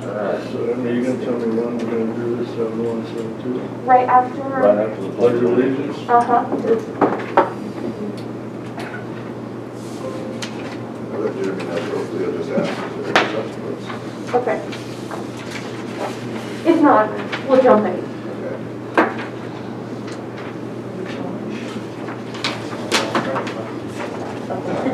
So then are you gonna tell me when we're gonna do this, 7-1, 7-2? Right after. Right after the Pledge of Allegiance? Uh-huh. I'll let Jeremy know, hopefully he'll just ask if there are subsequents. Okay. If not, we'll jump in. Okay.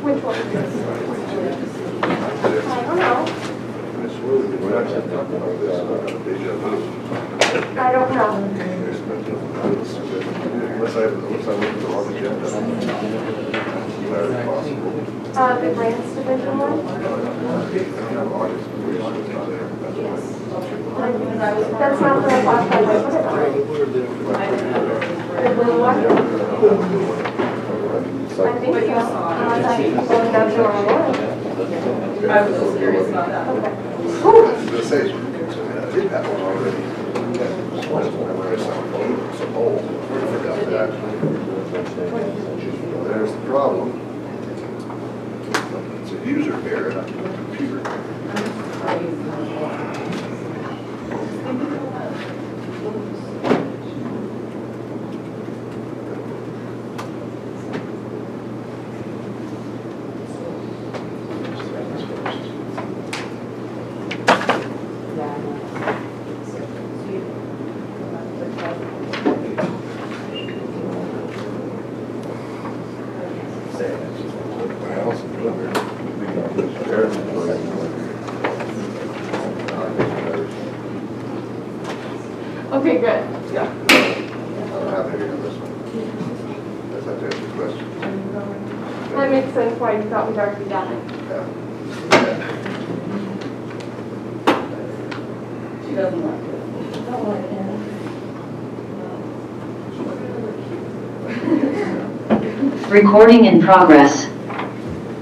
Which one? I don't know. I don't know. Unless I look at the wrong agenda. Very possible. The grants division one? That's not the last time I put it on. The blue one? I think so. Unless I'm going down to our one. I was just curious about that. Okay. The stage, I did have one already. Whenever I saw it, it's so old. I forgot that. There's the problem. It's a user error, not a computer error. Okay, good. I don't have any on this one. That's have to answer the question. That makes sense why you thought we'd already done it. Yeah. She doesn't like it. Recording in progress.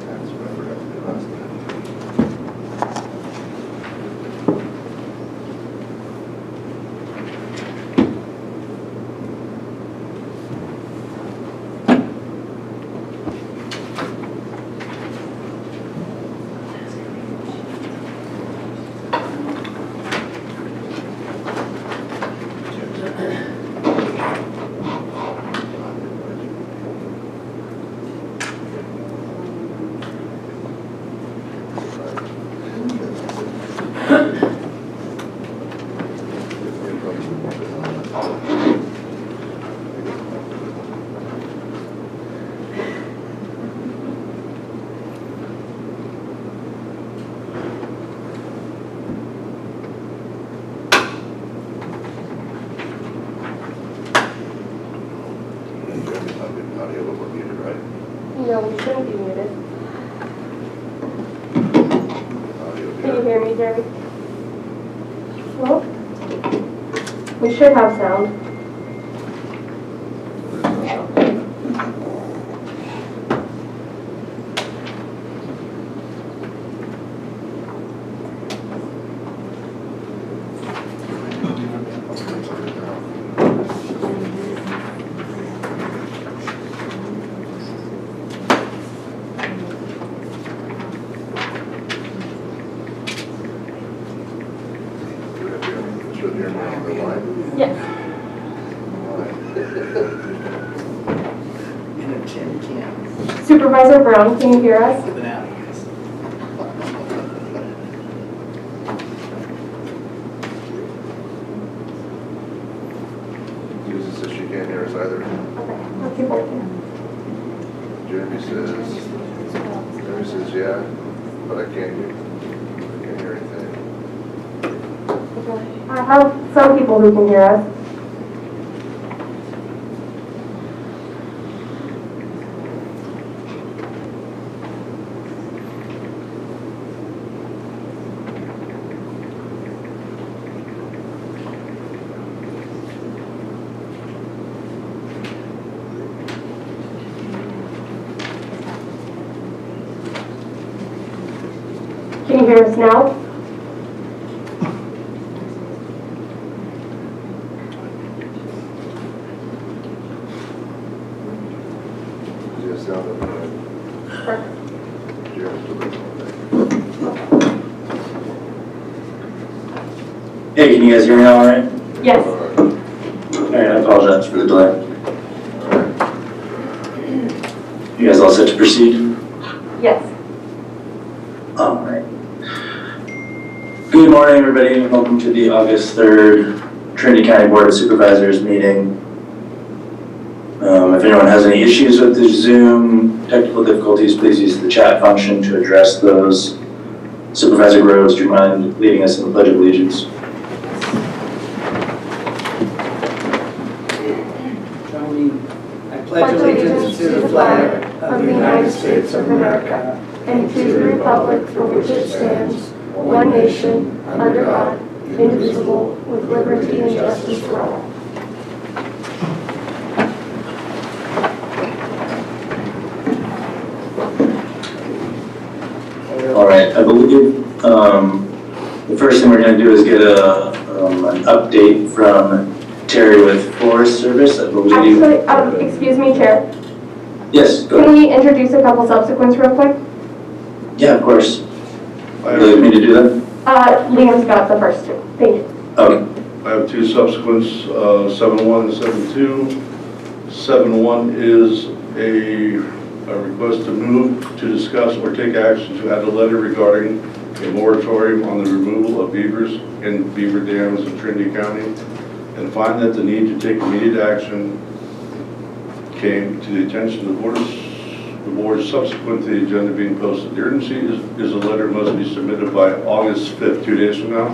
That's what I forgot to do last time. Audio will be muted, right? No, we shouldn't be muted. Audio Can you hear me, Jeremy? Hello? We should have sound. Should hear me on the line. Yes. In a tin can. Supervisor Brown, can you hear us? With an alias. Susan says she can't hear us either. Okay, let's keep working. Jeremy says yeah, but I can't hear anything. Okay. I have some people who can hear us. chairs now. Just sound of Perfect. Hey, can you guys hear me all right? Yes. Alright, I apologize for the delay. You guys all set to proceed? Yes. Alright. Good morning, everybody, and welcome to the August 3rd Trinity County Board of Supervisors meeting. If anyone has any issues with the Zoom technical difficulties, please use the chat function to address those. Supervisor Groves, do you mind leading us in the Pledge of Allegiance? I pledge allegiance to the flag of the United States of America and to the republic for which it stands, one nation, under God, indivisible, with liberty and justice for all. All right, I believe the first thing we're going to do is get an update from Terry with Forest Service, I believe. Actually, excuse me, Chair. Yes, go Can ahead. we introduce a couple subsequents real quick? Yeah, of course. I Would you like me to do that? Liam's got the first two. Thank you. Okay. I have two subsequents, 7-1 and 7-2. 7-1 is a request to move, to discuss, or take action to add a letter regarding a moratorium on the removal of beavers in beaver dams in Trinity County, and find that the need to take immediate action came to the attention of the board subsequent to the agenda being posted. The urgency is a letter must be submitted by August 5th, 2 days from now,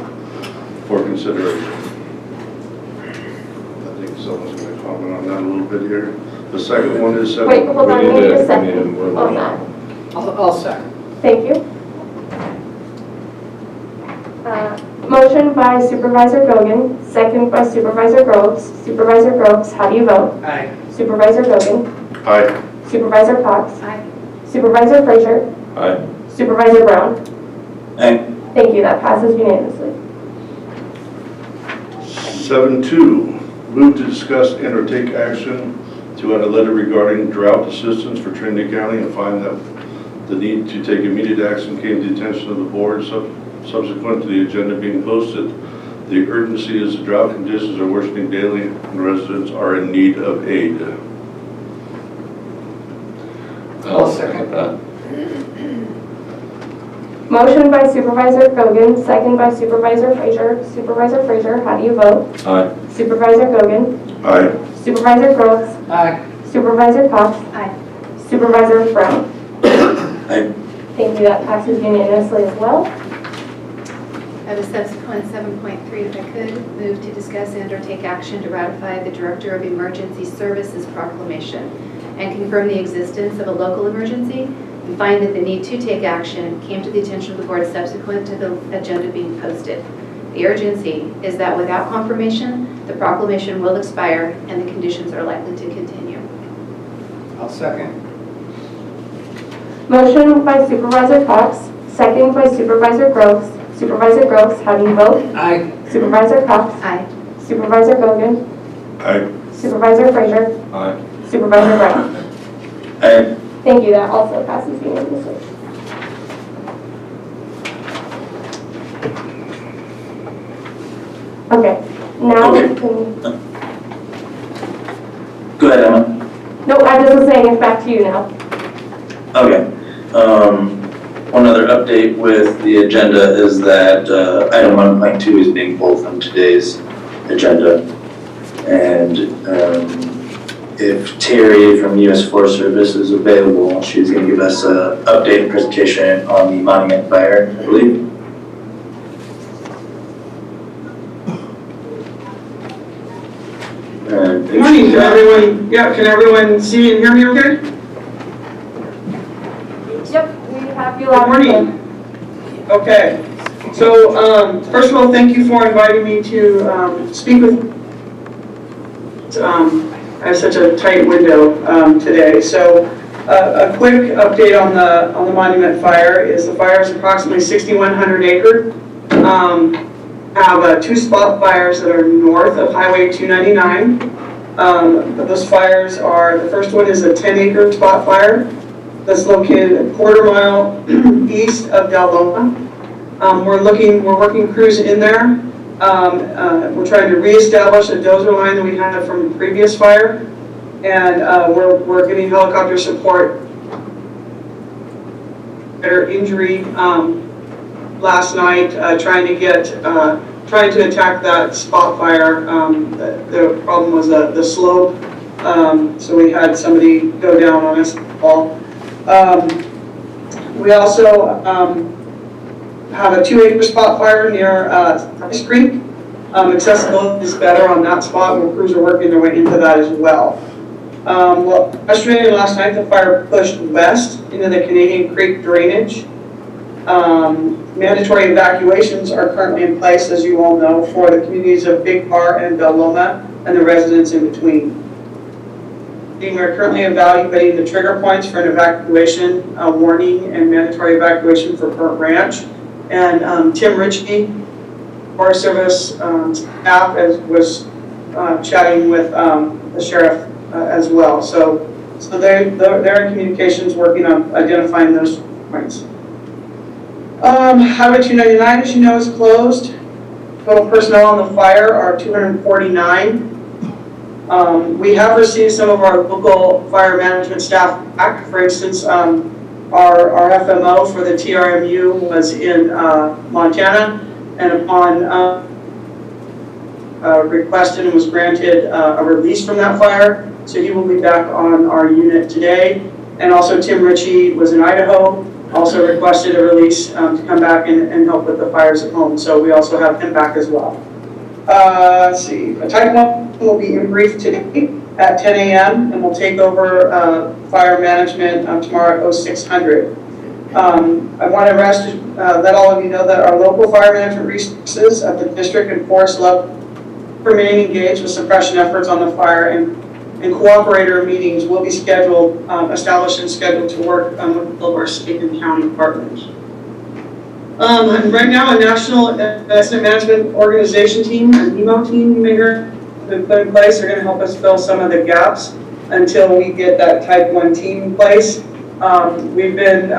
for consideration. I think someone's going to comment on that a little bit here. The second one is... Wait, hold on, we need a second on that. I'll second. Thank you. Motion by Supervisor Gogan, second by Supervisor Groves. Supervisor Groves, how do you vote? Aye. Supervisor Gogan. Aye. Supervisor Cox. Aye. Supervisor Frazier. Aye. Supervisor Brown. Aye. Thank you, that passes unanimously. 7-2, move to discuss and or take action to add a letter regarding drought assistance for Trinity County, and find that the need to take immediate action came to the attention of the board subsequent to the agenda being posted. The urgency is the drought conditions are worsening daily and residents are in need of aid. I'll second that. Motion by Supervisor Gogan, second by Supervisor Frazier. Supervisor Frazier, how do you vote? Aye. Supervisor Gogan. Aye. Supervisor Groves. Aye. Supervisor Cox. Aye. Supervisor Brown. Aye. Thank you, that passes unanimously as well. I have a subsequent 7.3, if I could, move to discuss and or take action to ratify the Director of Emergency Services proclamation and confirm the existence of a local emergency, and find that the need to take action came to the attention of the board subsequent to the agenda being posted. The urgency is that without confirmation, the proclamation will expire and the conditions are likely to continue. I'll second. Motion by Supervisor Cox, second by Supervisor Groves. Supervisor Groves, how do you vote? Aye. Supervisor Cox. Aye. Supervisor Gogan. Aye. Supervisor Frazier. Aye. Supervisor Brown. Aye. Thank you, that also passes unanimously. Okay, now we can, Go ahead, Emma. no, I just was saying it's back to you now. Okay. One other update with the agenda is that item 1.2 is being pulled from today's agenda. And if Terry from U.S. Forest Service is available, she's going to give us an update and presentation on the monument fire, I believe. Good morning, can everyone, can everyone see and hear me okay? Yep, we have you Good loud and morning. Okay, so first of all, thank you for inviting me to speak with, I have such a tight window today. So A quick update on the monument fire is the fire is approximately 6,100 acre. Have two spot fires that are north of Highway 299. Those fires are, the first one is a 10-acre spot fire that's located a quarter mile east of Del Loma. We're working crews in there. We're trying to reestablish a dozer line that we had from the previous fire, and we're getting helicopter support. Their injury last night trying to attack that spot fire. The problem was the slope, so we had somebody go down on us all. We also have a 2-acre spot fire near Ice Creek. Accessibility is better on that spot where crews are working their way into that as well. Yesterday and last night the fire pushed west into the Canadian Creek drainage. Mandatory evacuations are currently in place, as you all know, for the communities of Big Bar and Del Loma and the residents in between. We are currently evaluating the trigger points for an evacuation warning and mandatory evacuation for Burnt Ranch. And Tim Ritchie, Forest Service staff, was chatting with the sheriff as well. So they're in communications working on identifying those points. Highway 299, as you know, is closed. Total personnel on the fire are 249. We have received some of our local fire management staff back. For instance, our FMO for the TRMU was in Montana, and upon requested and was granted a release from that fire. So he will be back on our unit today. And also Tim Ritchie was in Idaho, also requested a release to come back and help with the fires at home. So we also have him back as well. Let's see, a Type 1 will be in brief today at 10 a.m. and we'll take over fire management tomorrow at 0600. I want to let all of you know that our local fire management resources at the district and forest level remain engaged with suppression efforts on the fire, and cooperator meetings will be scheduled, established and scheduled to work with all of our state and county partners. Right now, a national incident management organization team, a NEMO team maker, has been put in place. They're going to help us fill some of the gaps until we get that Type 1 team in place. We've been,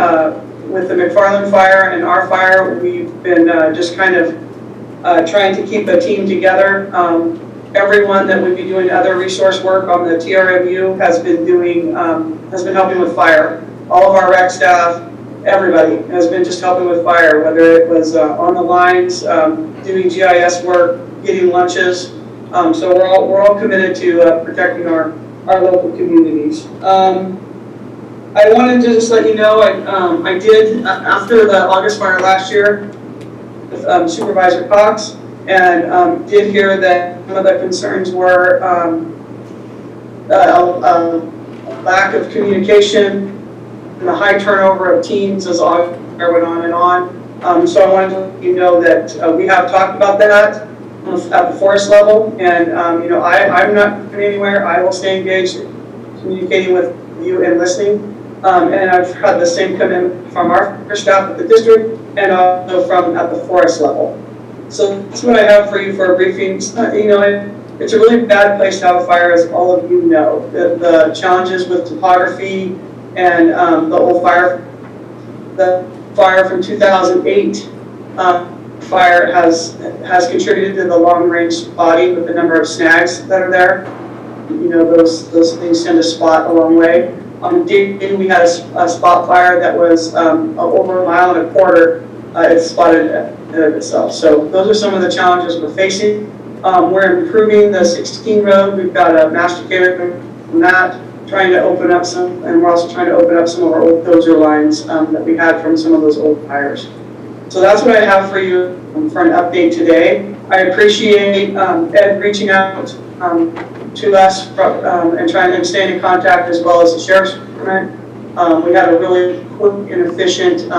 with the McFarland fire and our fire, we've been just kind of trying to keep a team together. Everyone that would be doing other resource work on the TRMU has been helping with fire. All of our rec staff, everybody has been just helping with fire, whether it was on the lines, doing GIS work, getting lunches. So we're all committed to protecting our local communities. I wanted to just let you know, I did, after the August fire last year, with Supervisor Cox, and did hear that some of the concerns were lack of communication and the high turnover of teams as August fire went on and on. So I wanted to let you know that we have talked about that at the forest level, and I'm not going anywhere. I will stay engaged, communicating with you and listening. And I've had the same commitment from our staff at the district and also from at the forest level. So that's what I have for you for a briefing. It's a really bad place to have a fire, as all of you know. The challenges with topography and the fire from 2008 fire has contributed to the long-range spotting with the number of snags that are there. Those things tend to spot a long way. On day 2, we had a spot fire that was over 1.25 miles. It spotted itself. So those are some of the challenges we're facing. We're improving the 16 road. We've got a masticator on that, trying to open up some, and we're also trying to open up some of our old dozer lines that we had from some of those old fires. So that's what I have for you for an update today. I appreciate Ed reaching out to us and trying to stay in contact, as well as the Sheriff's Department. We had a really quick and efficient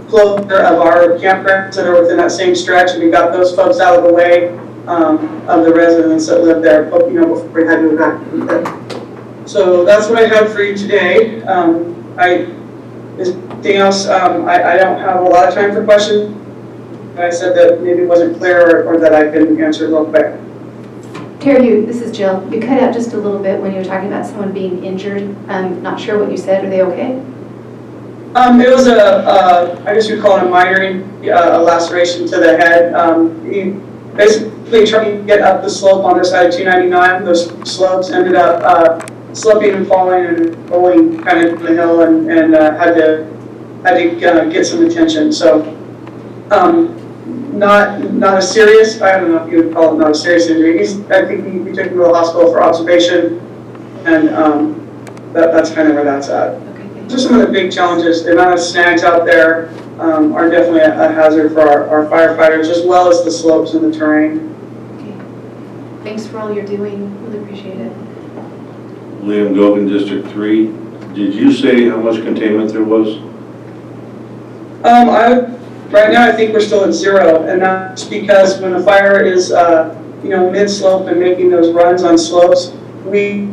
closure of our campgrounds that are within that same stretch, and we got those folks out of the way of the residents that live there, before we had to evacuate them. So that's what I have for you today. Anything else? I don't have a lot of time for questions. I said that maybe wasn't clear or that I couldn't answer real quick. Terry, this is Jill. You cut out just a little bit when you were talking about someone being injured. I'm not sure what you said. Are they okay? It was I guess you'd call it a minor laceration to the head. He basically trying to get up the slope on the side of 299. Those slopes ended up slipping and falling and rolling kind of the hill and had to get some attention. So not a serious, I don't know if you would call it not a serious injury. I think we took him to the hospital for observation, and that's kind of where that's at. Okay, thank Those are some of the big challenges. The amount of snags out there are definitely a hazard for our firefighters, as well as the slopes and the terrain. you. Okay. Thanks for all you're doing. Really appreciate it. Liam Gogan, District 3. Did you say how much containment there was? Right now, I think we're still at 0, and that's because when the fire is, mid-slope and making those runs on slopes, we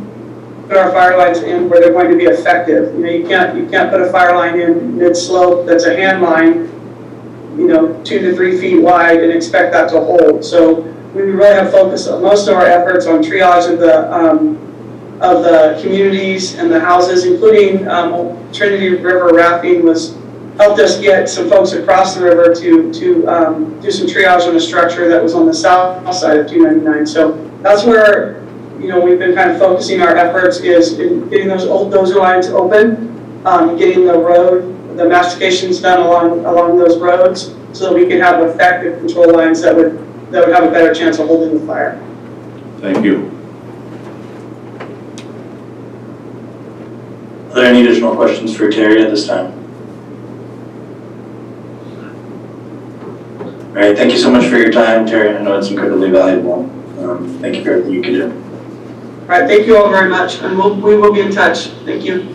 put our fire lines in where they're going to be effective. You can't put a fire line in mid-slope that's a hand line, 2 to 3 feet wide and expect that to hold. So we really have focused most of our efforts on triage of the communities and the houses, including Trinity River rafting helped us get some folks across the river to do some triage on a structure that was on the south side of 299. So that's where we've been kind of focusing our efforts, is in getting those old dozer lines open, getting the mastications done along those roads, so that we can have effective control lines that would have a better chance of holding the fire. Thank you. Are there any additional questions for Terry at this time? All right, thank you so much for your time, Terry. I know it's incredibly valuable. Thank you for everything you can do. All right, thank you all very much, and we will be in touch. Thank you.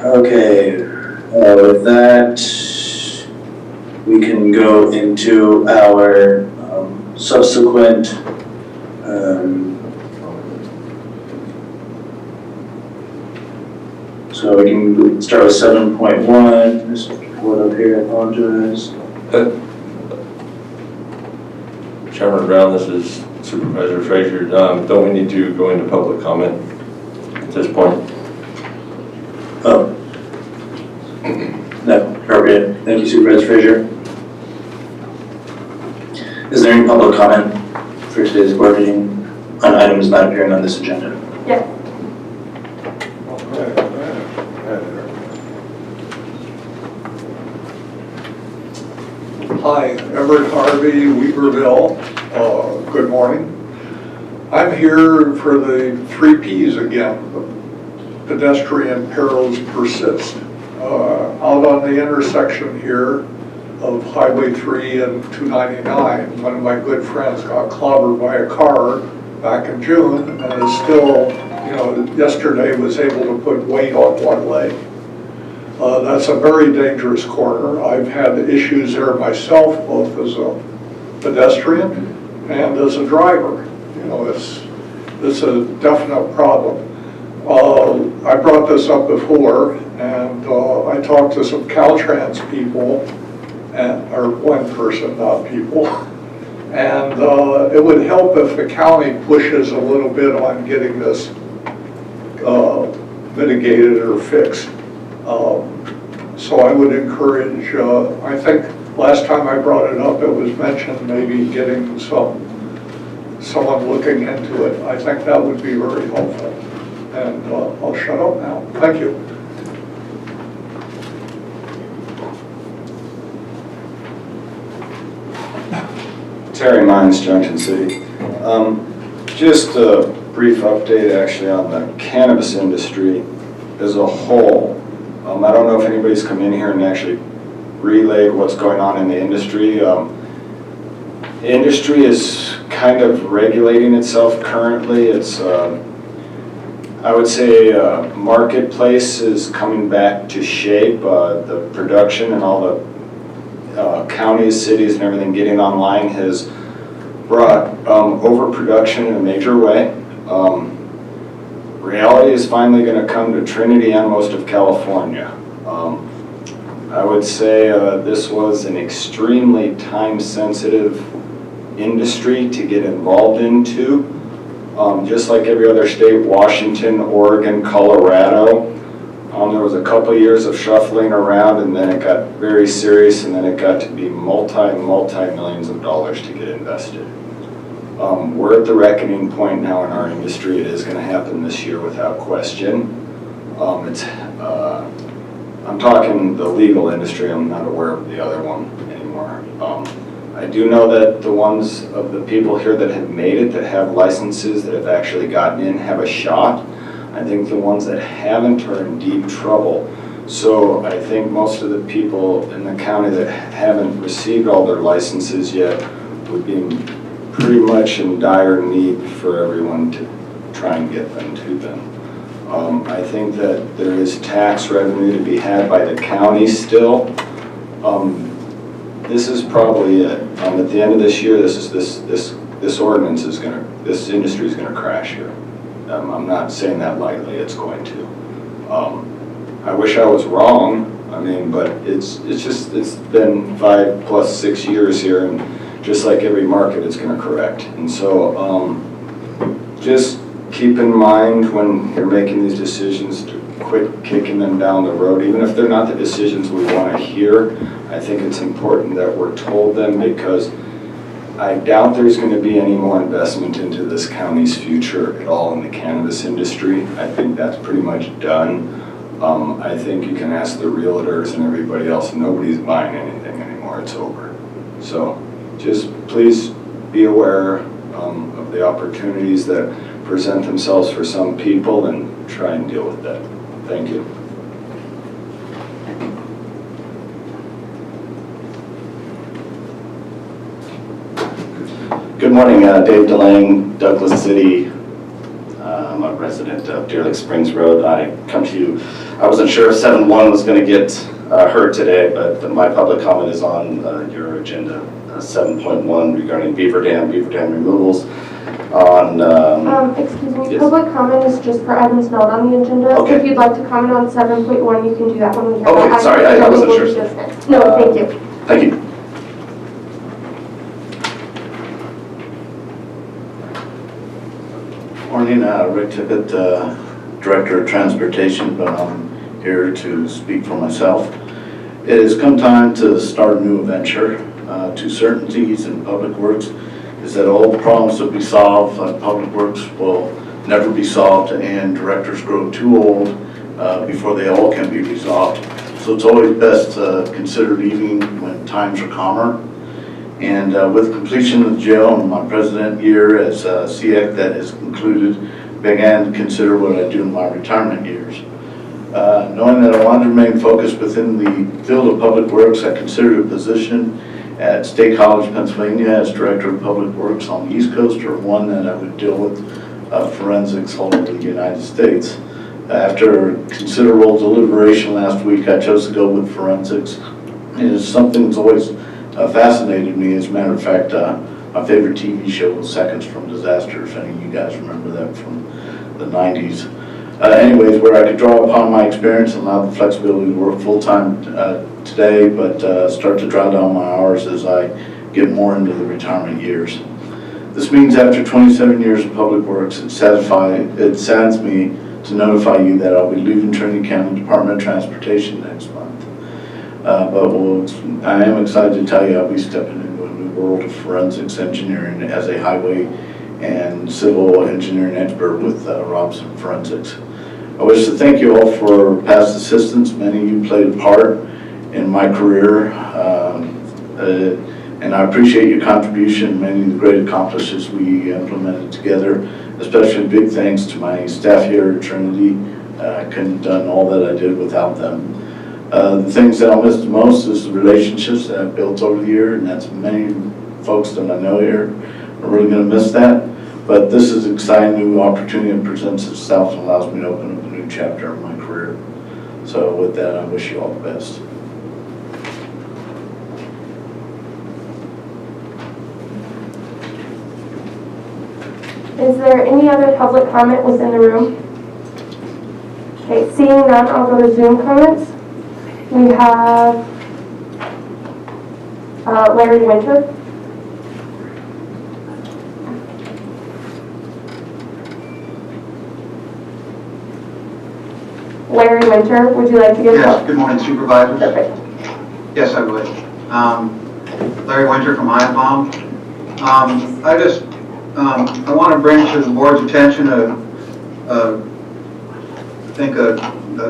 Okay, with that, we can go into our subsequent so we can start with 7.1. This is pull it up here, I apologize. Chairman Brown, this is Supervisor Frazier. Don't we need to go into public comment at this point? Oh. No, appropriate. Thank you, Supervisor Frazier. Is there any public comment for today's board meeting on items not appearing on this agenda? Yes. Hi, Everett Harvey, Weaverville. Good morning. I'm here for the 3 Ps again. Pedestrian perils persist. Out on the intersection here of Highway 3 and 299, one of my good friends got clobbered by a car back in June and is still, yesterday was able to put weight on one leg. That's a very dangerous corner. I've had issues there myself, both as a pedestrian and as a driver. It's a definite problem. I brought this up before, and I talked to some Caltrans people, or one person, not people, and it would help if the county pushes a little bit on getting this mitigated or fixed. So I would encourage, I think last time I brought it up, it was mentioned maybe getting someone looking into it. I think that would be very helpful. And I'll shut up now. Thank you. Terry Mines, Junction City. Just a brief update actually on the cannabis industry as a whole. I don't know if anybody's come in here and actually relayed what's going on in the industry. The industry is kind of regulating itself currently. It's, I would say, marketplace is coming back to shape. The production and all the counties, cities, and everything getting online has brought overproduction in a major way. Reality is finally going to come to Trinity and most of California. I would say this was an extremely time-sensitive industry to get involved into. Just like every other state, Washington, Oregon, Colorado, there was a couple years of shuffling around, and then it got very serious, and then it got to be multi-millions of dollars to get invested. We're at the reckoning point now in our industry. It is going to happen this year without question. I'm talking the legal industry. I'm not aware of the other one anymore. I do know that the ones of the people here that have made it, that have licenses, that have actually gotten in, have a shot. I think the ones that haven't are in deep trouble. So I think most of the people in the county that haven't received all their licenses yet would be pretty much in dire need for everyone to try and get them to them. I think that there is tax revenue to be had by the county still. This is probably it. At the end of this year, this ordinance is gonna, this industry is gonna crash here. I'm not saying that lightly. It's going to. I wish I was wrong. I mean, but it's been 5 plus 6 years here, and just like every market, it's going to correct. And so, just keep in mind when you're making these decisions to quit kicking them down the road, even if they're not the decisions we want to hear. I think it's important that we're told them, because I doubt there's going to be any more investment into this county's future at all in the cannabis industry. I think that's pretty much done. I think you can ask the realtors and everybody else, nobody's buying anything anymore. It's over. So just please be aware of the opportunities that present themselves for some people and try and deal with that. Thank you. Good morning, Dave DeLange, Douglas City. I'm a resident of Deer Lake Springs Road. I come to you, I wasn't sure if 7-1 was going to get heard today, but my public comment is on your agenda, 7.1 regarding beaver dam removals. Excuse me, yes. Public comment is just for items not on the agenda. Okay. If you'd like to comment on 7.1, you can do that when we have Okay, that. sorry, I wasn't sure. No, thank you. Thank you. Morning, Rick Tippett, Director of Transportation, but I'm here to speak for myself. It has come time to start a new venture. Two certainties in Public Works is that all the problems that we solve on Public Works will never be solved, and directors grow too old before they all can be resolved. So it's always best to consider leaving when times are calmer. And with completion of the jail and my president year as CX that is concluded, began to consider what I do in my retirement years. Knowing that I wanted to remain focused within the field of Public Works, I considered a position at State College, Pennsylvania as Director of Public Works on the East Coast, or one that I would deal with forensics all over the United States. After considerable deliberation last week, I chose to go with forensics. It is something that's always fascinated me. As a matter of fact, my favorite TV show was Seconds from Disaster, if any of you guys remember that from the 90s. Anyways, where I could draw upon my experience and allow the flexibility to work full-time today, but start to draw down my hours as I get more into the retirement years. This means after 27 years of Public Works, it saddens me to notify you that I'll be leaving Trinity County Department of Transportation next month. I am excited to tell you I'll be stepping into a new world of forensics engineering as a highway and civil engineering expert with Robson Forensics. I wish to thank you all for past assistance. Many of you played a part in my career, and I appreciate your contribution, many of the great accomplishments we implemented together, especially big thanks to my staff here at Trinity. I couldn't have done all that I did without them. The things that I'll miss the most is the relationships that I've built over the year, and that's many folks that I know here. I'm really going to miss that, but this is an exciting new opportunity that presents itself and allows me to open up a new chapter of my career. So with that, I wish you all the best. Is there any other public comment within the room? Okay, seeing none, I'll go to Zoom comments. We have Larry Winter. Larry Winter, would you like to give Yes, good morning Supervisors. Perfect. Yes, I would. Larry Winter from Iapom. I want to bring to the board's attention I think a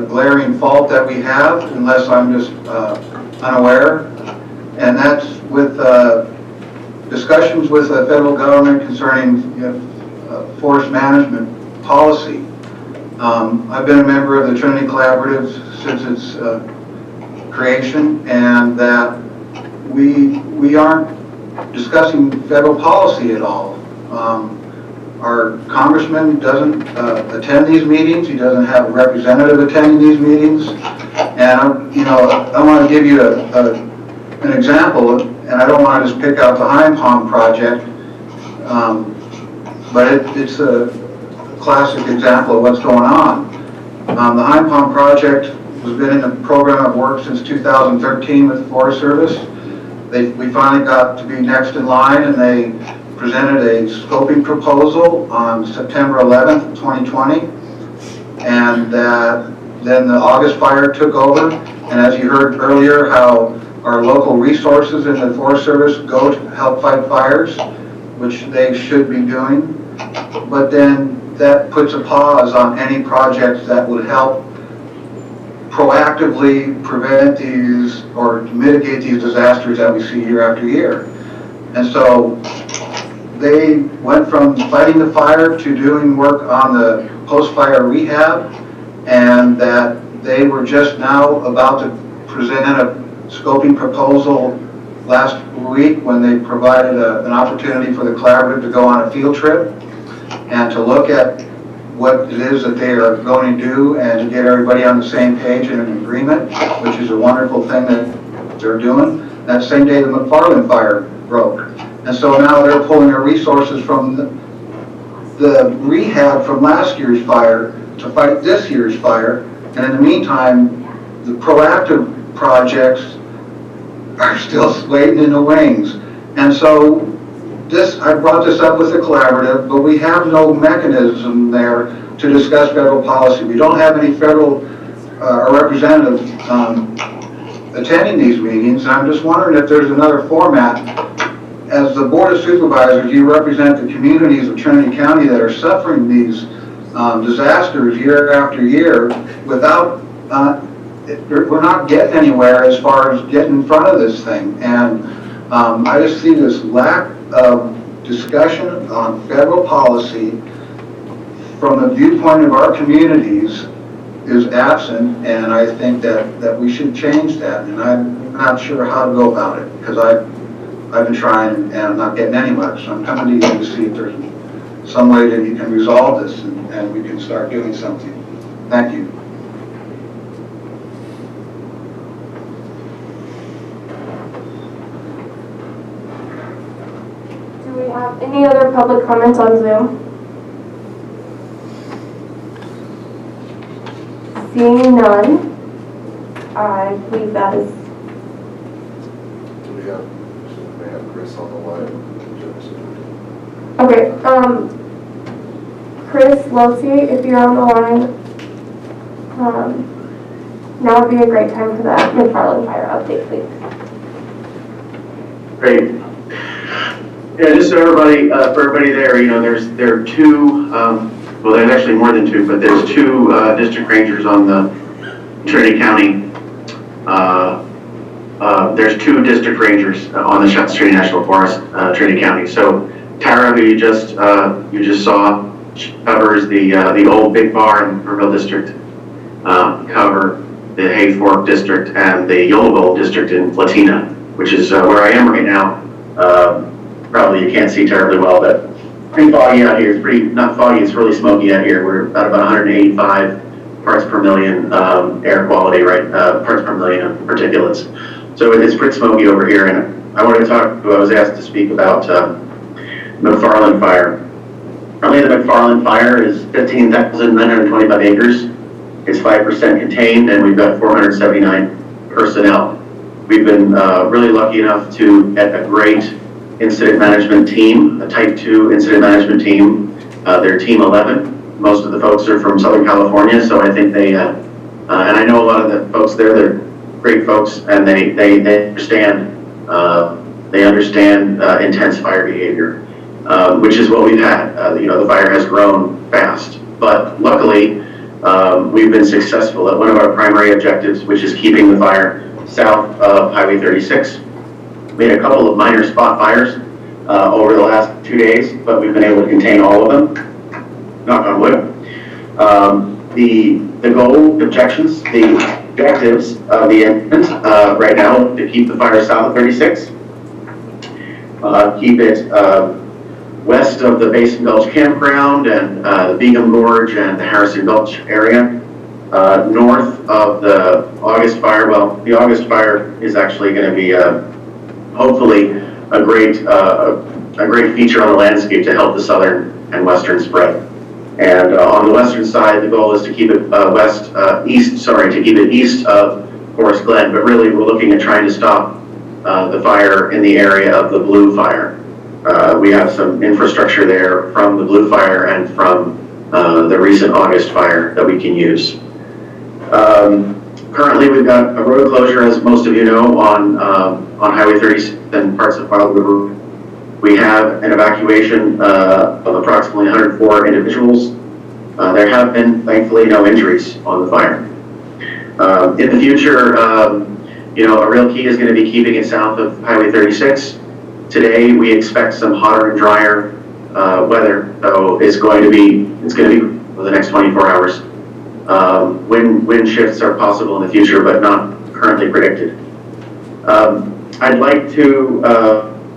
glaring fault that we have, unless I'm just unaware, and that's with discussions with the federal government concerning forest management policy. I've been a member of the Trinity Collaborative since its creation, and that we aren't discussing federal policy at all. Our congressman doesn't attend these meetings. He doesn't have a representative attending these meetings. And I want to give you an example, and I don't want to just pick out the Iapom project, but it's a classic example of what's going on. The Iapom project has been in the program of work since 2013 with the Forest Service. We finally got to be next in line, and they presented a scoping proposal on September 11th, 2020, and then the August fire took over. And as you heard earlier, how our local resources in the Forest Service go to help fight fires, which they should be doing, but then that puts a pause on any projects that would help proactively prevent these or mitigate these disasters that we see year after year. And so they went from fighting the fire to doing work on the post-fire rehab, and that they were just now about to present a scoping proposal last week when they provided an opportunity for the collaborative to go on a field trip and to look at what it is that they are going to do and to get everybody on the same page and in agreement, which is a wonderful thing that they're doing. That same day the McFarland fire broke. And so now they're pulling their resources from the rehab from last year's fire to fight this year's fire. And in the meantime, the proactive projects are still waiting in the wings. And so I brought this up with the collaborative, but we have no mechanism there to discuss federal policy. We don't have any federal representatives attending these meetings. And I'm just wondering if there's another format. As the Board of Supervisors, you represent the communities of Trinity County that are suffering these disasters year after year without, we're not getting anywhere as far as getting in front of this thing. And I just see this lack of discussion on federal policy from the viewpoint of our communities is absent, and I think that we should change that. And I'm not sure how to go about it, because I've been trying and I'm not getting anywhere. So I'm coming to you to see if there's some way that you can resolve this and we can start doing something. Thank you. Do we have any other public comments on Zoom? Seeing none, I believe that is. Do we have Chris on the line? Okay, Chris Lotzi, if you're on the line, now would be a great time for that McFarland fire update, please. Great. Yeah, just so everybody, for everybody there, there are two, well, there's actually more than two, but there's two district rangers on the Trinity County. There's two district rangers on the Shots Trinity National Forest, Trinity County. So Tara, who you just saw, covers the old Big Bar and Verville district, cover the Hay Fork district and the Yoloville district in Latina, which is where I am right now. Probably you can't see terribly well, but pretty foggy out here. It's pretty, not foggy, it's really smoky out here. We're about 185 parts per million air quality, right? Parts per million of particulates. So it's pretty smoky over here, and I wanted to talk, I was asked to speak about McFarland fire. Currently, the McFarland fire is 15,925 acres. It's 5% contained, and we've got 479 personnel. We've been really lucky enough to get a great incident management team, a type 2 incident management team. They're team 11. Most of the folks are from Southern California, so I think they, and I know a lot of the folks there, they're great folks, and they understand intense fire behavior, which is what we've had. The fire has grown fast, but luckily, we've been successful at one of our primary objectives, which is keeping the fire south of Highway 36. We had a couple of minor spot fires over the last 2 days, but we've been able to contain all of them, knock on wood. The goal, the objectives of the incident right now to keep the fire south of 36, keep it west of the Basin Gulch campground and the Begum Gorge and the Harrison Gulch area, north of the August fire. Well, the August fire is actually going to be hopefully a great feature on the landscape to help the southern and western spread. And on the western side, the goal is to keep it east of Forest Glen, but really we're looking at trying to stop the fire in the area of the Blue Fire. We have some infrastructure there from the Blue Fire and from the recent August fire that we can use. Currently, we've got a road closure, as most of you know, on Highway 36 and parts of Wild River. We have an evacuation of approximately 104 individuals. There have been, thankfully, no injuries on the fire. In the future, a real key is going to be keeping it south of Highway 36. Today, we expect some hotter and drier weather, so it's going to be for the next 24 hours. Wind shifts are possible in the future, but not currently predicted. I'd like to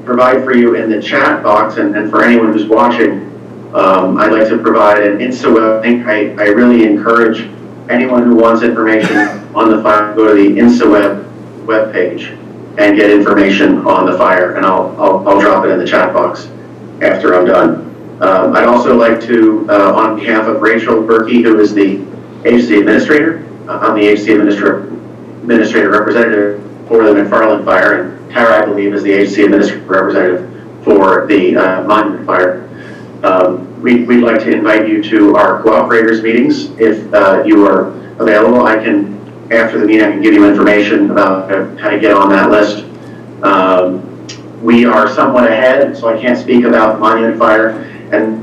provide for you in the chat box, and for anyone who's watching, I'd like to provide an InstaWeb link. I really encourage anyone who wants information on the fire to go to the InstaWeb webpage and get information on the fire, and I'll drop it in the chat box after I'm done. I'd also like to, on behalf of Rachel Berkey, who is the agency administrator, I'm the agency administrator representative for the McFarland fire, and Tara, I believe, is the agency administrative representative for the Monument fire. We'd like to invite you to our cooperators meetings. If you are available, after the meeting, I can give you information about how to get on that list. We are somewhat ahead, so I can't speak about the Monument fire and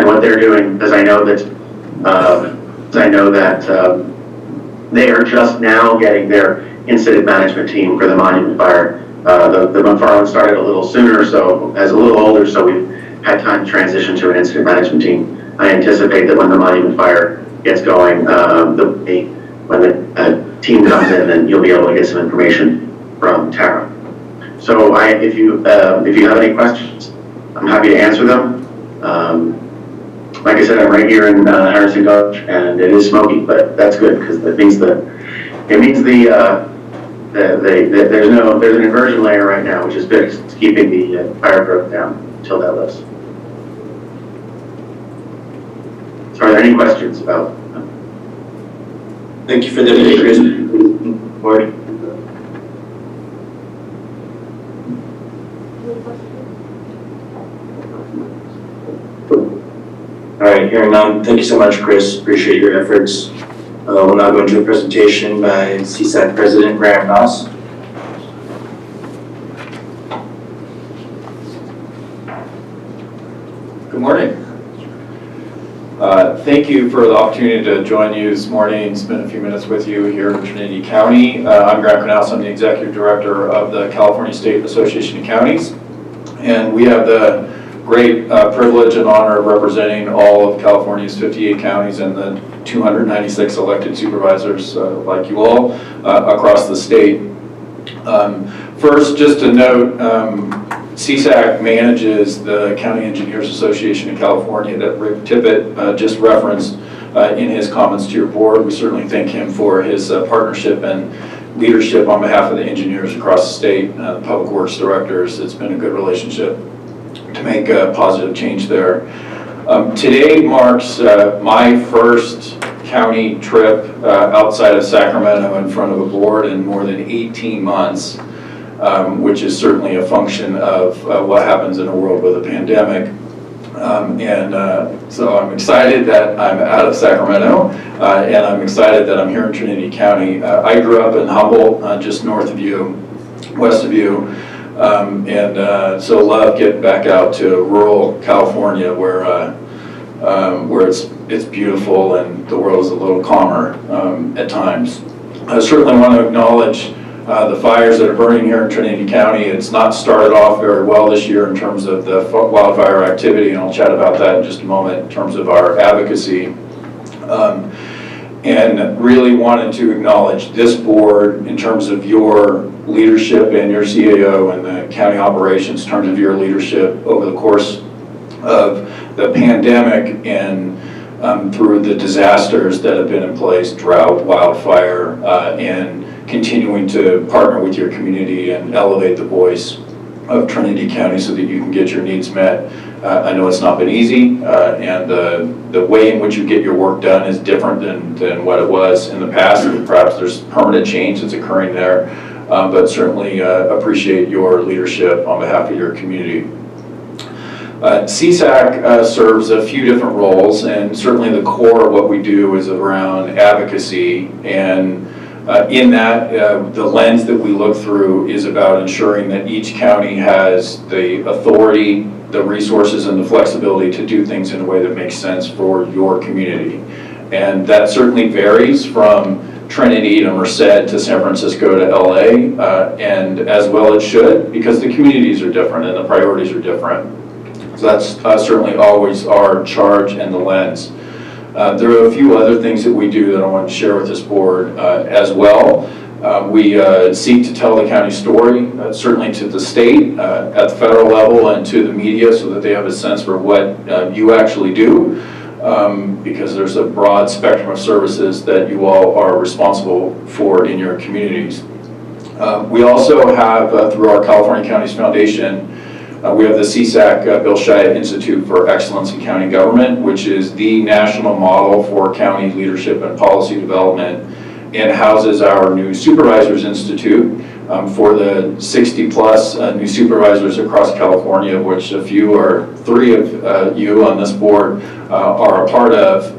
what they're doing, because I know that they are just now getting their incident management team for the Monument fire. The McFarland started a little sooner, so as a little older, so we've had time to transition to an incident management team. I anticipate that when the Monument fire gets going, when the team comes in, then you'll be able to get some information from Tara. So if you have any questions, I'm happy to answer them. Like I said, I'm right here in Harrison Gulch, and it is smoky, but that's good because that means there's an inversion layer right now, which is good. It's keeping the fire growth down until that lifts. So are there any questions about? Thank you for the update, Chris. Board. All right, hearing none. Thank you so much, Chris. Appreciate your efforts. We'll now go into a presentation by CSAC President Graham Noss. Good morning. Thank you for the opportunity to join you this morning and spend a few minutes with you here in Trinity County. I'm Graham Noss. I'm the Executive Director of the California State Association of Counties, and we have the great privilege and honor of representing all of California's 58 counties and the 296 elected supervisors like you all across the state. First, just a note, CSAC manages the County Engineers Association of California that Rick Tippett just referenced in his comments to your board. We certainly thank him for his partnership and leadership on behalf of the engineers across the state, the public works directors. It's been a good relationship to make a positive change there. Today marks my first county trip outside of Sacramento in front of a board in more than 18 months, which is certainly a function of what happens in a world with a pandemic. So I'm excited that I'm out of Sacramento, and I'm excited that I'm here in Trinity County. I grew up in Humboldt, just north of you, west of you, so love getting back out to rural California where it's beautiful and the world is a little calmer at times. I certainly want to acknowledge the fires that are burning here in Trinity County. It's not started off very well this year in terms of the wildfire activity, and I'll chat about that in just a moment in terms of our advocacy. And really wanted to acknowledge this board in terms of your leadership and your CAO and the county operations in terms of your leadership over the course of the pandemic and through the disasters that have been in place, drought, wildfire, and continuing to partner with your community and elevate the voice of Trinity County so that you can get your needs met. I know it's not been easy, and the way in which you get your work done is different than what it was in the past. Perhaps there's permanent change that's occurring there, but certainly appreciate your leadership on behalf of your community. CSAC serves a few different roles, and certainly the core of what we do is around advocacy, and in that, the lens that we look through is about ensuring that each county has the authority, the resources, and the flexibility to do things in a way that makes sense for your community. And that certainly varies from Trinity to Merced to San Francisco to LA, and as well it should, because the communities are different and the priorities are different. So that's certainly always our charge and the lens. There are a few other things that we do that I want to share with this board as well. We seek to tell the county story, certainly to the state, at the federal level, and to the media so that they have a sense for what you actually do, because there's a broad spectrum of services that you all are responsible for in your communities. We also have, through our California Counties Foundation, we have the CSAC Bill Shia Institute for Excellence in County Government, which is the national model for county leadership and policy development, and houses our new Supervisors Institute for the 60-plus new supervisors across California, which three of you on this board are a part of,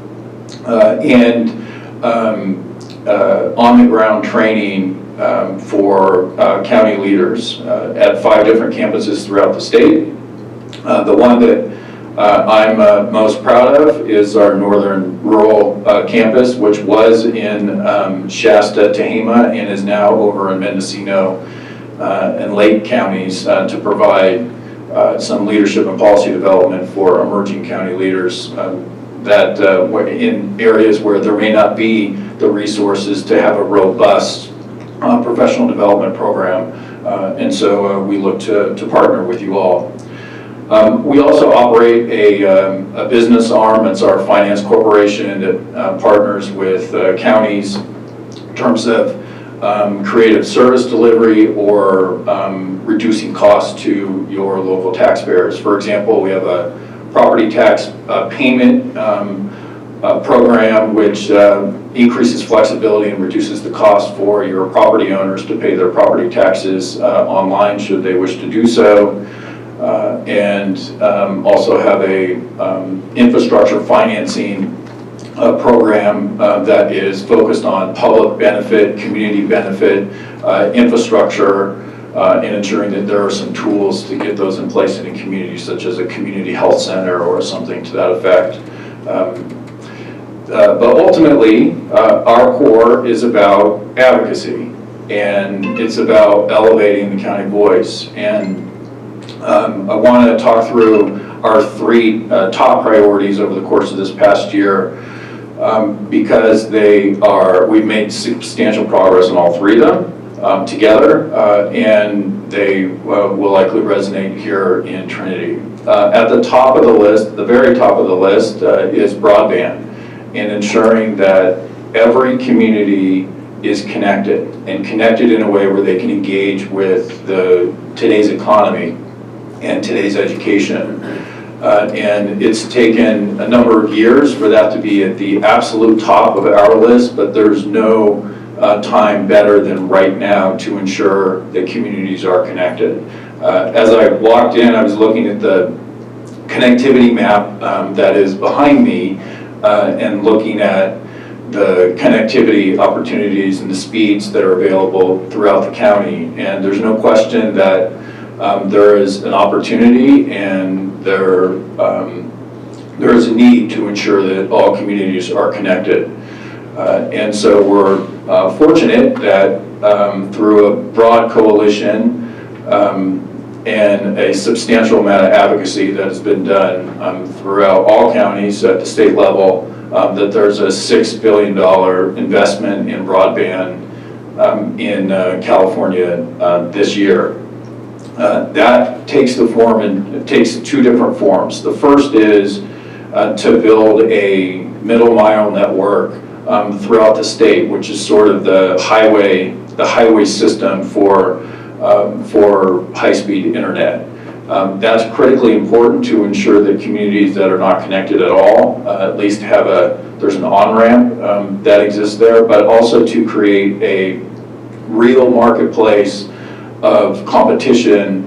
and on-the-ground training for county leaders at 5 different campuses throughout the state. The one that I'm most proud of is our northern rural campus, which was in Shasta, Tehama, and is now over in Mendocino and Lake counties to provide some leadership and policy development for emerging county leaders that in areas where there may not be the resources to have a robust professional development program, and so we look to partner with you all. We also operate a business arm. It's our finance corporation that partners with counties in terms of creative service delivery or reducing costs to your local taxpayers. For example, we have a property tax payment program which increases flexibility and reduces the cost for your property owners to pay their property taxes online should they wish to do so, and also have a infrastructure financing program that is focused on public benefit, community benefit, infrastructure, and ensuring that there are some tools to get those in place in a community, such as a community health center or something to that effect. But ultimately, our core is about advocacy, and it's about elevating the county voice. And I want to talk through our 3 top priorities over the course of this past year, because we've made substantial progress on all 3 of them together, and they will likely resonate here in Trinity. At the top of the list, the very top of the list, is broadband, and ensuring that every community is connected, and connected in a way where they can engage with today's economy and today's education. And it's taken a number of years for that to be at the absolute top of our list, but there's no time better than right now to ensure that communities are connected. As I walked in, I was looking at the connectivity map that is behind me and looking at the connectivity opportunities and the speeds that are available throughout the county. And there's no question that there is an opportunity and there is a need to ensure that all communities are connected. And so we're fortunate that through a broad coalition and a substantial amount of advocacy that has been done throughout all counties at the state level, that there's a $6 billion investment in broadband in California this year. That takes the form, and it takes two different forms. The first is to build a middle mile network throughout the state, which is sort of the highway system for high-speed internet. That's critically important to ensure that communities that are not connected at all at least there's an on-ramp that exists there, but also to create a real marketplace of competition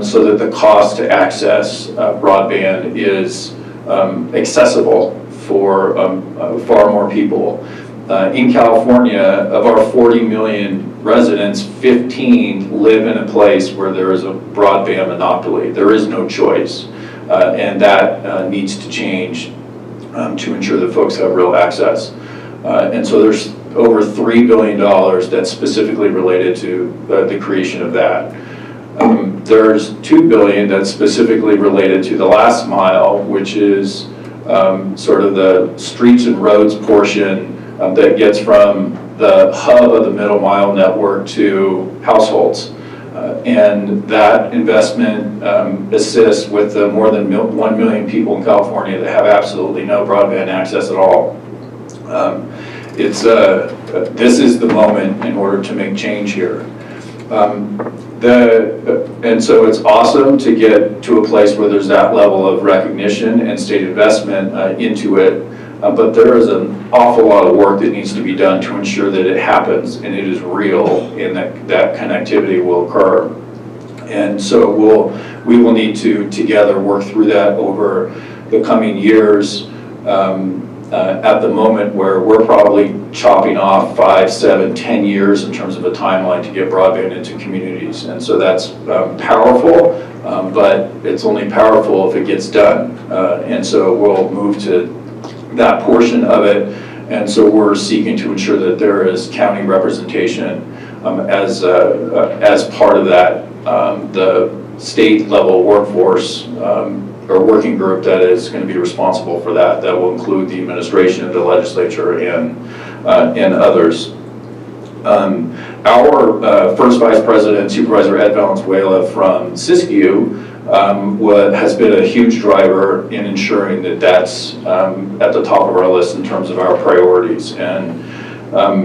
so that the cost to access broadband is accessible for far more people. In California, of our 40 million residents, 15 live in a place where there is a broadband monopoly. There is no choice, and that needs to change to ensure that folks have real access. And so there's over $3 billion that's specifically related to the creation of that. There's $2 billion that's specifically related to the last mile, which is sort of the streets and roads portion that gets from the hub of the middle mile network to households. And that investment assists with the more than 1 million people in California that have absolutely no broadband access at all. This is the moment in order to make change here. And so it's awesome to get to a place where there's that level of recognition and state investment into it. But there is an awful lot of work that needs to be done to ensure that it happens and it is real and that connectivity will occur. And so we will need to together work through that over the coming years. At the moment where we're probably chopping off 5, 7, 10 years in terms of a timeline to get broadband into communities. And so that's powerful, but it's only powerful if it gets done. And so we'll move to that portion of it. And so we're seeking to ensure that there is county representation as part of that, the state level workforce or working group that is going to be responsible for that. That will include the administration, the legislature, and others. Our first Vice President, Supervisor Ed Valenzuela from Siskiyou, has been a huge driver in ensuring that that's at the top of our list in terms of our priorities, and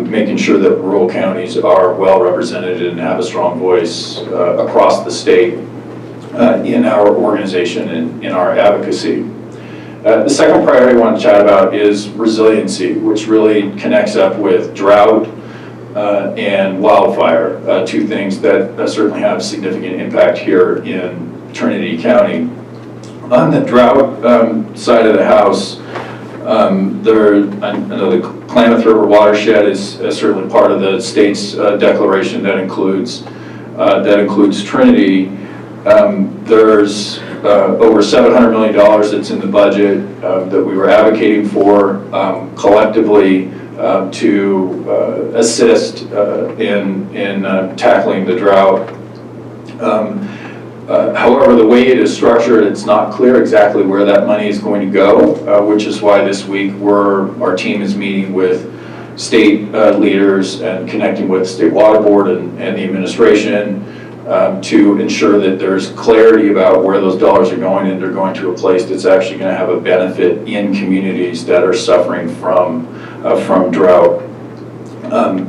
making sure that rural counties are well represented and have a strong voice across the state in our organization and in our advocacy. The second priority I want to chat about is resiliency, which really connects up with drought and wildfire, two things that certainly have significant impact here in Trinity County. On the drought side of the house, I know the Klamath River watershed is certainly part of the state's declaration that includes Trinity. There's over $700 million that's in the budget that we were advocating for collectively to assist in tackling the drought. However, the way it is structured, it's not clear exactly where that money is going to go, which is why this week our team is meeting with state leaders and connecting with the State Water Board and the administration to ensure that there's clarity about where those dollars are going, and they're going to a place that's actually going to have a benefit in communities that are suffering from drought.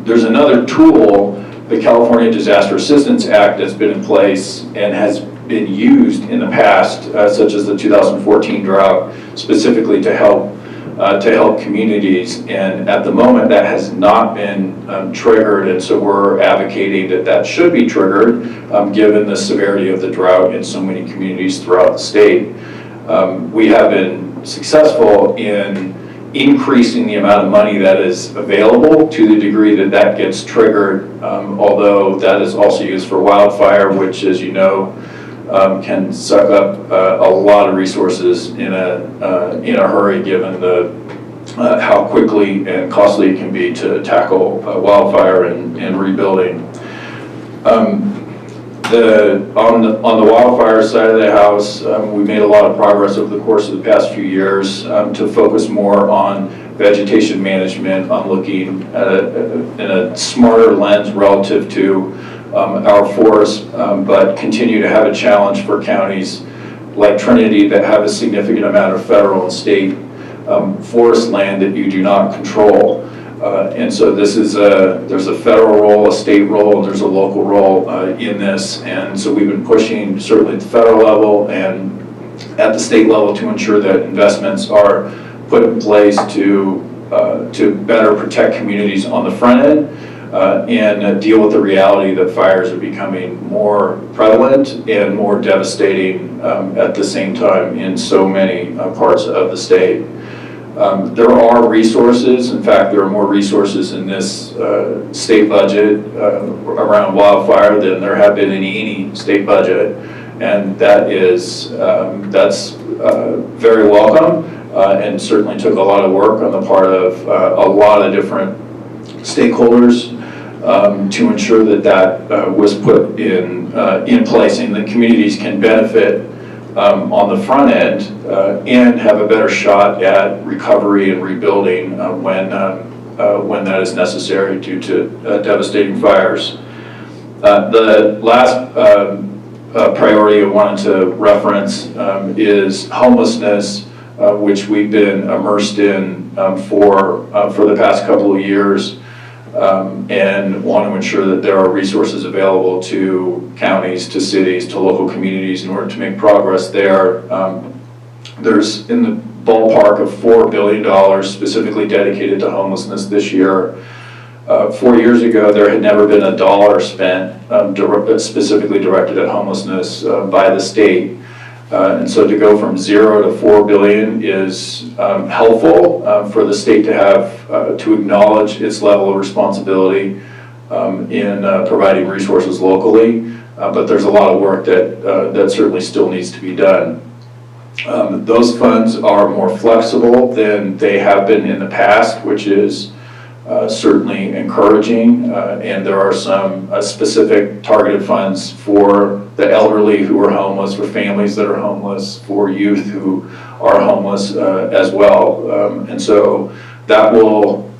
There's another tool, the California Disaster Assistance Act, that's been in place and has been used in the past, such as the 2014 drought, specifically to help communities. And at the moment, that has not been triggered, and so we're advocating that that should be triggered, given the severity of the drought in so many communities throughout the state. We have been successful in increasing the amount of money that is available to the degree that that gets triggered, although that is also used for wildfire, which, as you know, can suck up a lot of resources in a hurry, given the how quickly and costly it can be to tackle wildfire and rebuilding. On the wildfire side of the house, we made a lot of progress over the course of the past few years to focus more on vegetation management, on looking at in a smarter lens relative to our forests, but continue to have a challenge for counties like Trinity that have a significant amount of federal and state forest land that you do not control. And so this is there's a federal role, a state role, and there's a local role in this. And so we've been pushing certainly at the federal level and at the state level to ensure that investments are put in place to better protect communities on the front end and deal with the reality that fires are becoming more prevalent and more devastating at the same time in so many parts of the state. There are resources. In fact, there are more resources in this state budget around wildfire than there have been in any state budget, and that is that's very welcome, and certainly took a lot of work on the part of a lot of different stakeholders to ensure that that was put in place, and that communities can benefit on the front end and have a better shot at recovery and rebuilding when that is necessary due to devastating fires. The last priority I wanted to reference is homelessness, which we've been immersed in for the past couple of years. And want to ensure that there are resources available to counties, to cities, to local communities in order to make progress there. There's in the ballpark of $4 billion specifically dedicated to homelessness this year. 4 years ago, there had never been a dollar spent specifically directed at homelessness by the state. And so to go from 0 to 4 billion is helpful for the state to have to acknowledge its level of responsibility in providing resources locally. But there's a lot of work that certainly still needs to be done. Those funds are more flexible than they have been in the past, which is certainly encouraging, and there are some specific targeted funds for the elderly who are homeless, for families that are homeless, for youth who are homeless as well. And so that will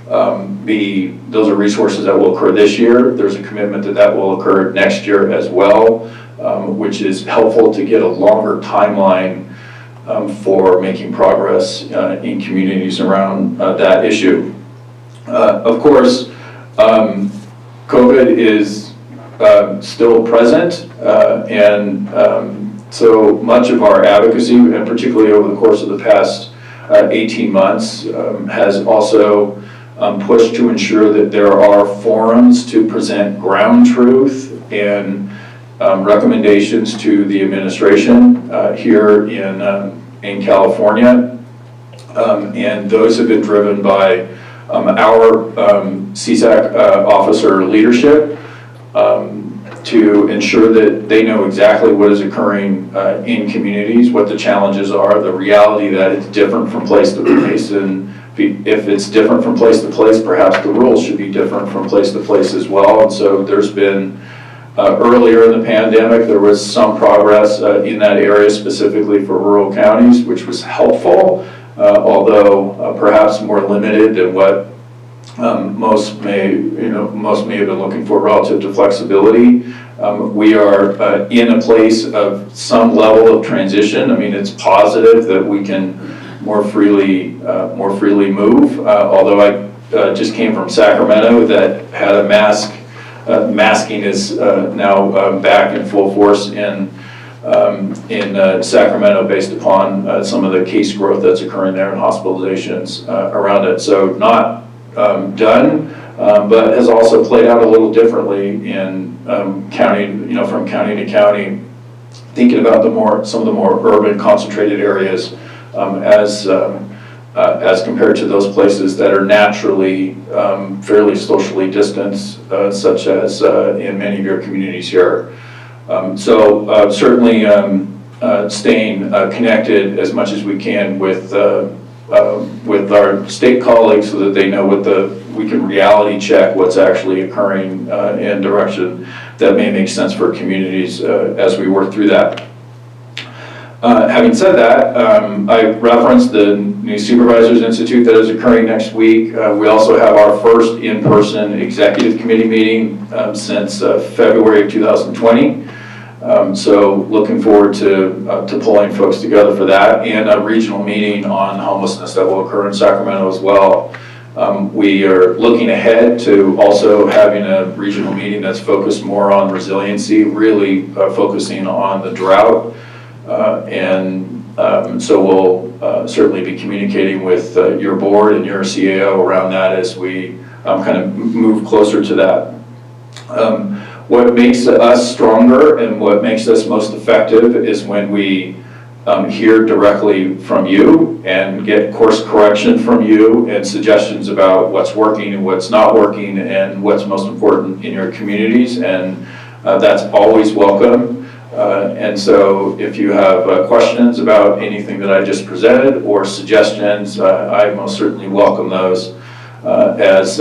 those are resources that will occur this year. There's a commitment that that will occur next year as well, which is helpful to get a longer timeline for making progress in communities around that issue. Of course, COVID is still present, and so much of our advocacy, and particularly over the course of the past 18 months, has also pushed to ensure that there are forums to present ground truth and recommendations to the administration here in California, and those have been driven by our CSAC officer leadership to ensure that they know exactly what is occurring in communities, what the challenges are, the reality that it's different from place to place, and if it's different from place to place, perhaps the rules should be different from place to place as well. And so there's been, earlier in the pandemic, there was some progress in that area specifically for rural counties, which was helpful. Although perhaps more limited than what most may have been looking for relative to flexibility. We are in a place of some level of transition. I mean, it's positive that we can more freely move. Although I just came from Sacramento that had a masking is now back in full force in in Sacramento based upon some of the case growth that's occurring there and hospitalizations around it. So not done, but has also played out a little differently in county, from county to county, thinking about some of the more urban concentrated areas as compared to those places that are naturally fairly socially distanced, such as in many of your communities here. So certainly staying connected as much as we can with our state colleagues so that they know we can reality check what's actually occurring in direction that may make sense for communities as we work through that. Having said that, I referenced the new Supervisors Institute that is occurring next week. We also have our first in-person executive committee meeting since February of 2020. So looking forward to pulling folks together for that, and a regional meeting on homelessness that will occur in Sacramento as well. We are looking ahead to also having a regional meeting that's focused more on resiliency, really focusing on the drought. So we'll certainly be communicating with your board and your CAO around that as we kind of move closer to that. What makes us stronger and what makes us most effective is when we hear directly from you and get course correction from you and suggestions about what's working and what's not working and what's most important in your communities, and that's always welcome. And so if you have questions about anything that I just presented or suggestions, I most certainly welcome those as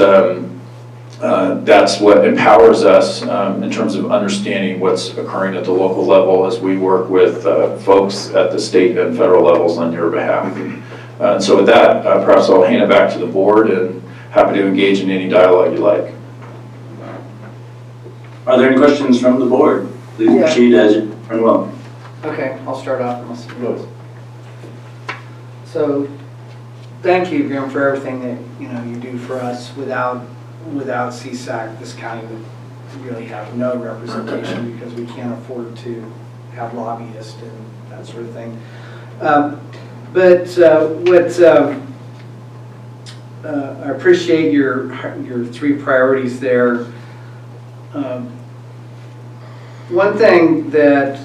that's what empowers us in terms of understanding what's occurring at the local level as we work with folks at the state and federal levels on your behalf. So with that, perhaps I'll hand it back to the board and happy to engage in any dialogue you like. Are there any questions from the board? Please proceed as you're welcome. Okay, I'll start off. So, thank you, Graham, for everything that you do for us. Without CSAC, this county would really have no representation because we can't afford to have lobbyists and that sort of thing. I appreciate your three priorities there. One thing that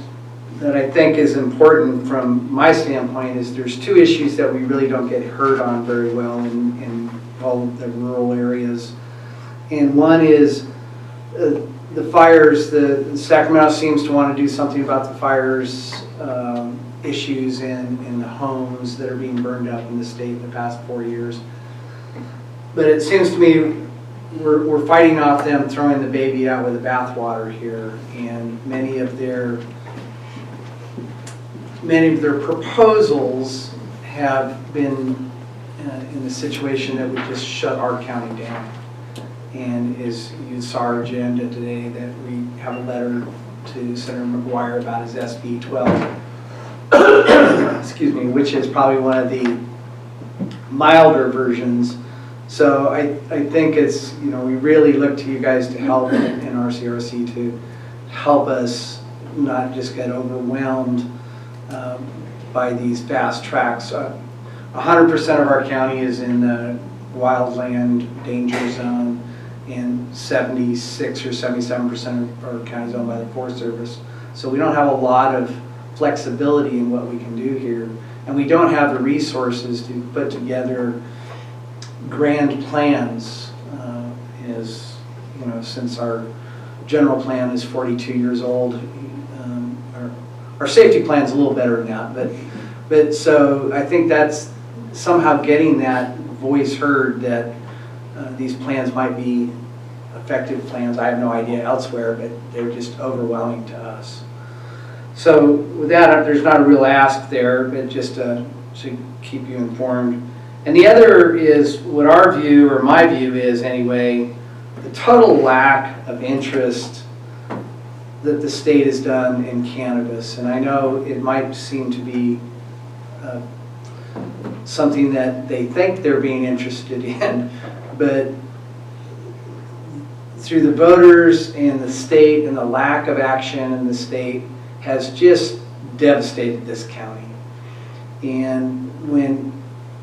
I think is important from my standpoint is there's two issues that we really don't get heard on very well in all the rural areas. And one is the fires. The Sacramento seems to want to do something about the fires issues in the homes that are being burned up in the state in the past 4 years. But it seems to me we're fighting off them throwing the baby out with the bathwater here, and many of their proposals have been in the situation that would just shut our county down. And as you saw our agenda today, that we have a letter to Senator McGuire about his SB 12, excuse me, which is probably one of the milder versions. So I think it's, we really look to you guys to help in RCRC to help us not just get overwhelmed by these fast tracks. 100% of our county is in the wildland danger zone, and 76 or 77% of our county is owned by the Forest Service. So we don't have a lot of flexibility in what we can do here, and we don't have the resources to put together grand plans, since our general plan is 42 years old. Our safety plan is a little better than that, but so I think that's somehow getting that voice heard that these plans might be effective plans. I have no idea elsewhere, but they're just overwhelming to us. So with that, there's not a real ask there, but just to keep you informed. And the other is what our view, or my view is anyway, the total lack of interest that the state has done in cannabis. And I know it might seem to be something that they think they're being interested in, but through the voters and the state and the lack of action in the state has just devastated this county. And when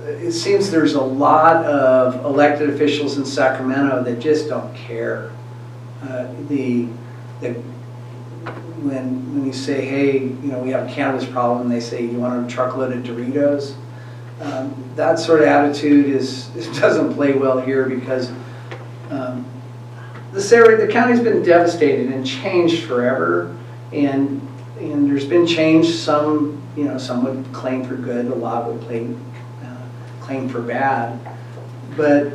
it seems there's a lot of elected officials in Sacramento that just don't care. When you say, hey, we have a cannabis problem, they say, you want a truckload of Doritos? That sort of attitude doesn't play well here, because the county's been devastated and changed forever, and there's been change. Some would claim for good, a lot would claim for bad. But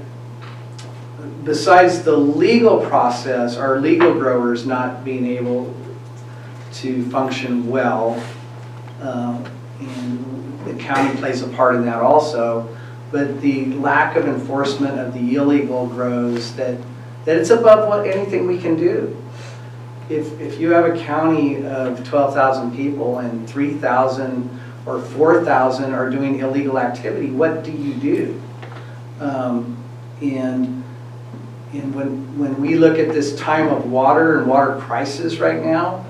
besides the legal process, our legal growers not being able to function well, and the county plays a part in that also, but the lack of enforcement of the illegal grows, that it's above anything we can do. If you have a county of 12,000 people and 3,000 or 4,000 are doing illegal activity, what do you do? And when we look at this time of water and water crisis right now,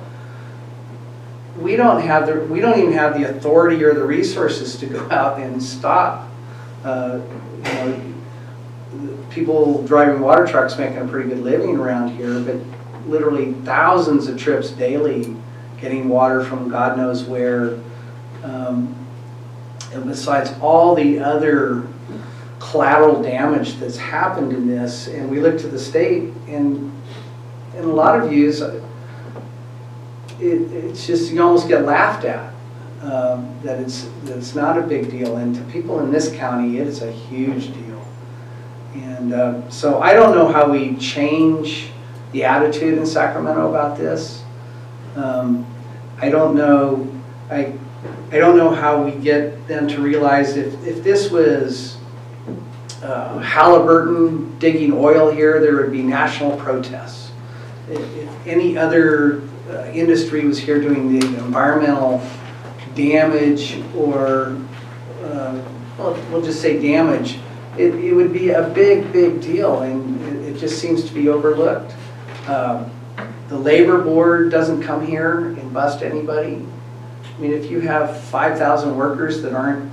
we don't even have the authority or the resources to go out and stop. People driving water trucks making a pretty good living around here, but literally thousands of trips daily getting water from God knows where. And besides all the other collateral damage that's happened in this, and we look to the state, and in a lot of views, it's just, you almost get laughed at, that it's not a big deal, and to people in this county, it's a huge deal. And so I don't know how we change the attitude in Sacramento about this. I don't know how we get them to realize if this was Halliburton digging oil here, there would be national protests. If any other industry was here doing the environmental damage, or we'll just say damage, it would be a big deal, and it just seems to be overlooked. The labor board doesn't come here and bust anybody. I mean, if you have 5,000 workers that aren't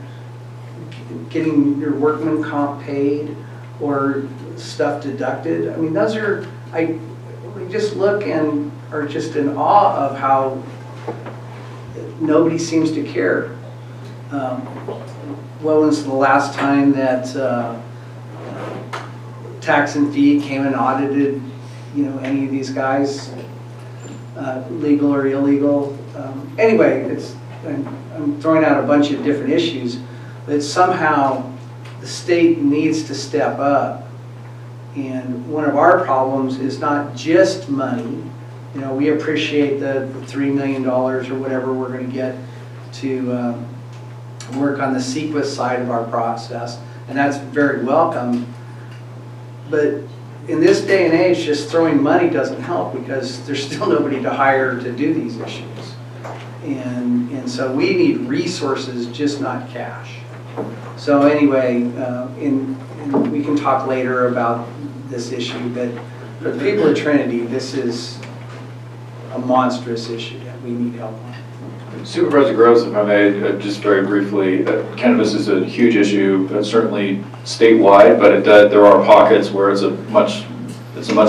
getting your workman comp paid or stuff deducted, I mean, those are, we just look and are just in awe of how nobody seems to care. When was the last time that tax and fee came and audited, any of these guys, legal or illegal? Anyway, I'm throwing out a bunch of different issues, but somehow the state needs to step up. And one of our problems is not just money. We appreciate the $3 million or whatever we're going to get to work on the CEQA side of our process, and that's very welcome. But in this day and age, just throwing money doesn't help, because there's still nobody to hire to do these issues. And so we need resources, just not cash. So anyway, we can talk later about this issue, but for the people of Trinity, this is a monstrous issue that we need help on. Supervisor Groves, if I may, just very briefly, cannabis is a huge issue, certainly statewide, but there are pockets where it's a much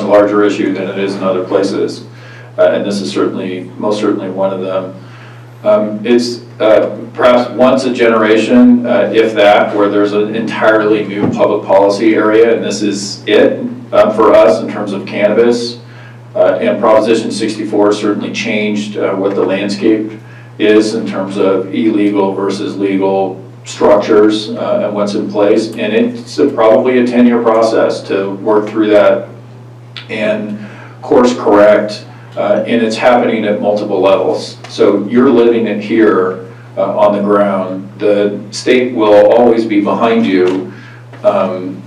larger issue than it is in other places, and this is most certainly one of them. It's perhaps once a generation, if that, where there's an entirely new public policy area, and this is it for us in terms of cannabis. And Proposition 64 certainly changed what the landscape is in terms of illegal versus legal structures and what's in place. And it's probably a 10-year process to work through that and course correct, and it's happening at multiple levels. So you're living it here on the ground. The state will always be behind you,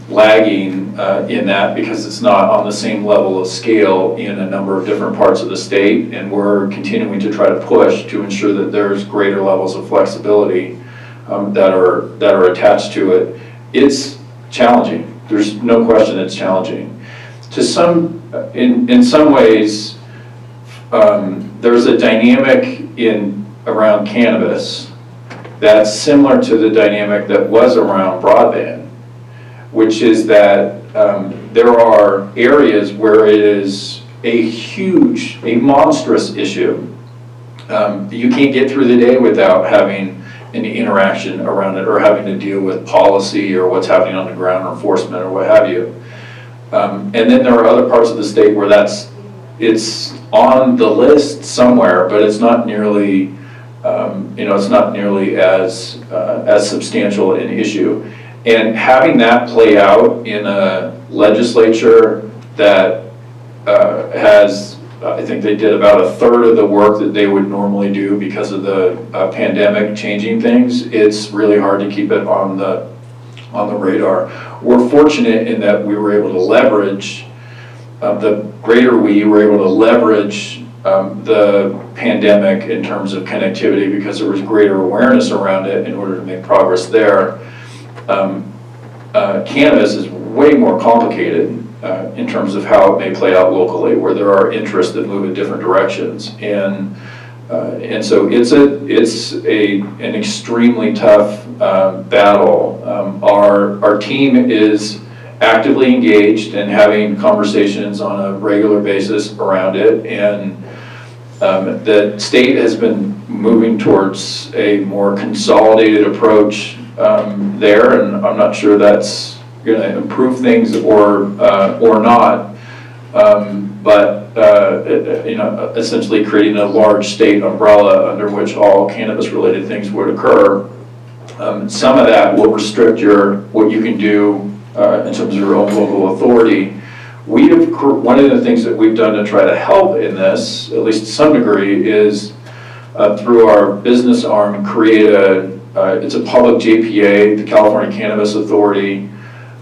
lagging in that, because it's not on the same level of scale in a number of different parts of the state, and we're continuing to try to push to ensure that there's greater levels of flexibility that are attached to it. It's challenging. There's no question it's challenging. In some ways, there's a dynamic in around cannabis that's similar to the dynamic that was around broadband, which is that there are areas where it is a monstrous issue. You can't get through the day without having an interaction around it or having to deal with policy or what's happening on the ground or enforcement or what have you. And then there are other parts of the state where it's on the list somewhere, but it's not nearly, it's not nearly as substantial an issue. And having that play out in a legislature that has, I think they did about a third of the work that they would normally do because of the pandemic changing things, it's really hard to keep it on the radar. We're fortunate in that we were able to leverage, we were able to leverage the pandemic in terms of connectivity because there was greater awareness around it in order to make progress there. Cannabis is way more complicated in terms of how it may play out locally, where there are interests that move in different directions, and so it's an extremely tough battle. Our team is actively engaged and having conversations on a regular basis around it, and the state has been moving towards a more consolidated approach there, and I'm not sure that's going to improve things or not, but essentially creating a large state umbrella under which all cannabis-related things would occur. Some of that will restrict what you can do in terms of your own local authority. One of the things that we've done to try to help in this, at least to some degree, is through our business arm, create it's a public JPA, the California Cannabis Authority,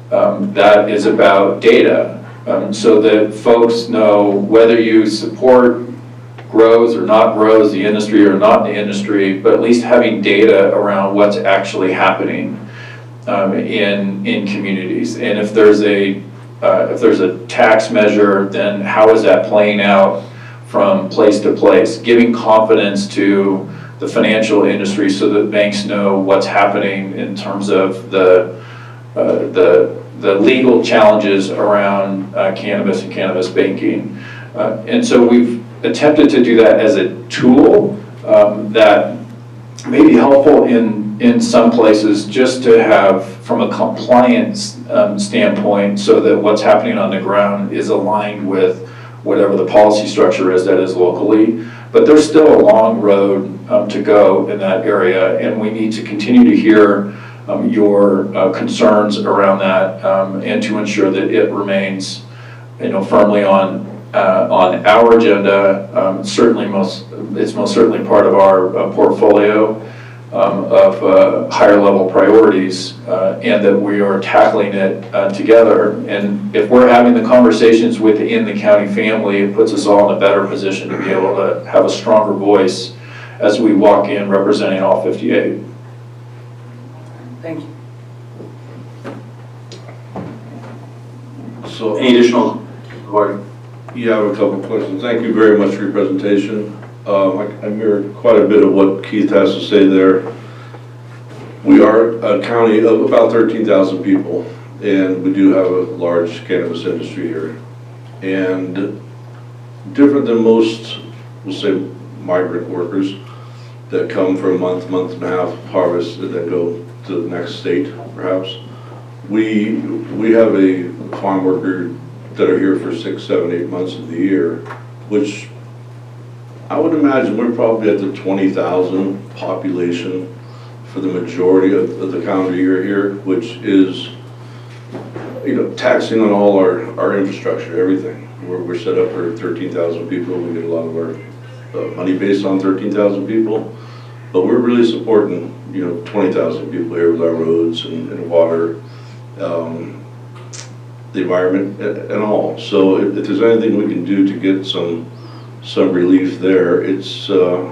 that is about data, so that folks know whether you support grows or not grows, the industry or not the industry, but at least having data around what's actually happening in communities. And if there's a tax measure, then how is that playing out from place to place, giving confidence to the financial industry so that banks know what's happening in terms of the legal challenges around cannabis and cannabis banking. And so we've attempted to do that as a tool that may be helpful in some places, just to have from a compliance standpoint, so that what's happening on the ground is aligned with whatever the policy structure is that is locally. But there's still a long road to go in that area, and we need to continue to hear your concerns around that, and to ensure that it remains, firmly on our agenda. It's most certainly part of our portfolio of higher level priorities, and that we are tackling it together. And if we're having the conversations within the county family, it puts us all in a better position to be able to have a stronger voice as we walk in representing all 58. Thank you. So, Any additional, Gordon? yeah, I have a couple of questions. Thank you very much for your presentation. I mirrored quite a bit of what Keith has to say there. We are a county of about 13,000 people, and we do have a large cannabis industry here. And different than most, we'll say, migrant workers that come for a month and a half, harvest, and then go to the next state, perhaps. We have a farm worker that are here for 6, 7, 8 months of the year, which I would imagine we're probably at the 20,000 population for the majority of the calendar year here, which is, taxing on all our infrastructure, everything. We're set up for 13,000 people. We get a lot of our money based on 13,000 people, but we're really supporting 20,000 people here with our roads and water, the environment and all. So if there's anything we can do to get some relief there, it's a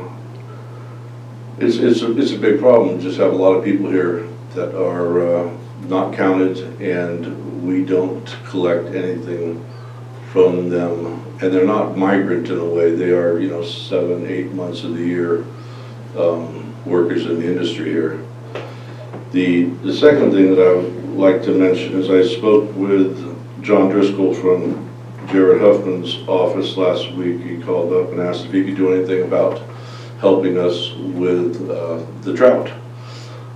big problem. Just have a lot of people here that are not counted, and we don't collect anything from them. And they're not migrant in a way. They are 7, 8 months of the year workers in the industry here. The second thing that I would like to mention is I spoke with John Driscoll from Jared Huffman's office last week. He called up and asked if he could do anything about helping us with the drought.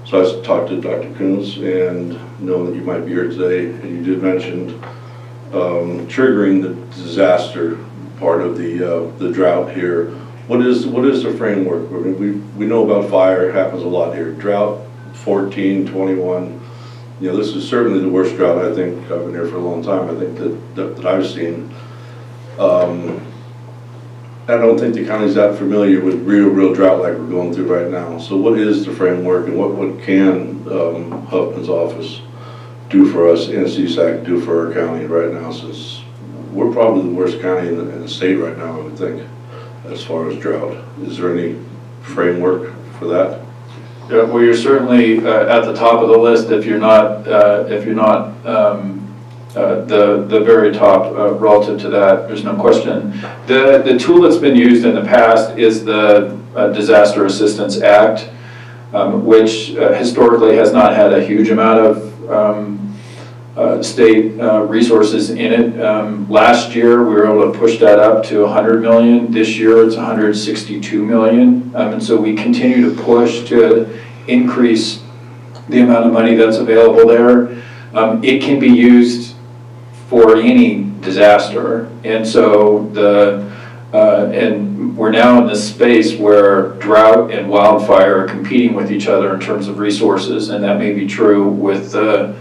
So I talked to Dr. Coons, and knowing that you might be here today, and you did mention triggering the disaster part of the drought here. What is the framework? I mean, we know about fire, it happens a lot here. Drought, 14, 21. You know, this is certainly the worst drought I think I've been here for a long time. I think that I've seen. I don't think the county's that familiar with real drought like we're going through right now. So what is the framework, and what can Huffman's office do for us and CSAC do for our county right now, since we're probably the worst county in the state right now, I would think, as far as drought. Is there any framework for that? Yeah, well, you're certainly at the top of the list if you're not the very top relative to that. There's no question. The tool that's been used in the past is the Disaster Assistance Act, which historically has not had a huge amount of state resources in it. Last year, we were able to push that up to $100 million. This year, it's $162 million. And so we continue to push to increase the amount of money that's available there. It can be used for any disaster. And so and we're now in this space where drought and wildfire are competing with each other in terms of resources, and that may be true with the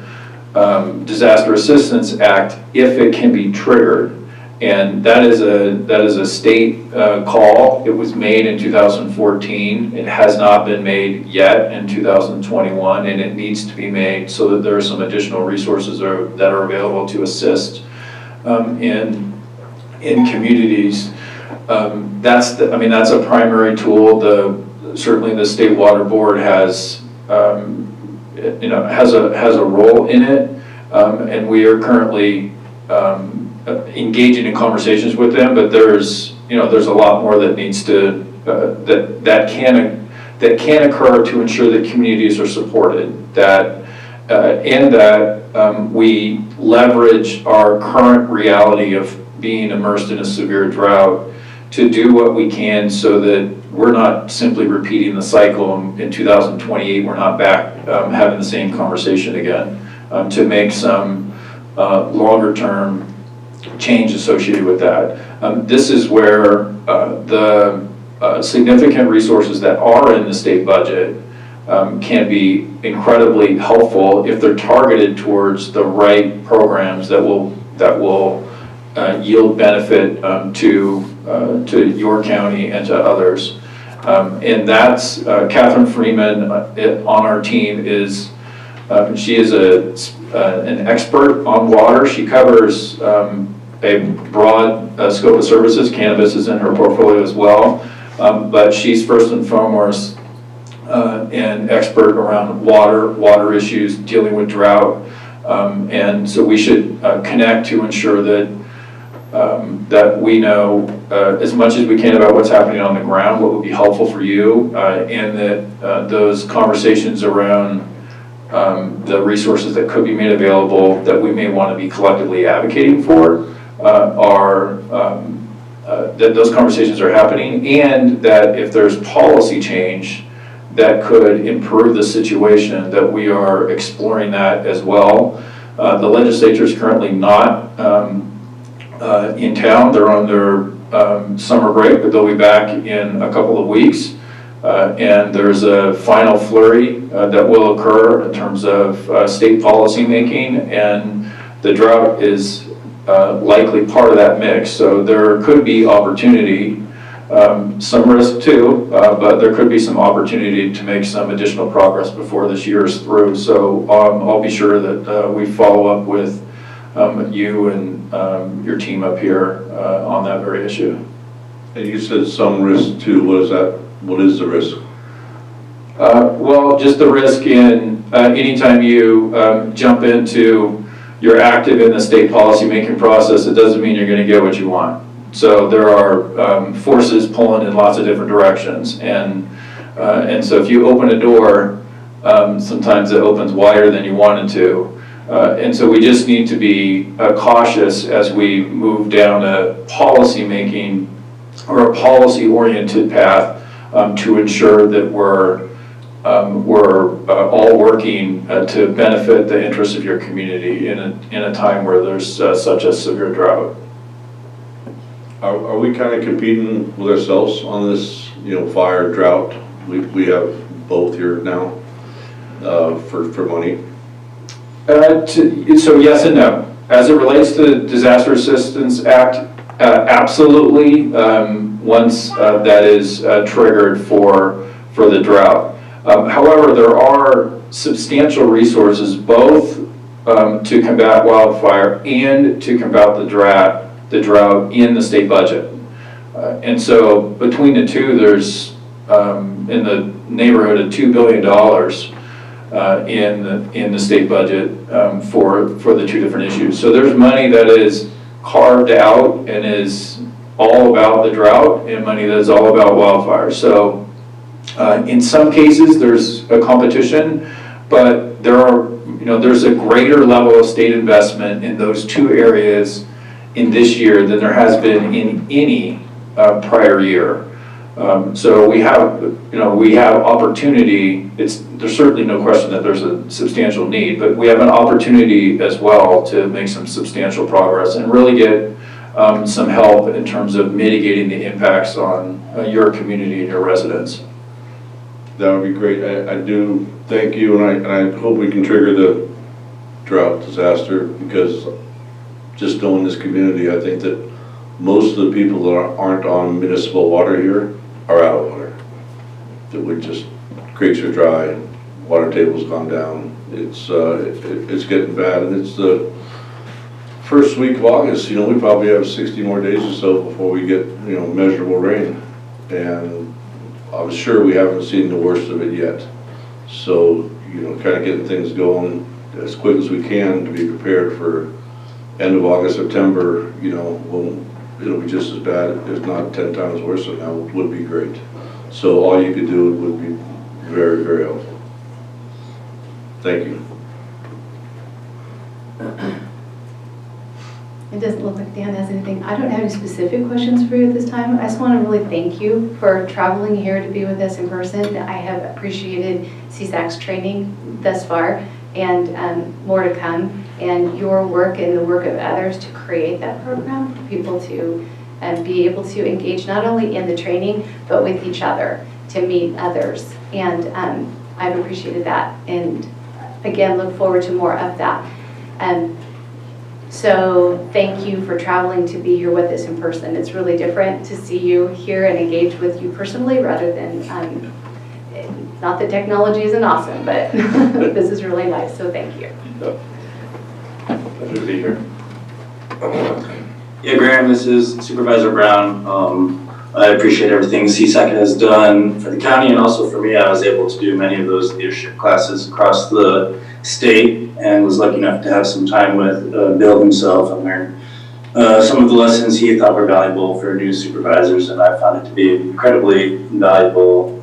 Disaster Assistance Act if it can be triggered. And that is a state call. It was made in 2014. It has not been made yet in 2021, and it needs to be made so that there are some additional resources that are available to assist in communities. That's a primary tool. Certainly the State Water Board has has a role in it, and we are currently engaging in conversations with them, but there's a lot more that needs to that can occur to ensure that communities are supported, and that we leverage our current reality of being immersed in a severe drought to do what we can so that we're not simply repeating the cycle in 2028. We're not back having the same conversation again, to make some longer term change associated with that. This is where the significant resources that are in the state budget can be incredibly helpful if they're targeted towards the right programs that will yield benefit to your county and to others. And that's Catherine Freeman on our team is she is an expert on water. She covers a broad scope of services. Cannabis is in her portfolio as well, but she's first and foremost an expert around water issues, dealing with drought, and so we should connect to ensure that that we know as much as we can about what's happening on the ground, what would be helpful for you, and that those conversations around the resources that could be made available that we may want to be collectively advocating for that those conversations are happening, and that if there's policy change that could improve the situation, that we are exploring that as well. The legislature is currently not in town. They're on their summer break, but they'll be back in a couple of weeks. And there's a final flurry that will occur in terms of state policy making, and the drought is likely part of that mix. So there could be opportunity, some risk too, but there could be some opportunity to make some additional progress before this year is through. So I'll be sure that we follow up with you and your team up here on that very issue. And you said some risk too. What is that? What is the risk? Well, just the risk in anytime you jump into, you're active in the state policy making process, it doesn't mean you're going to get what you want. So there are forces pulling in lots of different directions, and And so if you open a door, sometimes it opens wider than you wanted to. And so we just need to be cautious as we move down a policy making or a policy oriented path to ensure that we're all working to benefit the interests of your community in a time where there's such a severe drought. Are we kind of competing with ourselves on this, fire, drought? We have both here now for money. So yes and no. As it relates to the Disaster Assistance Act, absolutely, once that is triggered for the drought. However, there are substantial resources both to combat wildfire and to combat the drought in the state budget. And so between the two, there's in the neighborhood of $2 billion in the state budget for the two different issues. So there's money that is carved out and is all about the drought, and money that is all about wildfire. So in some cases there's a competition, but there's a greater level of state investment in those two areas in this year than there has been in any prior year. So we have opportunity. There's certainly no question that there's a substantial need, but we have an opportunity as well to make some substantial progress and really get some help in terms of mitigating the impacts on your community and your residents. That would be great. I do thank you, and I hope we can trigger the drought disaster, because just knowing this community, I think that most of the people that aren't on municipal water here are out of water. That we just, creeks are dry, water table's gone down. It's getting bad, and it's the first week of August. We probably have 60 more days or so before we get measurable rain, and I was sure we haven't seen the worst of it yet. So kind of getting things going as quick as we can to be prepared for end of August, September. When it'll be just as bad, if not 10 times worse than now, would be great. So all you could do would be very, very helpful. Thank you. It doesn't look like Dan has anything. I don't have any specific questions for you at this time. I just want to really thank you for traveling here to be with us in person. I have appreciated CSAC's training thus far, and more to come, and your work and the work of others to create that program for people to be able to engage not only in the training, but with each other, to meet others. And I've appreciated that, and again, look forward to more of that. So thank you for traveling to be here with us in person. It's really different to see you here and engage with you personally rather than, not that technology isn't awesome, but this is really nice, so thank you. Pleasure to be here. Yeah, Graham, this is Supervisor Brown. I appreciate everything CSAC has done for the county and also for me. I was able to do many of those leadership classes across the state and was lucky enough to have some time with Bill himself and learn some of the lessons he thought were valuable for new supervisors, and I found it to be incredibly valuable,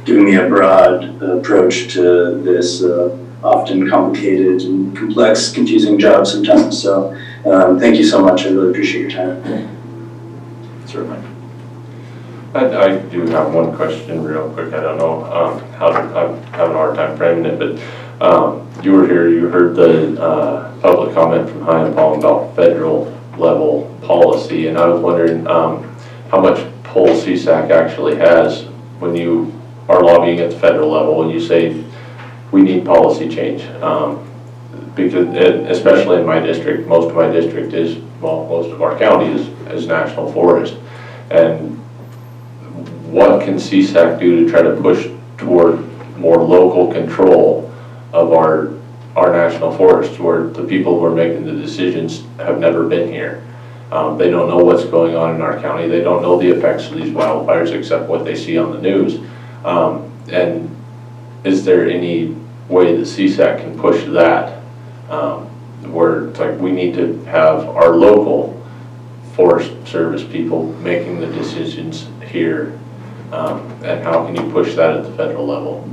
giving me a broad approach to this often complicated and complex, confusing job sometimes. So thank you so much. I really appreciate your time. Certainly. I do have one question real quick. I don't know I'm having a hard time framing it, but you were here, you heard the public comment from High and Palm about federal level policy, and I was wondering how much pull CSAC actually has when you are lobbying at the federal level, when you say we need policy change. Because especially in my district, most of my district is, well, most of our county is national forest. And what can CSAC do to try to push toward more local control of our national forests, where the people who are making the decisions have never been here? They don't know what's going on in our county. They don't know the effects of these wildfires except what they see on the news. And is there any way that CSAC can push that? Where it's like we need to have our local Forest Service people making the decisions here And how can you push that at the federal level?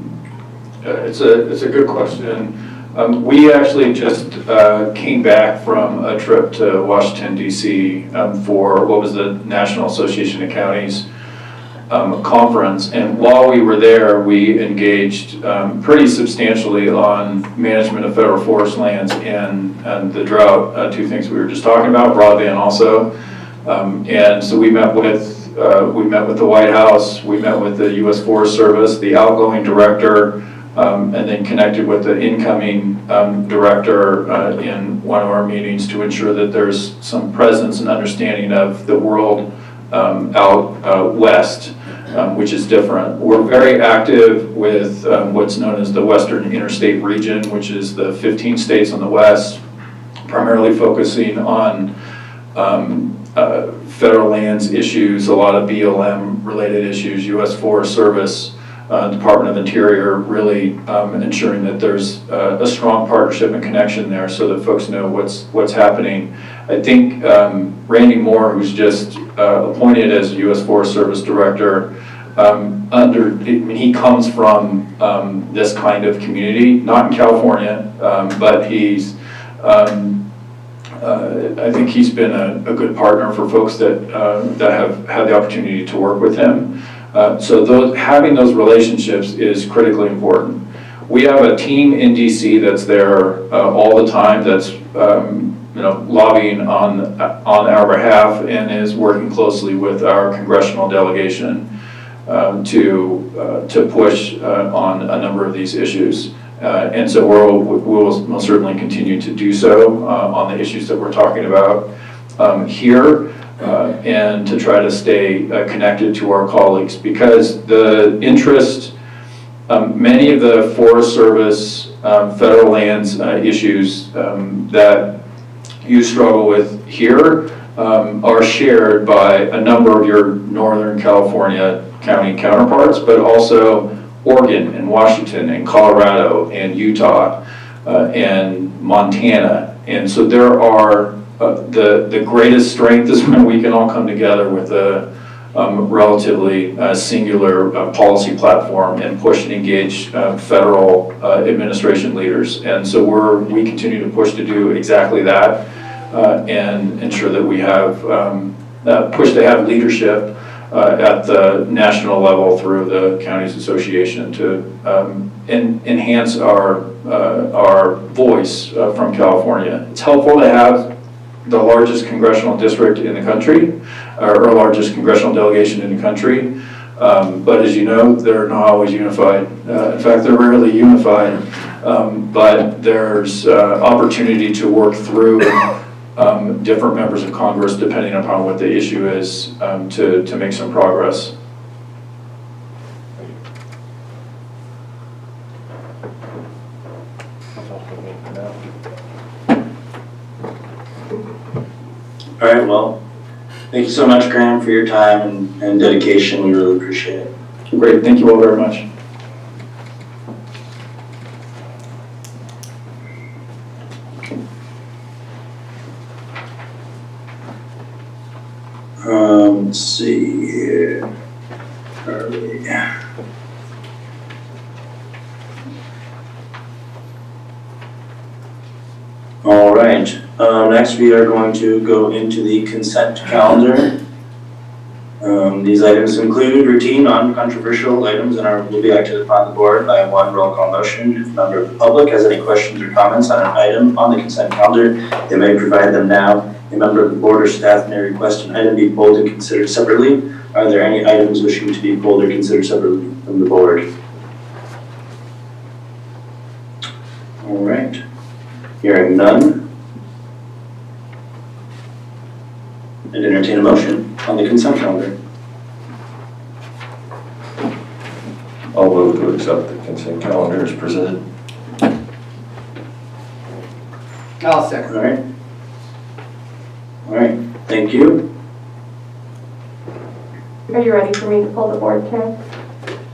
It's a good question. We actually just came back from a trip to Washington DC for what was the National Association of Counties conference. And while we were there, we engaged pretty substantially on management of federal forest lands and the drought, two things we were just talking about, broadband also. And so we met with the White House, we met with the U.S. Forest Service, the outgoing director, and then connected with the incoming director in one of our meetings to ensure that there's some presence and understanding of the world out west, which is different. We're very active with what's known as the Western Interstate Region, which is the 15 states on the west, primarily focusing on federal lands issues, a lot of BLM related issues, U.S. Forest Service, Department of Interior, really ensuring that there's a strong partnership and connection there so that folks know what's happening. I think Randy Moore, who's just appointed as U.S. Forest Service Director, he comes from this kind of community, not in California, but he's I think he's been a good partner for folks that have had the opportunity to work with him. So having those relationships is critically important. We have a team in DC that's there all the time, that's lobbying on our behalf and is working closely with our congressional delegation to push on a number of these issues. And so we'll most certainly continue to do so on the issues that we're talking about here. And to try to stay connected to our colleagues, because the interest, many of the Forest Service federal lands issues that you struggle with here are shared by a number of your Northern California county counterparts, but also Oregon and Washington and Colorado and Utah and Montana. And so there are the greatest strength is when we can all come together with a relatively singular policy platform and push and engage federal administration leaders. And so we continue to push to do exactly that and ensure that we have push to have leadership at the national level through the Counties Association to enhance our voice from California. It's helpful to have the largest congressional district in the country, or largest congressional delegation in the country. But as you know, they're not always unified. In fact, they're rarely unified. But there's opportunity to work through different members of Congress, depending upon what the issue is, to make some progress. All right, well, thank you so much, Graham, for your time and dedication. We really appreciate it. Great, thank you all very much. Let's see here. Where are we? All right, next we are going to go into the consent calendar. These items include routine, non-controversial items and will be acted upon the board by one roll call motion. If a member of the public has any questions or comments on an item on the consent calendar, they may provide them now. A member of the board or staff may request an item be pulled and considered separately. Are there any items wishing to be pulled or considered separately from the board? All right. Hearing none, I'd entertain a motion on the consent calendar. I'll move to accept the consent calendar as presented. I'll second. All right. All right, thank you. Are you ready for me to pull the board, Chair?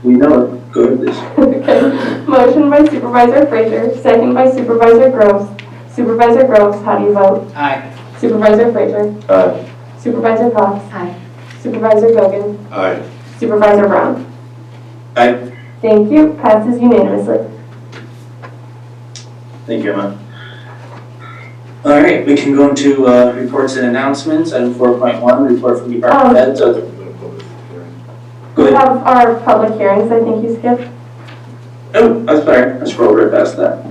We know it. Go ahead, please. Okay. Motion by Supervisor Frazier, second by Supervisor Groves. Supervisor Groves, how do you vote? Aye. Supervisor Frazier. Aye. Supervisor Cox. Aye. Supervisor Gogan. Aye. Supervisor Brown? Aye. Thank you. Passes unanimously. Thank you, Emma. All right, we can go into reports and announcements. Item 4.1, report from department heads. Go We ahead. have our public hearings, I think you skipped. Oh, I'm sorry, I scrolled right past that.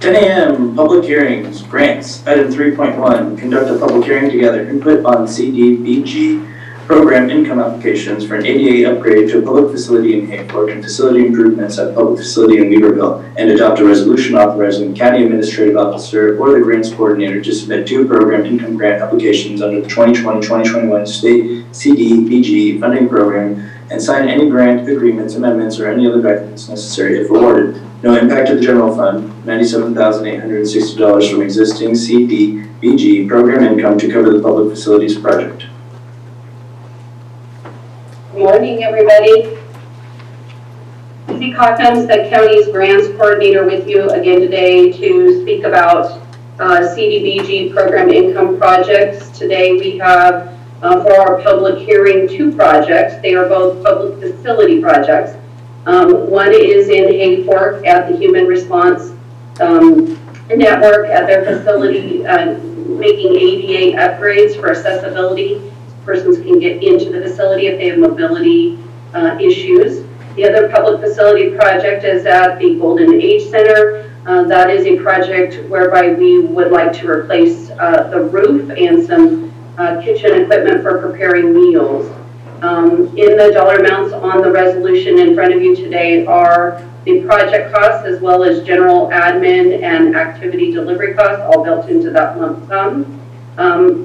10 a.m., public hearings, grants. Item 3.1, conduct a public hearing together, input on CDBG program income applications for an ADA upgrade to a public facility in Hayfork and facility improvements at a public facility in Weaverville, and adopt a resolution authorizing the county administrative officer or the grants coordinator to submit 2 program income grant applications under the 2020-2021 state CDBG funding program and sign any grant agreements, amendments, or any other documents necessary if awarded. No impact to the general fund, $97,860 from existing CDBG program income to cover the public facilities project. Good morning, everybody. Susie Cockums, the county's grants coordinator, with you again today to speak about CDBG program income projects. Today we have for our public hearing 2 projects. They are both public facility projects. One is in Hayfork at the Human Response Network at their facility, making ADA upgrades for accessibility. Persons can get into the facility if they have mobility issues. The other public facility project is at the Golden Age Center. That is a project whereby we would like to replace the roof and some kitchen equipment for preparing meals. In the dollar amounts on the resolution in front of you today are the project costs as well as general admin and activity delivery costs, all built into that lump sum.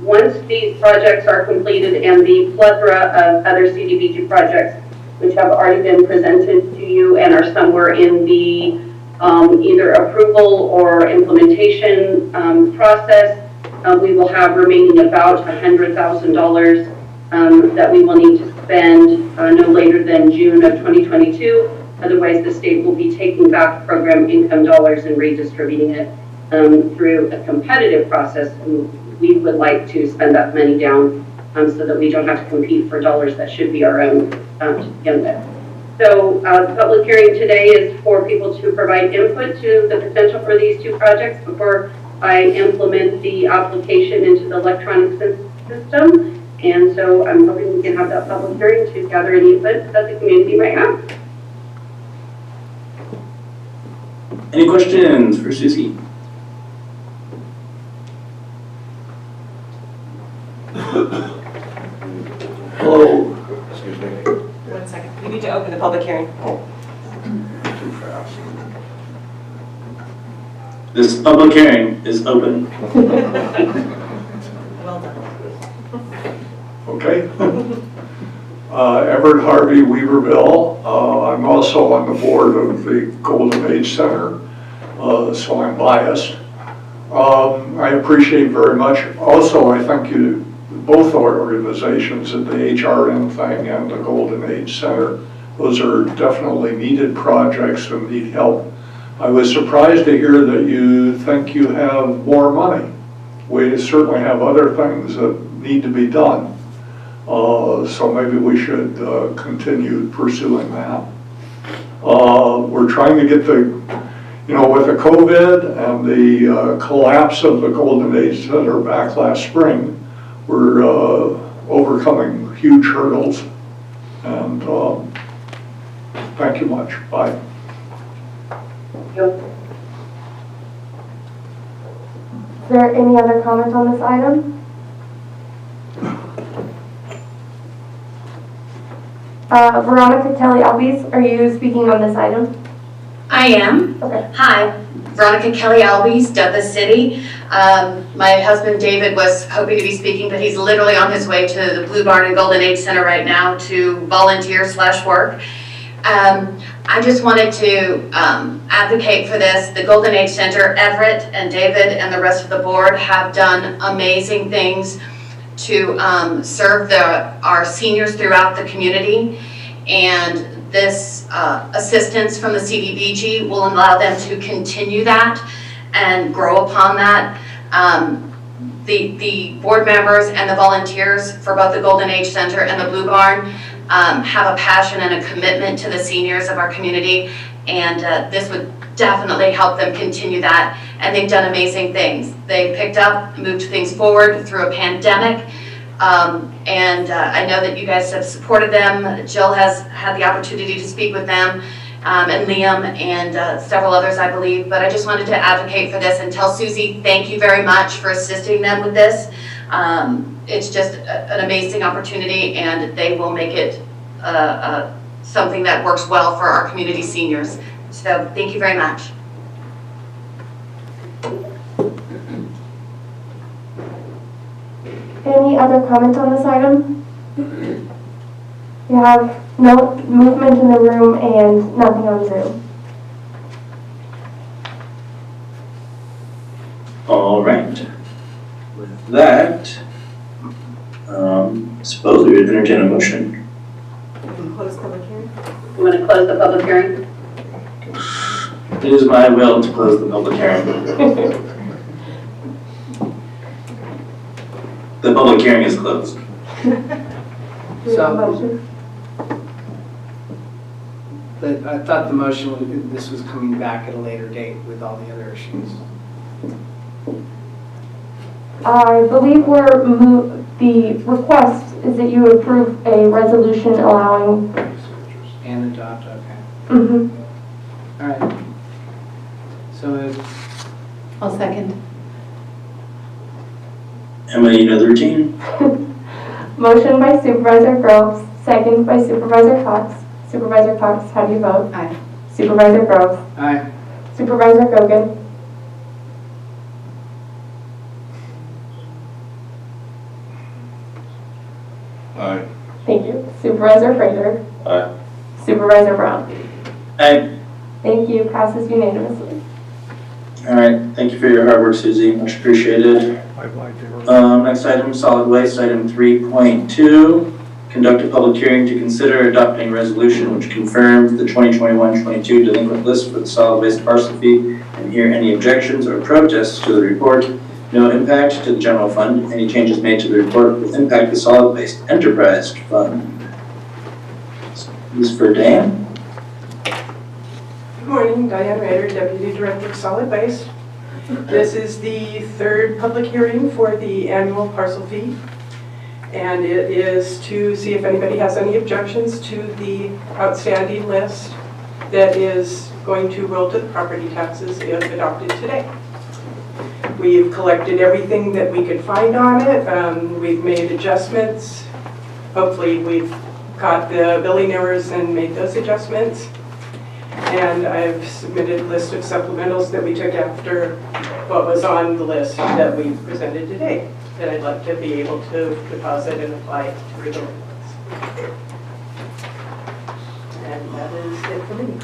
Once these projects are completed and the plethora of other CDBG projects which have already been presented to you and are somewhere in the either approval or implementation process, we will have remaining about $100,000 that we will need to spend no later than June of 2022. Otherwise, the state will be taking back program income dollars and redistributing it through a competitive process. And we would like to spend that money down so that we don't have to compete for dollars that should be our own to begin with. So the public hearing today is for people to provide input to the potential for these 2 projects before I implement the application into the electronic system. And so I'm hoping we can have that public hearing to gather any input that the community might have. Any questions for Susie? Hello. Excuse me. 1 second. We need to open the public hearing. Oh, too fast. This public hearing is open. Well done. Okay. Everett Harvey, Weaverville. I'm also on the board of the Golden Age Center, so I'm biased. I appreciate very much. Also, I thank you, both our organizations, at the HRM thing and the Golden Age Center. Those are definitely needed projects and need help. I was surprised to hear that you think you have more money. We certainly have other things that need to be done. So maybe we should continue pursuing that. We're trying to get the, with the COVID and the collapse of the Golden Age Center back last spring, we're overcoming huge hurdles. And thank you much. Bye. Is there any other comment on this item? Veronica Kelly Albies, are you speaking on this item? I am. Okay. Hi, Veronica Kelly Albies, Douglas City. My husband David was hoping to be speaking, but he's literally on his way to the Blue Barn and Golden Age Center right now to volunteer/work. I just wanted to advocate for this. The Golden Age Center, Everett and David and the rest of the board have done amazing things to serve our seniors throughout the community, and this assistance from the CDBG will allow them to continue that and grow upon that. The board members and the volunteers for both the Golden Age Center and the Blue Barn have a passion and a commitment to the seniors of our community, and this would definitely help them continue that. And they've done amazing things. They picked up, moved things forward through a pandemic, and I know that you guys have supported them. Jill has had the opportunity to speak with them, and Liam and several others, I believe. But I just wanted to advocate for this and tell Susie thank you very much for assisting them with this. It's just an amazing opportunity, and they will make it something that works well for our community seniors. So thank you very much. Any other comments on this item? We have no movement in the room and nothing on Zoom. All right. With that, suppose we would entertain a motion. Close public hearing. You want to close the public hearing? It is my will to close the public hearing. The public hearing is closed. So, I thought the motion, this was coming back at a later date with all the other issues. I believe the request is that you approve a resolution allowing. And adopt, okay. Mm-hmm. All right. So I'll second. Emma, you know the routine? Motion by Supervisor Groves, second by Supervisor Cox. Supervisor Cox, how do you vote? Aye. Supervisor Groves. Aye. Supervisor Gogan. Aye. Thank you. Supervisor Fraser. Aye. Supervisor Brown. Aye. Thank you. Passes unanimously. All right, thank you for your hard work, Susie, much appreciated. Next item, solid waste, item 3.2. Conduct a public hearing to consider adopting resolution which confirms the 2021-22 delinquent list for the solid waste parcel fee and hear any objections or protests to the report. No impact to the general fund. Any changes made to the report will impact the solid waste enterprise fund. This is for Dan. Good morning, Diane Rader, Deputy Director of Solid Waste. This is the third public hearing for the annual parcel fee, and it is to see if anybody has any objections to the outstanding list that is going to roll to the property taxes if adopted today. We've collected everything that we could find on it. We've made adjustments. Hopefully we've caught the billing errors and made those adjustments. And I've submitted a list of supplementals that we took after what was on the list that we presented today that I'd like to be able to deposit and apply to delinquents. And that is it for me.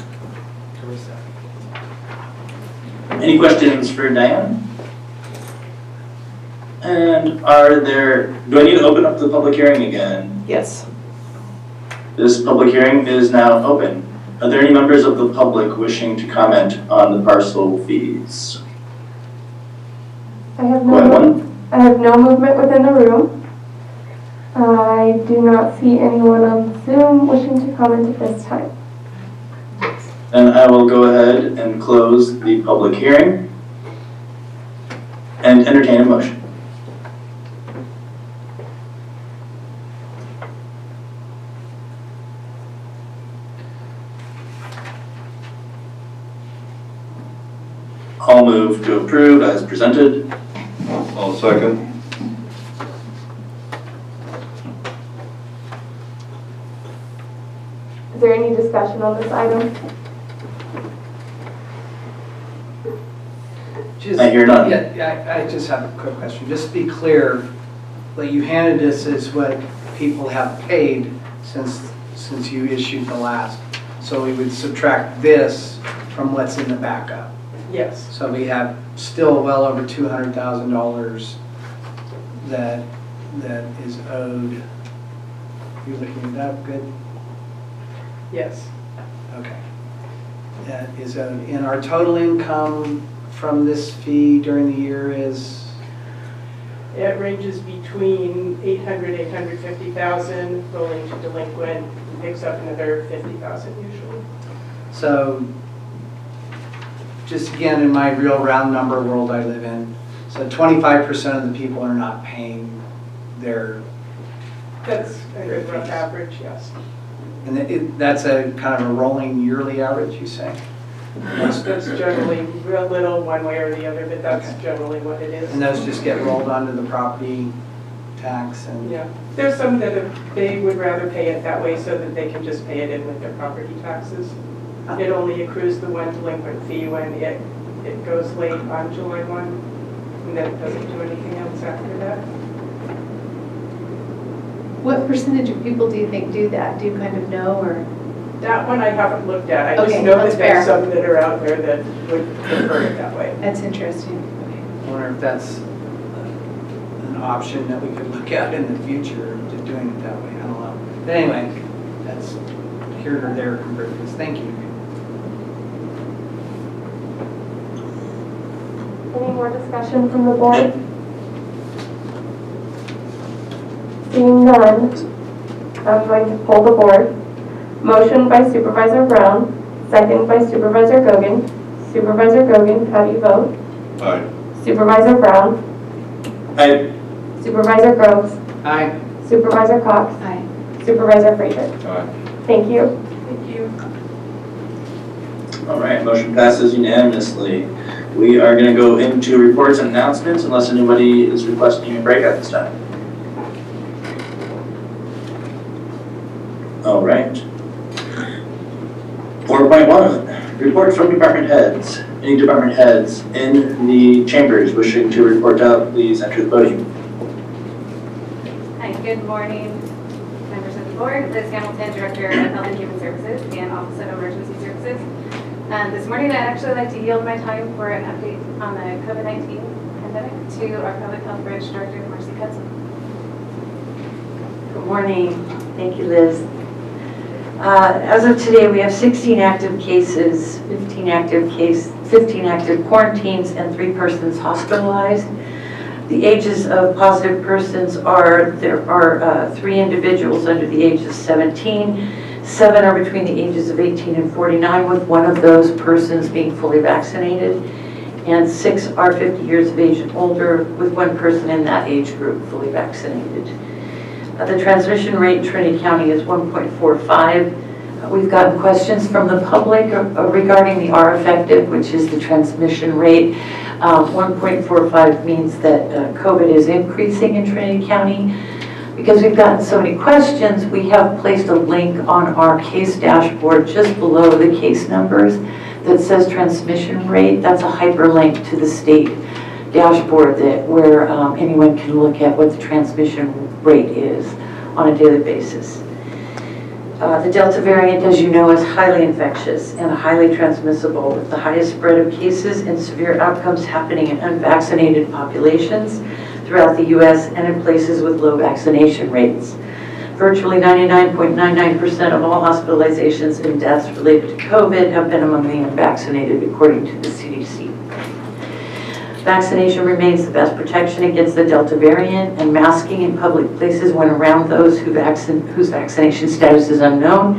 Any questions for Diane? And do I need to open up the public hearing again? Yes. This public hearing is now open. Are there any members of the public wishing to comment on the parcel fees? I have Going no movement within the room. I do not see anyone on Zoom wishing to comment at this time. Then I will go ahead and close the public hearing and entertain a motion. I'll move to approve as presented. I'll second. Is there any discussion on this item? I hear none. Yeah, I just have a quick question. Just to be clear, what you handed us is what people have paid since you issued the last. So we would subtract this from what's in the backup. Yes. So we have still well over $200,000 that is owed. You're looking it up, good? Yes. Okay. That is owed. And our total income from this fee during the year is? It ranges between 800, 850,000, rolling to delinquent, picks up another 50,000 usually. So, just again, in my real round number world I live in, so 25% of the people are not paying their, That's a good rough average, yes. and that's a kind of a rolling yearly average, you say? That's generally real little one way or the other, but that's generally what it is. And those just get rolled onto the property tax and? Yeah, there's some that they would rather pay it that way so that they can just pay it in with their property taxes. It only accrues the one delinquent fee when it goes late on July 1, and then it doesn't do anything else after that. What percentage of people do you think do that? Do you kind of know, or? That one I haven't looked at. I just Okay, know that's that there's fair. some that are out there that would prefer it that way. That's interesting. I wonder if that's an option that we could look at in the future, to doing it that way, I don't know. But anyway, that's here or there compared to this. Thank you. Any more discussion from the board? Seeing none, I'm going to poll the board. Motion by Supervisor Brown, second by Supervisor Gogan. Supervisor Gogan, how do you vote? Aye. Supervisor Brown? Aye. Supervisor Groves? Aye. Supervisor Cox? Aye. Supervisor Frazier? Aye. Thank you. Thank you. All right, motion passes unanimously. We are going to go into reports and announcements unless anybody is requesting a break at this time. All right. 4.1, reports from department heads. Any department heads in the chambers wishing to report out, please enter the podium. Hi, good morning, members of the board. Liz Hamilton, Director of Health and Human Services and Office of Emergency Services. This morning, I'd actually like to yield my time for an update on the COVID-19 pandemic to our Public Health Branch Director, Marcy Cudson. Good morning. Thank you, Liz. As of today, we have 16 active cases, 15 active quarantines, and 3 persons hospitalized. The ages of positive persons there are 3 individuals under the age of 17, 7 are between the ages of 18 and 49, with 1 of those persons being fully vaccinated, and 6 are 50 years of age and older, with 1 person in that age group fully vaccinated. The transmission rate in Trinity County is 1.45. We've gotten questions from the public regarding the R effective, which is the transmission rate. 1.45 means that COVID is increasing in Trinity County. Because we've gotten so many questions, we have placed a link on our case dashboard just below the case numbers that says transmission rate. That's a hyperlink to the state dashboard where anyone can look at what the transmission rate is on a daily basis. The Delta variant, as you know, is highly infectious and highly transmissible, with the highest spread of cases and severe outcomes happening in unvaccinated populations throughout the U.S. and in places with low vaccination rates. Virtually 99.99% of all hospitalizations and deaths related to COVID have been among the unvaccinated, according to the CDC. Vaccination remains the best protection against the Delta variant, and masking in public places when around those whose vaccination status is unknown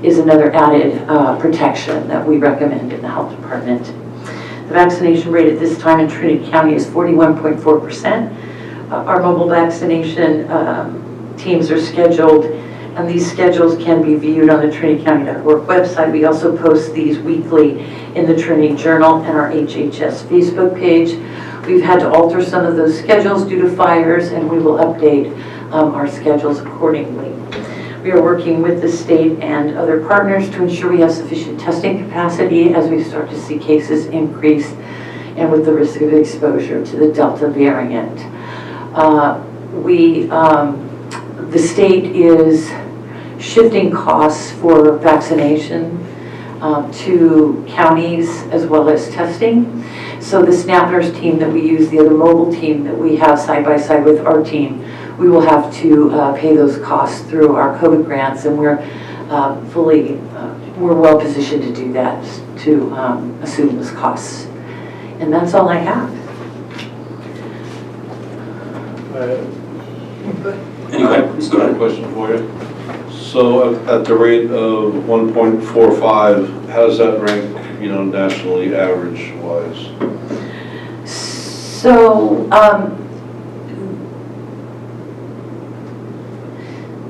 is another added protection that we recommend in the health department. The vaccination rate at this time in Trinity County is 41.4%. Our mobile vaccination teams are scheduled, and these schedules can be viewed on the trinitycounty.org website. We also post these weekly in the Trinity Journal and our HHS Facebook page. We've had to alter some of those schedules due to fires, and we will update our schedules accordingly. We are working with the state and other partners to ensure we have sufficient testing capacity as we start to see cases increase and with the risk of exposure to the Delta variant. The state is shifting costs for vaccination to counties as well as testing. So the SNAP nurse team that we use, the other mobile team that we have side by side with our team, we will have to pay those costs through our COVID grants, and we're well positioned to do that, to assume those costs. And that's all I have. Anyway, please go ahead. Question for you. So at the rate of 1.45, how does that rank, nationally average wise? So,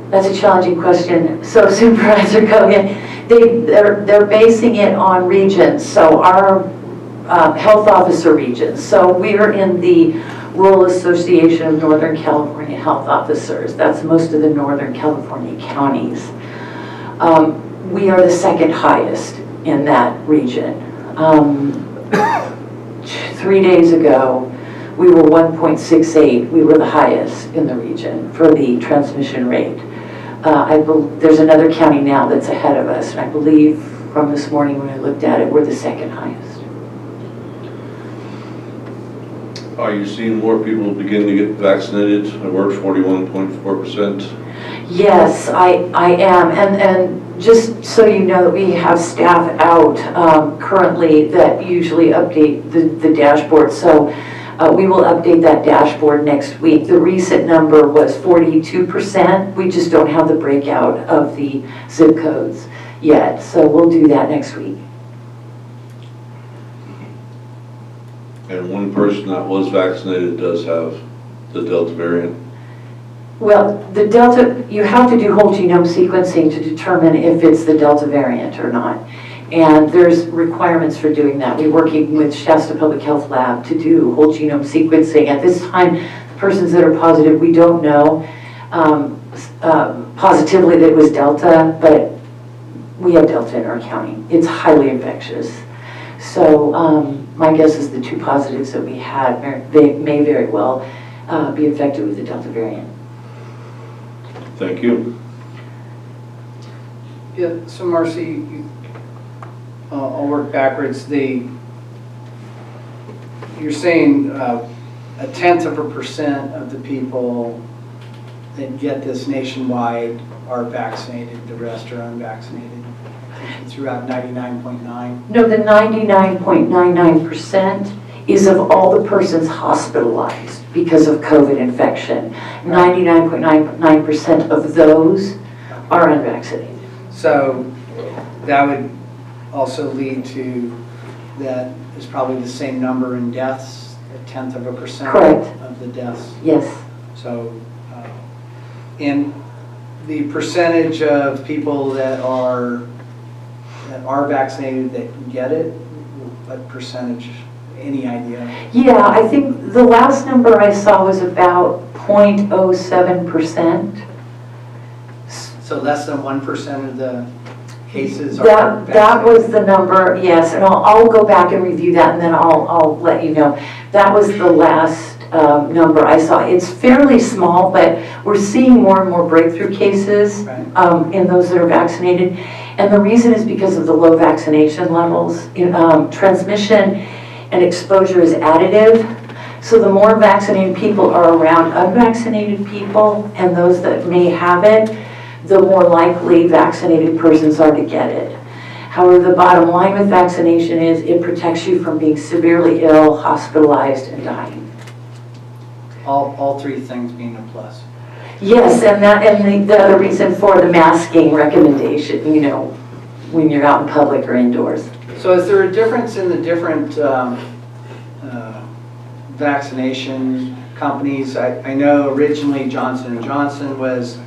that's a challenging question. So Supervisor Kogan, they're basing it on regions, so our health officer regions. So we're in the Rural Association of Northern California Health Officers. That's most of the Northern California counties. We are the second highest in that region. 3 days ago, we were 1.68. We were the highest in the region for the transmission rate. There's another county now that's ahead of us, and I believe from this morning when I looked at it, we're the second highest. Are you seeing more people begin to get vaccinated? We're at 41.4%. Yes, I am, and just so you know that we have staff out currently that usually update the dashboard. So we will update that dashboard next week. The recent number was 42%. We just don't have the breakout of the zip codes yet. So we'll do that next week. And one person that was vaccinated does have the Delta variant. Well, the Delta, you have to do whole genome sequencing to determine if it's the Delta variant or not. And there's requirements for doing that. We're working with Shasta Public Health Lab to do whole genome sequencing. At this time, the persons that are positive, we don't know positively that it was Delta, but we have Delta in our county. It's highly infectious. So my guess is the 2 positives that we had, they may very well be infected with the Delta variant. Thank you. Yeah, so Marcy, I'll work backwards. You're saying 0.1% of the people that get this nationwide are vaccinated, the rest are unvaccinated. Throughout 99.9. No, the 99.99% is of all the persons hospitalized because of COVID infection. 99.99% of those are unvaccinated. So that would also lead to that is probably the same number in deaths, 0.1% Correct. Of the deaths. Yes. So, in the percentage of people that are vaccinated that can get it, what percentage, any idea? Yeah, I think the last number I saw was about 0.07%. So less than 1% of the cases are That was the number, yes, and I'll go back and review that, and then I'll let you know. That was the last number I saw. It's fairly small, but we're seeing more and more breakthrough cases in those that are vaccinated. And the reason is because of the low vaccination levels. Transmission and exposure is additive. So the more vaccinated people are around unvaccinated people and those that may have it, the more likely vaccinated persons are to get it. However, the bottom line with vaccination is it protects you from being severely ill, hospitalized, and dying. All 3 things being a plus. Yes, and the other reason for the masking recommendation, when you're out in public or indoors. So is there a difference in the different vaccination companies? I know originally Johnson & Johnson was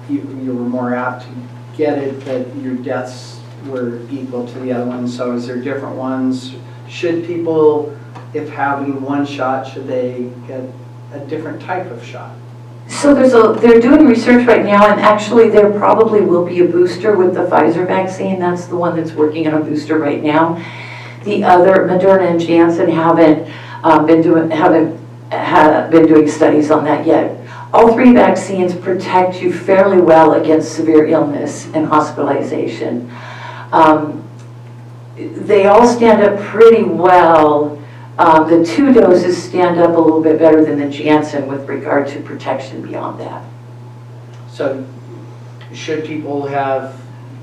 you were more apt to get it, but your deaths were equal to the other ones. So is there different ones? Should people, if having one shot, should they get a different type of shot? So they're doing research right now, and actually there probably will be a booster with the Pfizer vaccine. That's the one that's working on a booster right now. The other, Moderna and Janssen, haven't been doing studies on that yet. All 3 vaccines protect you fairly well against severe illness and hospitalization. They all stand up pretty well. The 2 doses stand up a little bit better than the Janssen with regard to protection beyond that. So should people have,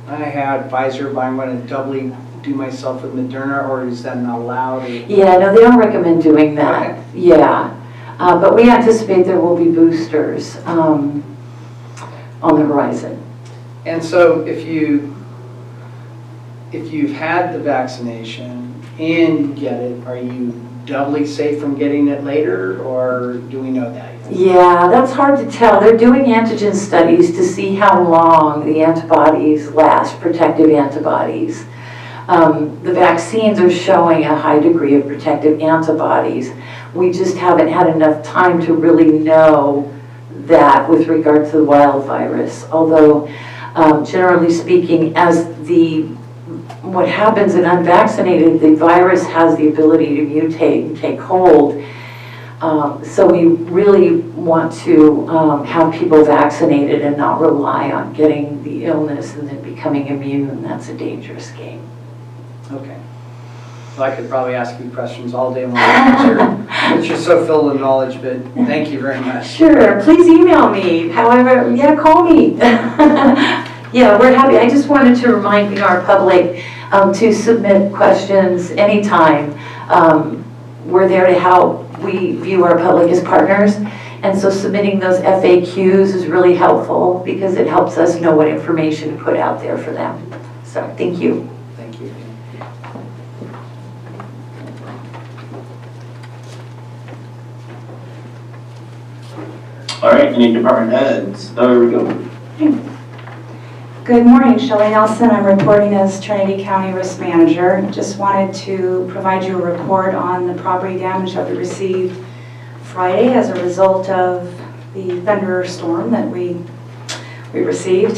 I had Pfizer, but I'm going to doubly do myself with Moderna, or is that not allowed? Yeah, no, they don't recommend doing that. Okay. Yeah. But we anticipate there will be boosters on the horizon. And so if you've had the vaccination and you get it, are you doubly safe from getting it later, or do we know that? Yeah, that's hard to tell. They're doing antigen studies to see how long the antibodies last, protective antibodies. The vaccines are showing a high degree of protective antibodies. We just haven't had enough time to really know that with regard to the wild virus. Although, generally speaking, what happens in unvaccinated, the virus has the ability to mutate and take hold. So we really want to have people vaccinated and not rely on getting the illness and then becoming immune. That's a dangerous game. Okay. Well, I could probably ask you questions all day long, but you're so filled with knowledge, but thank you very much. Sure, please email me. However, yeah, call me. Yeah, we're happy. I just wanted to remind our public to submit questions anytime. We're there to help. We view our public as partners, and so submitting those FAQs is really helpful because it helps us know what information to put out there for them. So, thank you. Thank you. All right, any department heads? There we go. Good morning, Shelley Nelson. I'm reporting as Trinity County Risk Manager. Just wanted to provide you a report on the property damage that we received Friday as a result of the thunderstorm that we received.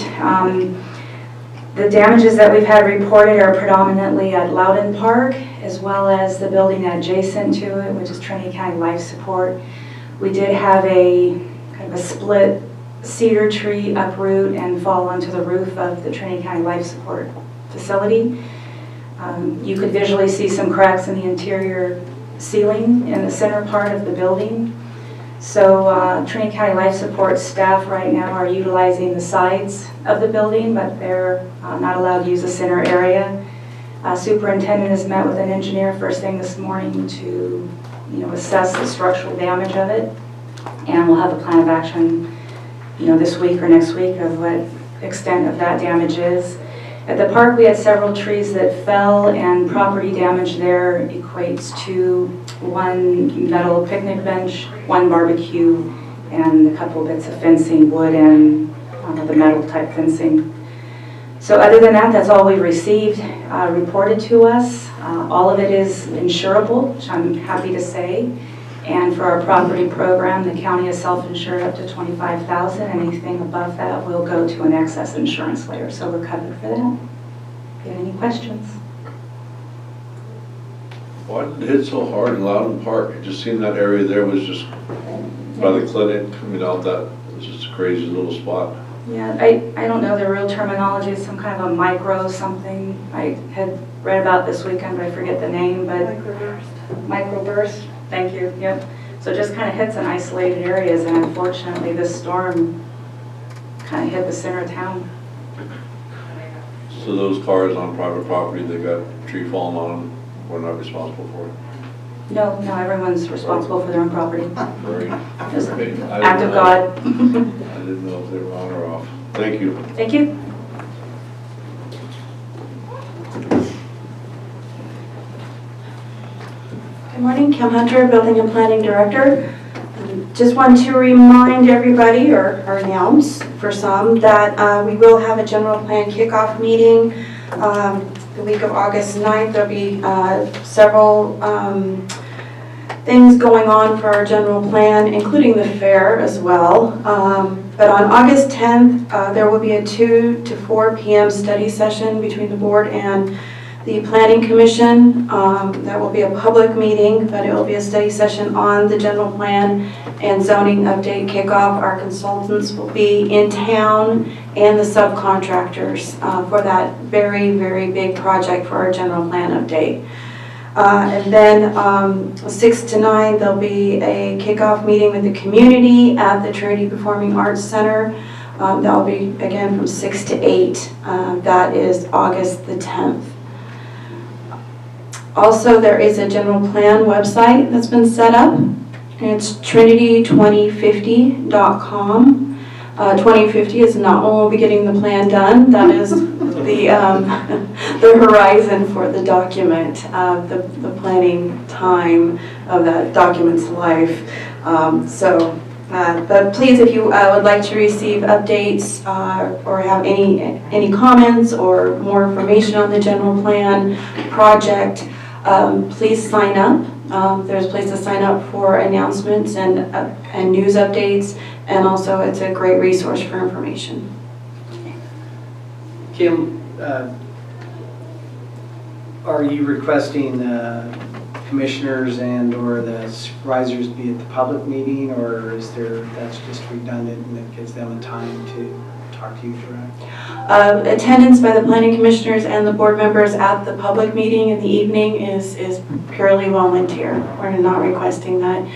The damages that we've had reported are predominantly at Loudon Park, as well as the building adjacent to it, which is Trinity County Life Support. We did have a kind of a split cedar tree uproot and fall onto the roof of the Trinity County Life Support facility. You could visually see some cracks in the interior ceiling in the center part of the building. So Trinity County Life Support staff right now are utilizing the sides of the building, but they're not allowed to use the center area. Superintendent has met with an engineer first thing this morning to assess the structural damage of it, and we'll have a plan of action this week or next week of what extent of that damage is. At the park, we had several trees that fell, and property damage there equates to one metal picnic bench, one barbecue, and a couple bits of fencing, wood and the metal type fencing. So other than that, that's all we've received reported to us. All of it is insurable, which I'm happy to say. And for our property program, the county is self-insured up to $25,000. Anything above that will go to an excess insurance layer, so we're covered for that. If you have any questions? Why did it hit so hard in Loudon Park? It just seemed that area there was just by the clinic. That was just a crazy little spot. Yeah, I don't know the real terminology. It's some kind of a micro something I had read about this weekend, but I forget the name. But microburst. Thank you. Yep. So it just kind of hits in isolated areas, and unfortunately, this storm kind of hit the center of town. So those cars on private property, they got a tree falling on them, we're not responsible for it? No, everyone's responsible for their own property. Just Okay. act of God. I didn't know if they were on or off. Thank you. Thank you. Good morning, Kim Hunter, Building and Planning Director. Just want to remind everybody, or announce for some, that we will have a general plan kickoff meeting the week of August 9th. There'll be several things going on for our general plan, including the fair as well. But on August 10th, there will be a 2 to 4 p.m. study session between the board and the Planning Commission. That will be a public meeting, but it will be a study session on the general plan and zoning update kickoff. Our consultants will be in town and the subcontractors for that very, very big project for our general plan update. And then 6 to 9, there'll be a kickoff meeting with the community at the Trinity Performing Arts Center. That will be, again, from 6 to 8. That is August the 10th. Also, there is a general plan website that's been set up. and it's trinity2050.com. 2050 is not when we'll be getting the plan done. That is the horizon for the document, the planning time of that document's life. But please, if you would like to receive updates or have any comments or more information on the general plan project, please sign up. There's a place to sign up for announcements and news updates, and also it's a great resource for information. Kim, are you requesting commissioners and/or the supervisors be at the public meeting, or is that's just redundant and it gives them a time to talk to you direct? Attendance by the planning commissioners and the board members at the public meeting in the evening is purely volunteer. We're not requesting that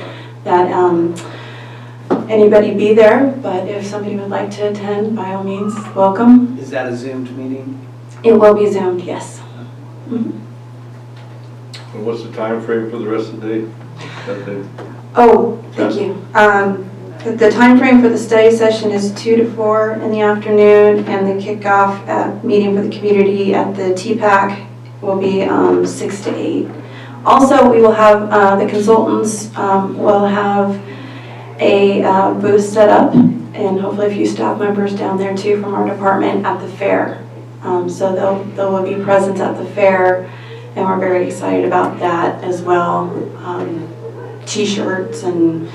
anybody be there, but if somebody would like to attend, by all means, welcome. Is that a Zoomed meeting? It will be Zoomed, yes. Mm-hmm. And what's the time frame for the rest of the day? That day? Oh, thank you. The time frame for the study session is 2 to 4 in the afternoon, and the kickoff meeting for the community at the TPAC will be 6 to 8. Also, we will have the consultants will have a booth set up, and hopefully a few staff members down there too from our department at the fair. So there will be presence at the fair, and we're very excited about that as well. T-shirts and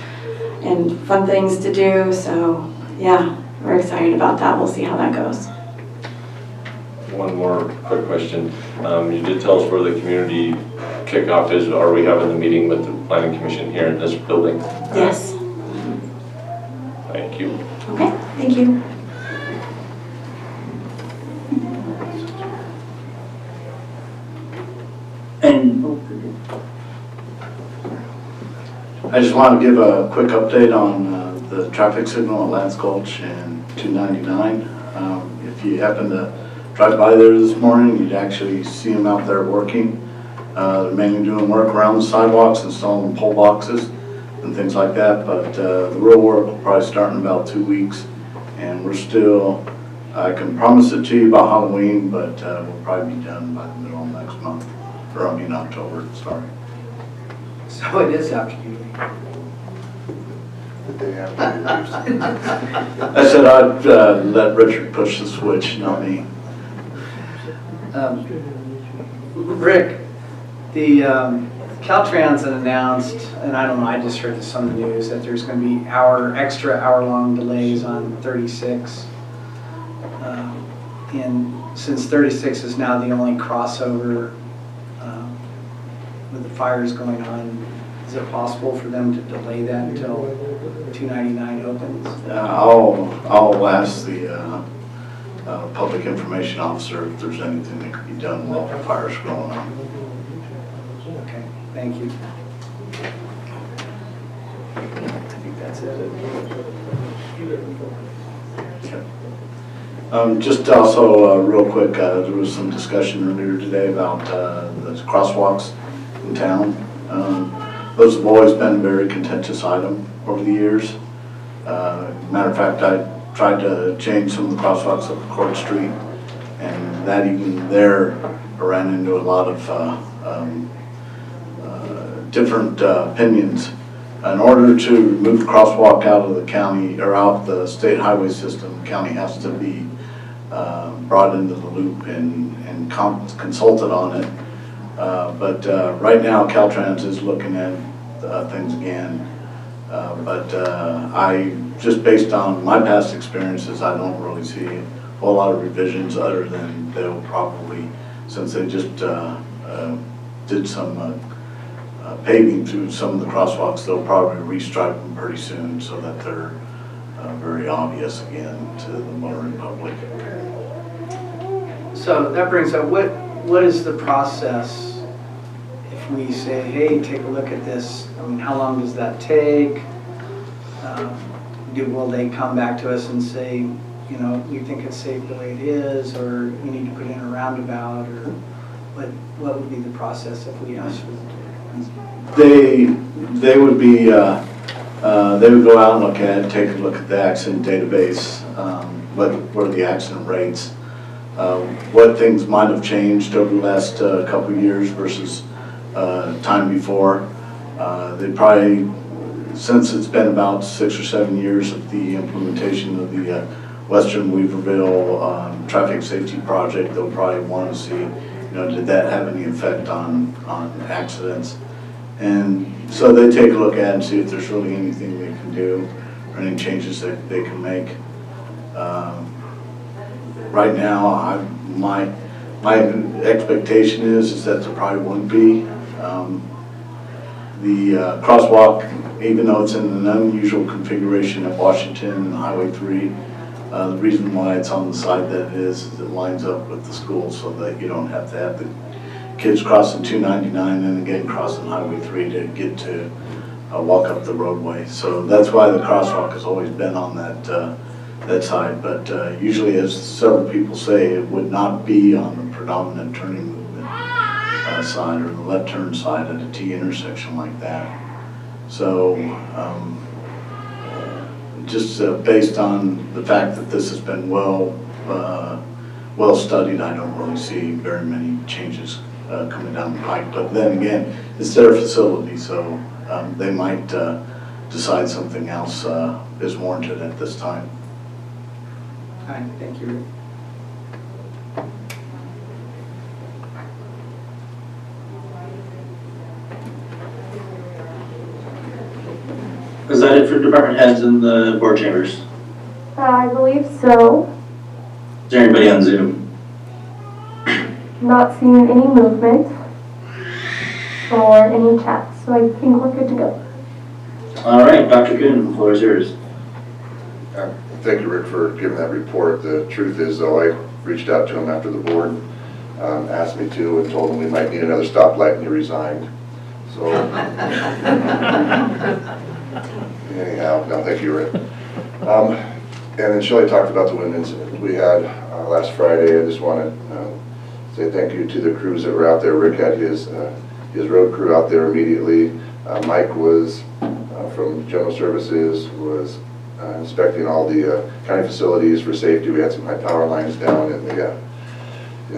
fun things to do. So yeah, we're excited about that. We'll see how that goes. One more quick question. You did tell us where the community kickoff is. Are we having the meeting with the planning commission here in this building? Yes. Thank you. Okay, thank you. And I just want to give a quick update on the traffic signal at Lance Gulch and 299. If you happen to drive by there this morning, you'd actually see them out there working. They're mainly doing work around the sidewalks, installing pole boxes and things like that, but the real work will probably start in about 2 weeks, and we're still, I can promise it to you about Halloween, but we'll probably be done by the middle of next month, or I mean October, sorry. So it is after you. The day after. I said I'd let Richard push the switch, not me. Rick, the Caltrans had announced, and I don't know, I just heard this on the news, that there's going to be extra hour-long delays on 36. And since 36 is now the only crossover with the fires going on, is it possible for them to delay that until 299 opens? I'll ask the public information officer if there's anything that could be done while the fire's going on. Okay, thank you. I think that's it. Just also real quick, there was some discussion earlier today about the crosswalks in town. Those have always been a very contentious item over the years. Matter of fact, I tried to change some of the crosswalks up Court Street, and that even there I ran into a lot of different opinions. In order to remove the crosswalk out of the county or out the state highway system, the county has to be brought into the loop and consulted on it. But right now, Caltrans is looking at things again. I, just based on my past experiences, I don't really see a whole lot of revisions other than they'll probably, since they just did some paving through some of the crosswalks, they'll probably restripe them pretty soon so that they're very obvious again to the motoring public. So that brings up, what is the process if we say, hey, take a look at this? I mean, how long does that take? Will they come back to us and say, you know, we think it's safe the way it is, or you need to put in a roundabout, or what would be the process if we asked for them? They would be They would go out and look at it, take a look at the accident database, what are the accident rates, what things might have changed over the last couple of years versus time before. They probably, since it's been about 6 or 7 years of the implementation of the Western Weaverville traffic safety project, they'll probably want to see, did that have any effect on accidents? And so they take a look at it and see if there's really anything they can do or any changes that they can make. Right now, my expectation is that there probably won't be. The crosswalk, even though it's in an unusual configuration at Washington and Highway 3, the reason why it's on the side that it is it lines up with the school so that you don't have to have the kids crossing 299 and again crossing Highway 3 to get to walk up the roadway. So that's why the crosswalk has always been on that side. But usually, as several people say, it would not be on the predominant turning movement side or the left turn side at a T intersection like that. So just based on the fact that this has been well studied, I don't really see very many changes coming down the pike. But then again, it's their facility, so they might decide something else is warranted at this time. Hi, thank you. Is that it for department heads in the board chambers? I believe so. Is there anybody on Zoom? Not seeing any movement or any chat, so I think we're good to go. All right, Dr. Kuhn, the floor is yours. Thank you, Rick, for giving that report. The truth is, though, I reached out to him after the board asked me to and told him we might need another stoplight, and he resigned. So, anyhow, no, thank you, Rick. And then Shelley talked about the wind incident we had last Friday. I just want to say thank you to the crews that were out there. Rick had his road crew out there immediately. Mike was from General Services, was inspecting all the county facilities for safety. We had some high power lines down in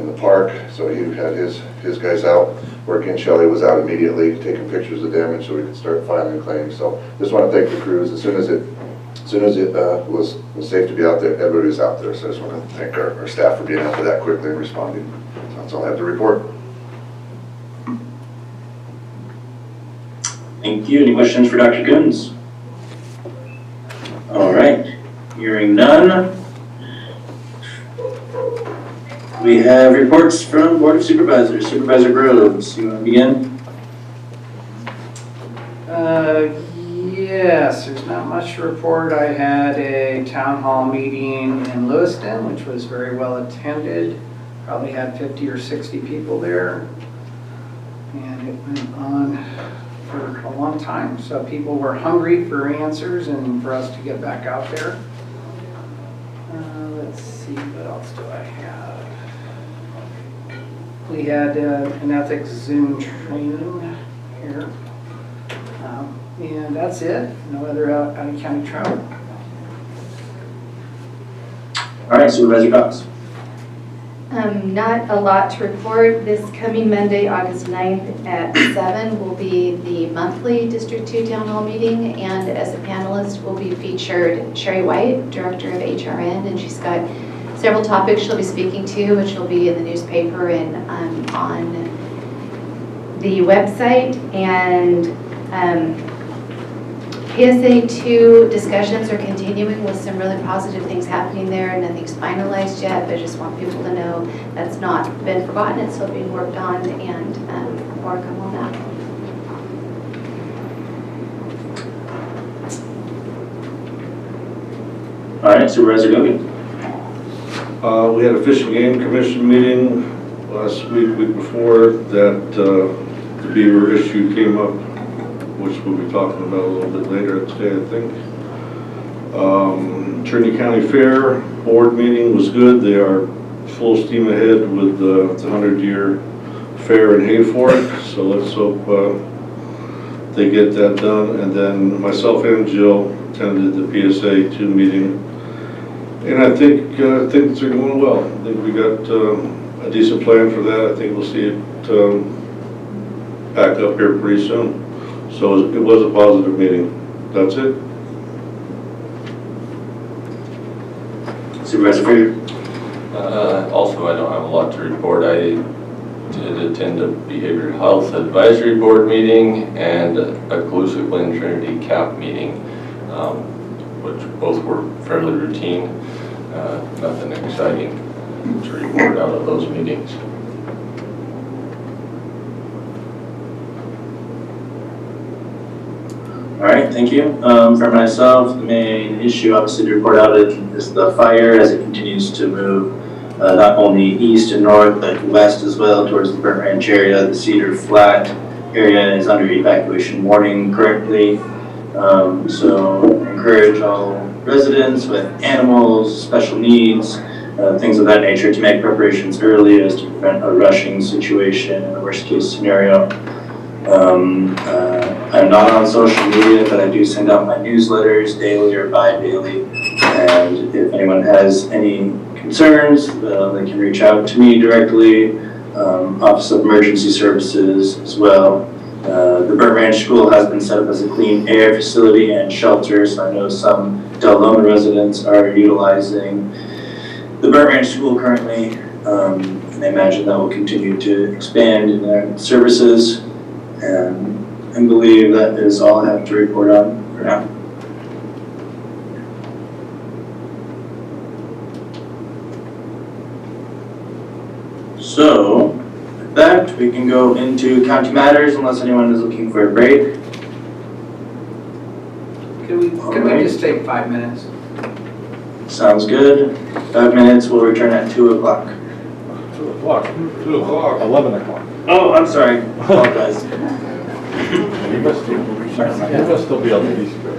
the park, so he had his guys out working. Shelley was out immediately taking pictures of damage so we could start filing claims. So just want to thank the crews. As soon as it was safe to be out there, everybody was out there. So I just want to thank our staff for being out there that quickly and responding. So that's all I have to report. Thank you. Any questions for Dr. Coons? All right, hearing none. We have reports from Board of Supervisors. Supervisor Groves, you want to begin? Yes, there's not much to report. I had a town hall meeting in Lewiston, which was very well attended. Probably had 50 or 60 people there. And it went on for a long time. So people were hungry for answers and for us to get back out there. Let's see, what else do I have? We had an ethics Zoom training here. And that's it. No other out-of-county travel. All right, Supervisor Cox. Not a lot to report. This coming Monday, August 9th at 7 will be the monthly District 2 Town Hall meeting, and as a panelist will be featured Sherry White, Director of HRN, and she's got several topics she'll be speaking to, which will be in the newspaper and on the website. And PSA 2 discussions are continuing with some really positive things happening there. Nothing's finalized yet, but I just want people to know that's not been forgotten. It's still being worked on, and more come on that. All right, Supervisor Gogan. We had a Fish and Game Commission meeting last week before that the beaver issue came up, which we'll be talking about a little bit later today, I think. Trinity County Fair board meeting was good. They are full steam ahead with the 100-year fair in Hayfork, so let's hope they get that done, and then myself and Jill attended the PSA 2 meeting. And I think things are going well. I think we got a decent plan for that. I think we'll see it back up here pretty soon. So it was a positive meeting. That's it. Supervisor Freer? Also, I don't have a lot to report. I did attend a behavioral health advisory board meeting and a Calusa Glen Trinity CAP meeting, which both were fairly routine. Nothing exciting to report out of those meetings. All right, thank you. For myself, the main issue obviously to report out is the fire as it continues to move not only east and north, but west as well towards the Burnt Ranch area. The Cedar Flat area is under evacuation warning currently. So encourage all residents with animals, special needs, things of that nature to make preparations early as to prevent a rushing situation in the worst case scenario. I'm not on social media, but I do send out my newsletters daily or bi-daily. And if anyone has any concerns, they can reach out to me directly, Office of Emergency Services as well. The Burnt Ranch School has been set up as a clean air facility and shelter, so I know some Del Loma residents are utilizing the Burnt Ranch School currently, and I imagine that will continue to expand in their services. And believe that is all I have to report on for now. So, with that, we can go into county matters unless anyone is looking for a break. Can we just take 5 minutes? Sounds good. 5 minutes, we'll return at 2 o'clock. 2 o'clock. 2 o'clock. 11 o'clock. Oh, I'm sorry. Apologize. You must still be on the East Coast.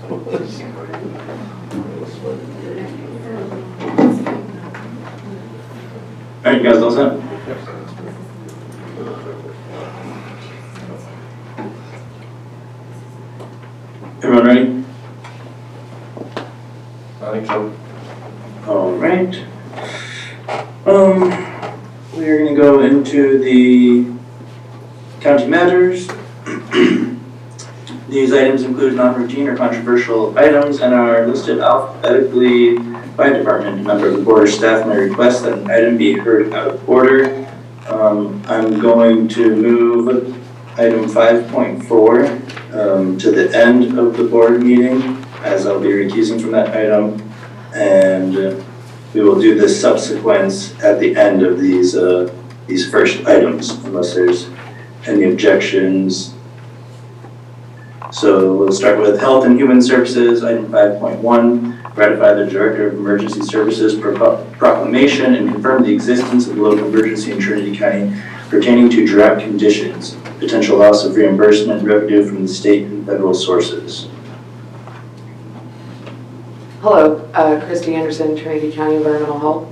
All right, you guys all set? Everyone ready? I think so. All right. We're gonna go into the county matters. These items include non-routine or controversial items and are listed alphabetically by department. A member of the board or staff may request that an item be heard out of order. I'm going to move item 5.4 to the end of the board meeting, as I'll be recusing from that item. And we will do the subsequence at the end of these first items, unless there's any objections. So we'll start with Health and Human Services, item 5.1, ratify the Director of Emergency Services proclamation and confirm the existence of local emergency in Trinity County pertaining to drought conditions, potential loss of reimbursement revenue from the state and federal sources. Hello, Christy Anderson, Trinity County Environmental Health.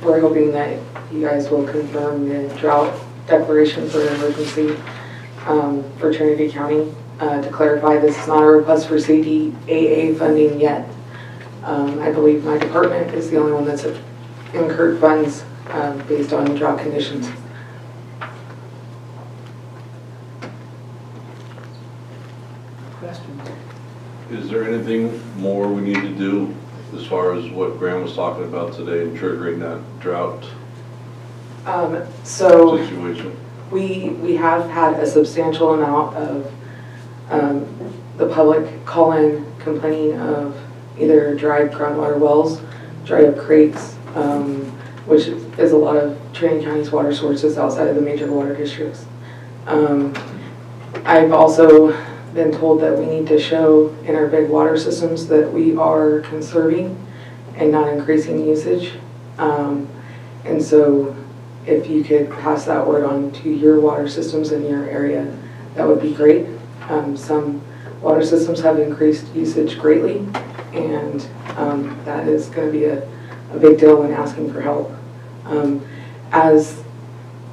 We're hoping that you guys will confirm the drought declaration for an emergency for Trinity County. To clarify, this is not a request for CDAA funding yet. I believe my department is the only one that's incurred funds based on drought conditions. Questions? Is there anything more we need to do as far as what Graham was talking about today in triggering that drought So situation? we have had a substantial amount of the public call in complaining of either dried groundwater wells, dried up creeks, which is a lot of Trinity County's water sources outside of the major water districts. I've also been told that we need to show in our big water systems that we are conserving and not increasing usage. And so if you could pass that word on to your water systems in your area, that would be great. Some water systems have increased usage greatly, and that is going to be a big deal when asking for help. As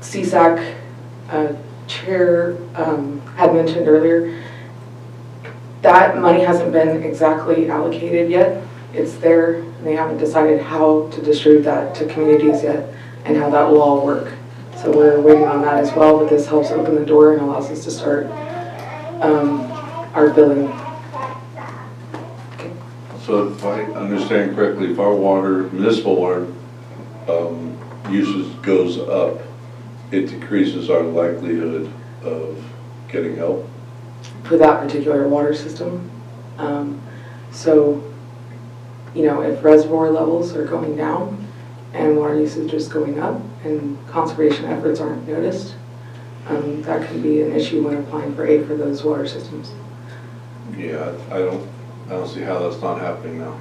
CSAC Chair had mentioned earlier, that money hasn't been exactly allocated yet. It's there, and they haven't decided how to distribute that to communities yet and how that will all work. So we're waiting on that as well, but this helps open the door and allows us to start our billing. So if I understand correctly, if our water, municipal water usage goes up, it decreases our likelihood of getting help? For that particular water system. So, you know, if reservoir levels are going down and water usage is going up and conservation efforts aren't noticed, that can be an issue when applying for aid for those water systems. Yeah, I don't see how that's not happening now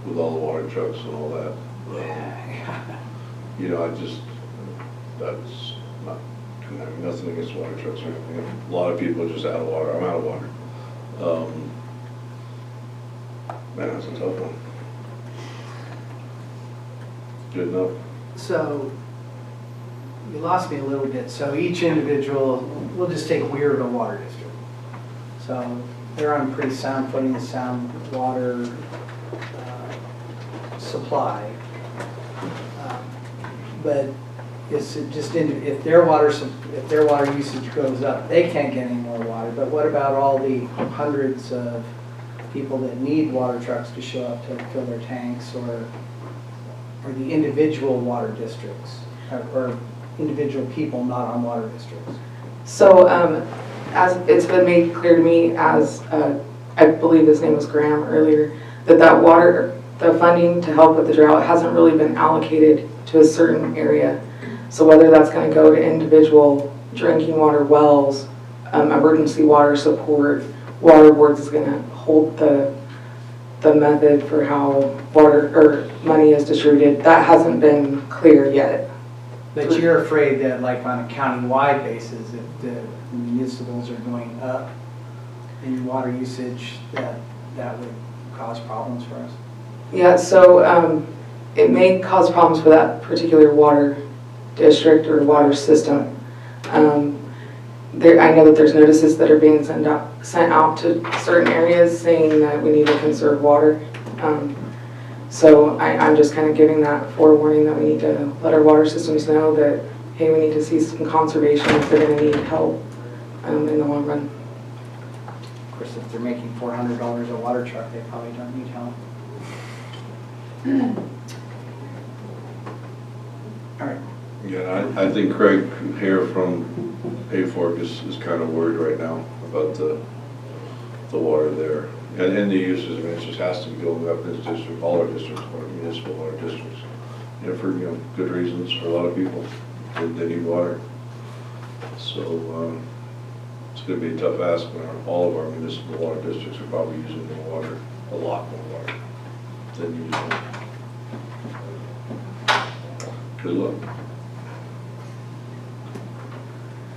with all the water trucks and all that. You know, that's not, I have nothing against water trucks or anything. A lot of people are just out of water. I'm out of water. Man, that's a tough one. Good enough. So, you lost me a little bit. So each individual, we'll just take Weirville Water District. So they're on pretty sound footing, sound water supply. But it's just if their water usage goes up, they can't get any more water. But what about all the hundreds of people that need water trucks to show up to fill their tanks, or the individual water districts, or individual people not on water districts? So as it's been made clear to me, as I believe his name was Graham earlier, that water, the funding to help with the drought hasn't really been allocated to a certain area. So whether that's going to go to individual drinking water wells, emergency water support, water boards is going to hold the method for how water or money is distributed. That hasn't been clear yet. But you're afraid that, like on a county-wide basis, if the municipals are going up, in water usage that would cause problems for us? Yeah, so it may cause problems for that particular water district or water system. I know that there's notices that are being sent out to certain areas saying that we need to conserve water. So I'm just kind of giving that forewarning that we need to let our water systems know that, hey, we need to see some conservation if they're going to need help in the long run. Of course, if they're making $400 a water truck, they probably don't need help. All right. Yeah, I think Craig here from AFORC is kind of worried right now about the water there. And the uses, I mean, it just has to be going up in this district, all our districts, municipal water districts. For good reasons for a lot of people. They need water. So it's going to be a tough ask when all of our municipal water districts are probably using more water, a lot more water than usual. Good luck.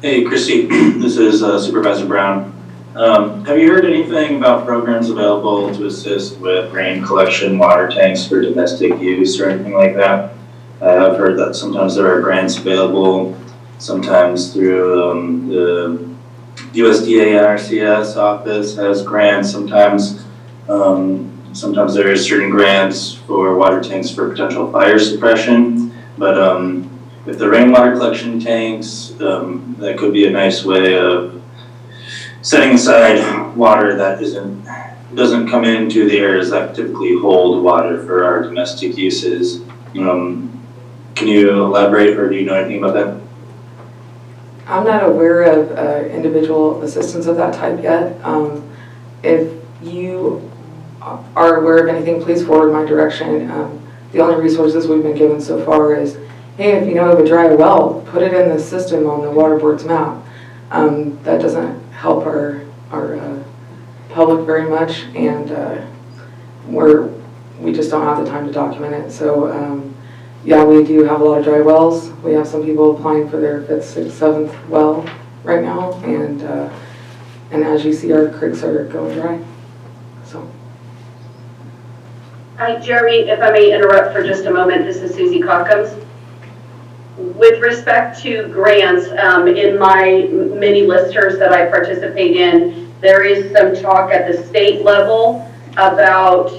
Hey, Christy, this is Supervisor Brown. Have you heard anything about programs available to assist with rain collection, water tanks for domestic use or anything like that? I've heard that sometimes there are grants available, sometimes through the USDA NRCS office has grants, sometimes there are certain grants for water tanks for potential fire suppression, but with the rainwater collection tanks, that could be a nice way of setting aside water that doesn't come into the areas that typically hold water for our domestic uses. Can you elaborate, or do you know anything about that? I'm not aware of individual assistance of that type yet. If you are aware of anything, please forward my direction. The only resources we've been given so far is, hey, if you know of a dry well, put it in the system on the water board's map. That doesn't help our public very much, and we just don't have the time to document it. So yeah, we do have a lot of dry wells. We have some people applying for their 5th, 6th, 7th well right now, and as you see, our creeks are going dry. So. Hi, Jeremy, if I may interrupt for just a moment, this is Susie Cockums. With respect to grants, in my many listers that I participate in, there is some talk at the state level about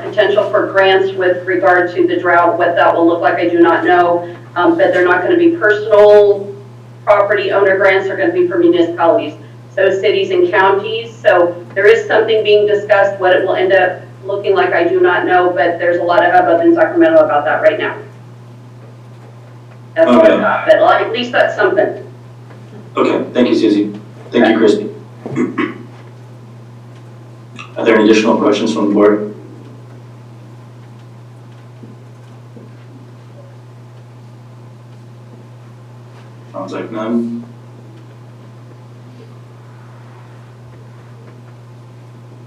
potential for grants with regard to the drought. What that will look like, I do not know, but they're not going to be personal property owner grants, they're going to be for municipalities, so cities and counties. So there is something being discussed. What it will end up looking like, I do not know, but there's a lot of hubbub in Sacramento about that right now. That's all I got, but at least that's something. Okay, thank you, Susie. Thank you, Christy. Are there any additional questions from the board? Sounds like none.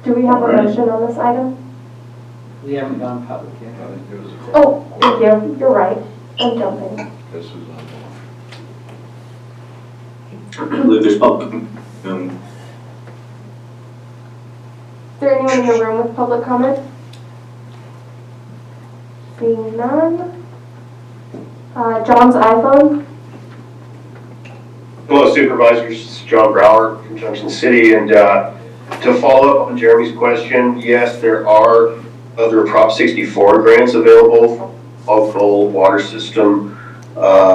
Do we have a motion on this item? We haven't gone public yet. Oh, thank you. You're right. I'm jumping. I believe there's public. Is there anyone in the room with public comment? Seeing none. John's iPhone. Hello, Supervisors. This is John Brower from Junction City. And to follow up on Jeremy's question, yes, there are other Prop 64 grants available for local water system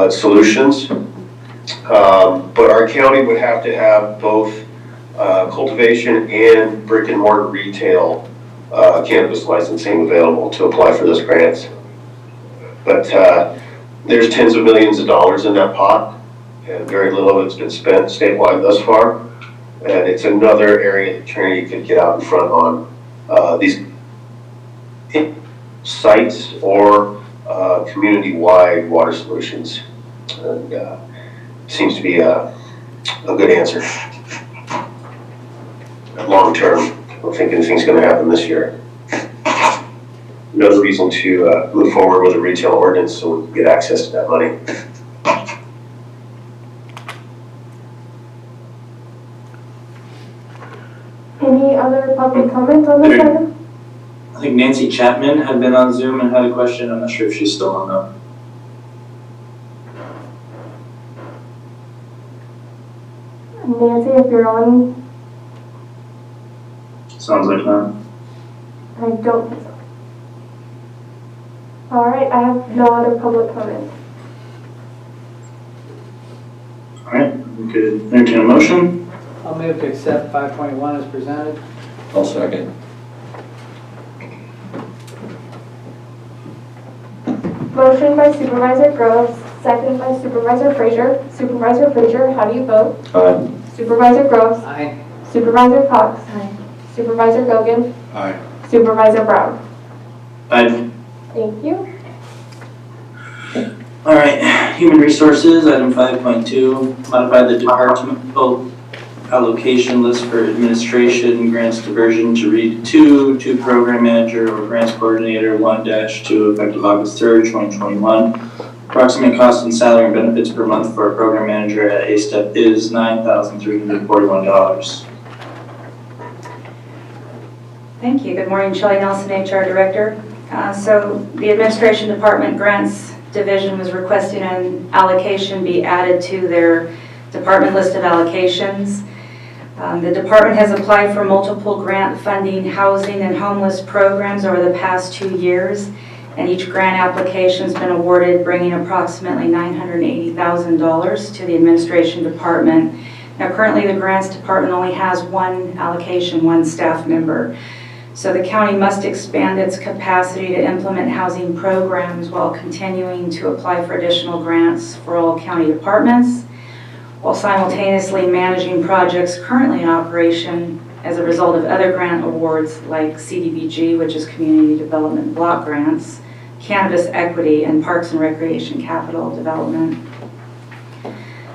solutions. But our county would have to have both cultivation and brick and mortar retail cannabis licensing available to apply for those grants. But there's tens of millions of dollars in that pot, and very little of it's been spent statewide thus far. And it's another area that Trinity could get out in front on these sites or community-wide water solutions. And seems to be a good answer. Long term, I don't think anything's going to happen this year. No reason to move forward with a retail ordinance so we can get access to that money. Any other public comment on this item? I think Nancy Chapman had been on Zoom and had a question. I'm not sure if she's still on though. Nancy, if you're on, Sounds like that. I don't think so. All right, I have no other public comment. All right, we could entertain a motion. I'll move to accept 5.1 as presented. I'll second. Motion by Supervisor Groves, second by Supervisor Frazier. Supervisor Frazier, how do you vote? Aye. Supervisor Groves. Aye. Supervisor Cox. Aye. Supervisor Gogan. Aye. Supervisor Brown. Aye. Thank you. All right, human resources, item 5.2, modify the departmental allocation list for administration grants diversion to read 2 program manager or grants coordinator 1-2 effective August 3rd, 2021. Approximate cost and salary and benefits per month for a program manager at A-Step is $9,341. Thank you. Good morning, Shelley Nelson, HR Director. So the Administration Department Grants Division was requesting an allocation be added to their department list of allocations. The department has applied for multiple grant funding housing and homeless programs over the past 2 years, and each grant application has been awarded, bringing approximately $980,000 to the Administration Department. Now currently the Grants Department only has one allocation, one staff member. So the county must expand its capacity to implement housing programs while continuing to apply for additional grants for all county departments, while simultaneously managing projects currently in operation as a result of other grant awards like CDBG, which is Community Development Block Grants, Cannabis Equity, and Parks and Recreation Capital Development.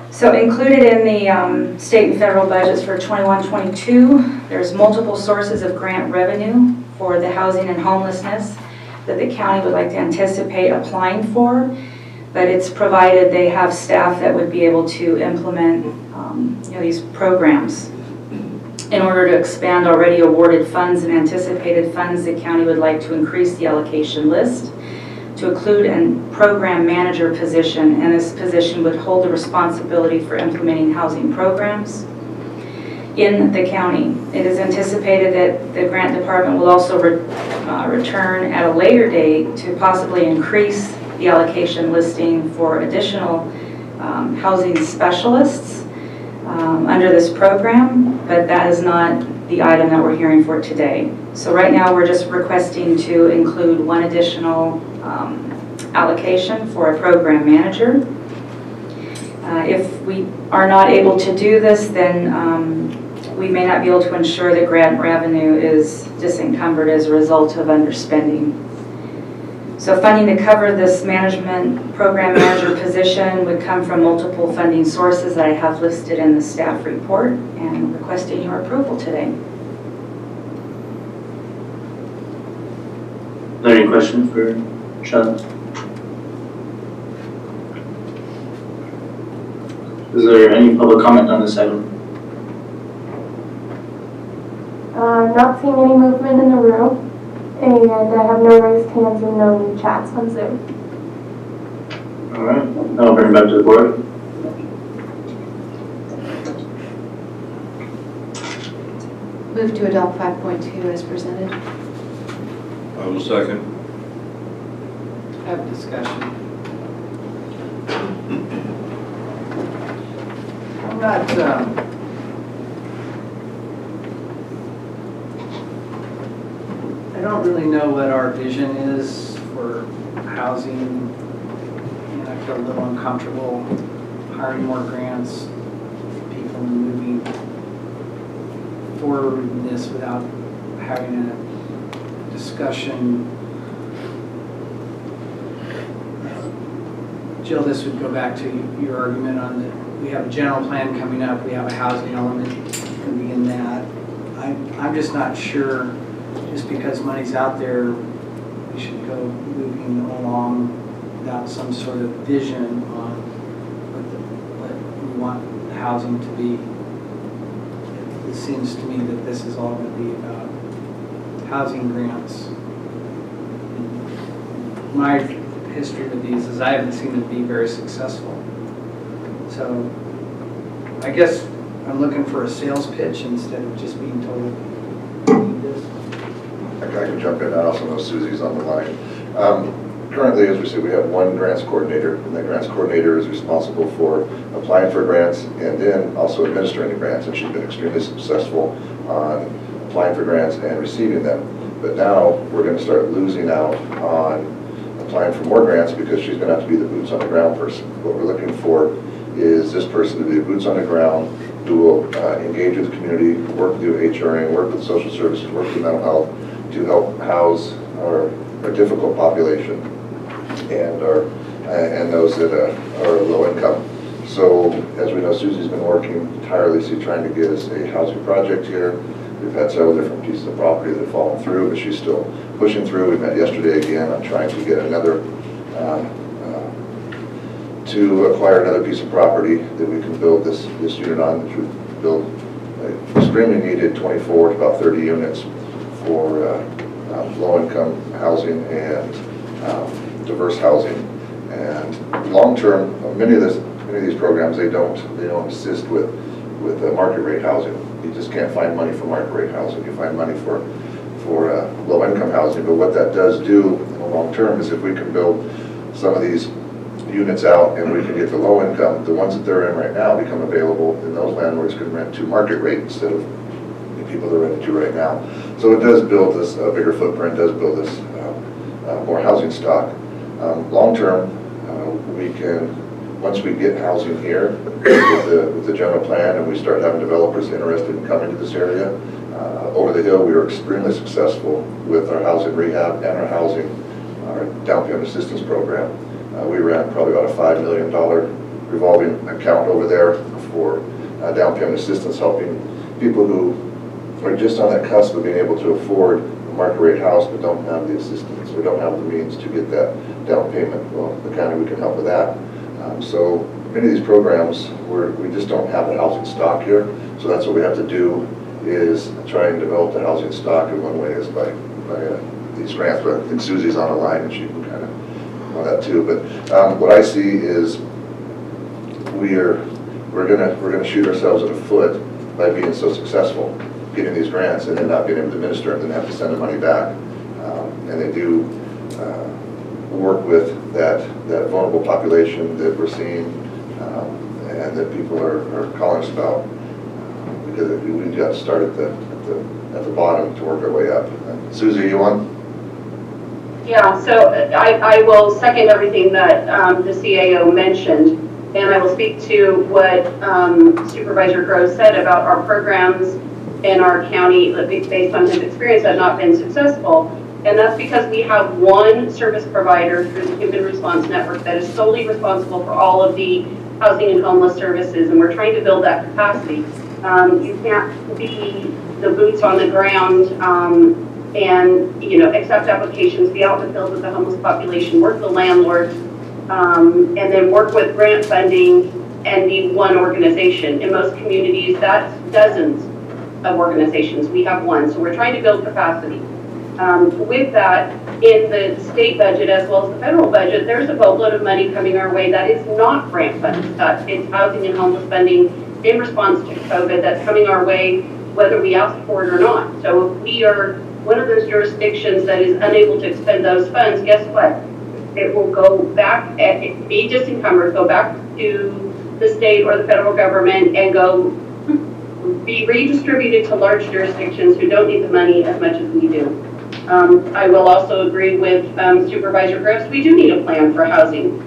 So included in the state and federal budgets for 21-22, there's multiple sources of grant revenue for the housing and homelessness that the county would like to anticipate applying for, but it's provided they have staff that would be able to implement these programs. In order to expand already awarded funds and anticipated funds, the county would like to increase the allocation list to include a program manager position, and this position would hold the responsibility for implementing housing programs in the county. It is anticipated that the grant department will also return at a later date to possibly increase the allocation listing for additional housing specialists under this program, but that is not the item that we're hearing for today. So right now we're just requesting to include one additional allocation for a program manager. If we are not able to do this, then we may not be able to ensure that grant revenue is disencumbered as a result of underspending. So funding to cover this management program manager position would come from multiple funding sources that I have listed in the staff report, and requesting your approval today. Are there any questions for Sean? Is there any public comment on this item? Not seeing any movement in the room, and I have no raised hands and no new chats on Zoom. All right, now I'll bring it back to the board. Move to adopt 5.2 as presented. I will second. Have discussion. I'm not, I don't really know what our vision is for housing, and I feel a little uncomfortable hiring more grants, people moving forward in this without having a discussion. Jill, this would go back to your argument on that we have a general plan coming up, we have a housing element going to be in that. I'm just not sure, just because money's out there, we should go moving along without some sort of vision on what we want housing to be. At seems to me that this is all going to be about housing grants. My history with these is I haven't seen them be very successful. So I guess I'm looking for a sales pitch instead of just being told, "Need this." I can jump in. I also know Susie's on the line. Currently, as we said, we have one grants coordinator, and that grants coordinator is responsible for applying for grants and then also administering the grants, and she's been extremely successful on applying for grants and receiving them. But now we're going to start losing out on applying for more grants because she's going to have to be the boots on the ground person. What we're looking for is this person to be the boots on the ground who will engage with the community, work through HRA, work with social services, work with mental health to help house our difficult population and those that are low income. So as we know, Susie's been working tirelessly trying to get us a housing project here. We've had several different pieces of property that have fallen through, but she's still pushing through. We met yesterday again on trying to get another, to acquire another piece of property that we can build this unit on, which would build extremely needed 24 to about 30 units for low-income housing and diverse housing. And long-term, many of these programs, they don't assist with market rate housing. You just can't find money for market rate housing. You find money for low-income housing. But what that does do in the long term is if we can build some of these units out and we can get the low income, the ones that they're in right now become available, and those landlords can rent to market rate instead of the people they're renting to right now. So it does build this bigger footprint, does build this more housing stock. Long term, we can, once we get housing here with the general plan and we start having developers interested in coming to this area, over the hill we were extremely successful with our housing rehab and our down payment assistance program. We ran probably about a $5 million revolving account over there for down payment assistance, helping people who are just on that cusp of being able to afford a market rate house but don't have the assistance or don't have the means to get that down payment. Well, the county, we can help with that. So many of these programs, we just don't have a housing stock here. So that's what we have to do, is try and develop the housing stock. And one way is by these grants. But I think Susie's on the line and she can kind of on that too. But what I see is we're gonna shoot ourselves in the foot by being so successful getting these grants and then not being able to administer them and have to send the money back. And they do work with that vulnerable population that we're seeing and that people are calling us about, because we've got to start at the bottom to work our way up. Susie, you on? Yeah, so I will second everything that the CAO mentioned, and I will speak to what Supervisor Groves said about our programs in our county based on his experience have not been successful. And that's because we have one service provider through the Human Response Network that is solely responsible for all of the housing and homeless services, and we're trying to build that capacity. You can't be the boots on the ground and accept applications, be out in the field with the homeless population, work with the landlords, and then work with grant funding and be one organization. In most communities, that's dozens of organizations. We have one, so we're trying to build capacity. With that, in the state budget as well as the federal budget, there's a boatload of money coming our way that is not grant funded. It's housing and homeless funding in response to COVID that's coming our way, whether we ask for it or not. So if we are one of those jurisdictions that is unable to expend those funds, guess what? It will go back, be disencumbered, go back to the state or the federal government and be redistributed to large jurisdictions who don't need the money as much as we do. I will also agree with Supervisor Groves, we do need a plan for housing.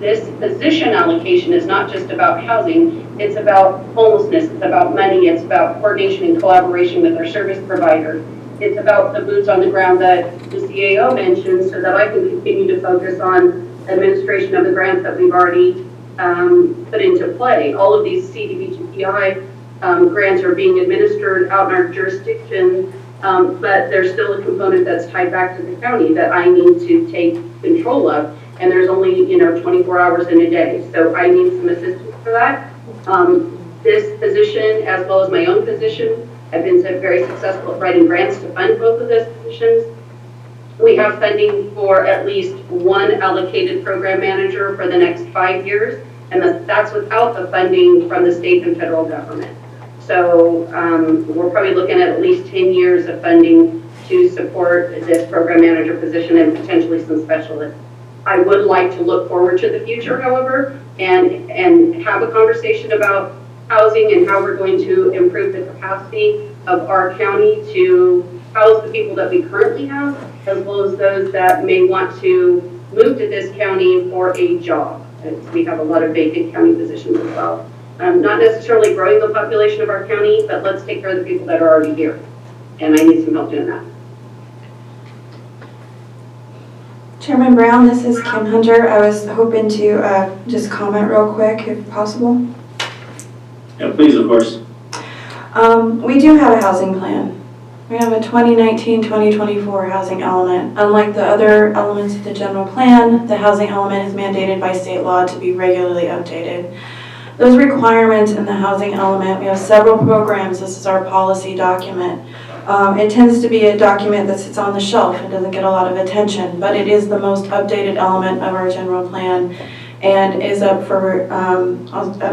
This position allocation is not just about housing, it's about homelessness, it's about money, it's about coordination and collaboration with our service provider. It's about the boots on the ground that the CAO mentioned so that I can continue to focus on administration of the grants that we've already put into play. All of these CDBGPI grants are being administered out in our jurisdiction, but there's still a component that's tied back to the county that I need to take control of. And there's only 24 hours in a day, so I need some assistance for that. this position as well as my own position. I've been very successful at writing grants to fund both of those positions. We have funding for at least one allocated program manager for the next 5 years, and that's without the funding from the state and federal government. So we're probably looking at least 10 years of funding to support this program manager position and potentially some specialists. I would like to look forward to the future, however, and have a conversation about housing and how we're going to improve the capacity of our county to house the people that we currently have, as well as those that may want to move to this county for a job. We have a lot of vacant county positions as well. Not necessarily growing the population of our county, but let's take care of the people that are already here. And I need some help doing that. Chairman Brown, this is Kim Hunter. I was hoping to just comment real quick, if possible. Yeah, please, of course. We do have a housing plan. We have a 2019-2024 housing element. Unlike the other elements of the general plan, the housing element is mandated by state law to be regularly updated. Those requirements in the housing element, we have several programs. This is our policy document. It tends to be a document that sits on the shelf and doesn't get a lot of attention, but it is the most updated element of our general plan and is up for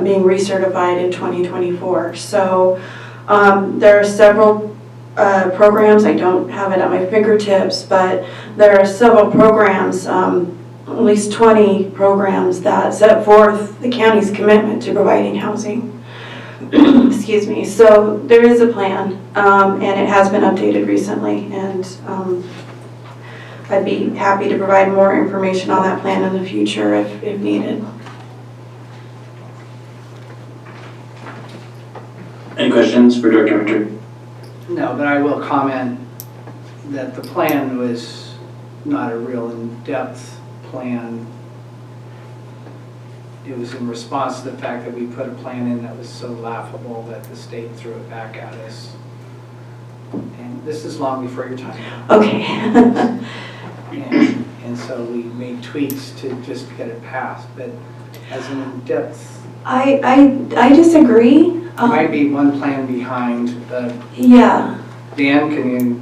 being recertified in 2024. So there are several programs. I don't have it at my fingertips, but there are several programs, at least 20 programs that set forth the county's commitment to providing housing. Excuse me. So there is a plan, and it has been updated recently, and I'd be happy to provide more information on that plan in the future if needed. Any questions for Director Hunter? No, but I will comment that the plan was not a real in-depth plan. It was in response to the fact that we put a plan in that was so laughable that the state threw it back at us. And this is long before your time. Okay. and so we made tweaks to just get it passed. But as an in-depth, I disagree. there might be one plan behind. Yeah. Dan, can you?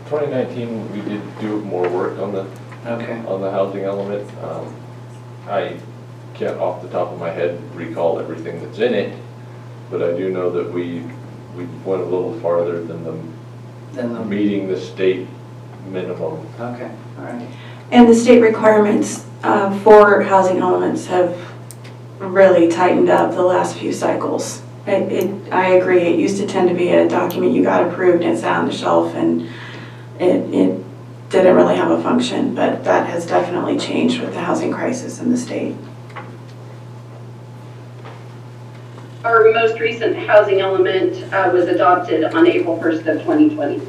2019, we did do more work on the housing element. I can't off the top of my head recall everything that's in it, but I do know that we went a little farther than the meeting the state minimum. Okay, all right. And the state requirements for housing elements have really tightened up the last few cycles. I agree. It used to tend to be a document you got approved and sat on the shelf, and it didn't really have a function, but that has definitely changed with the housing crisis in the state. Our most recent housing element was adopted on April 1st of 2020.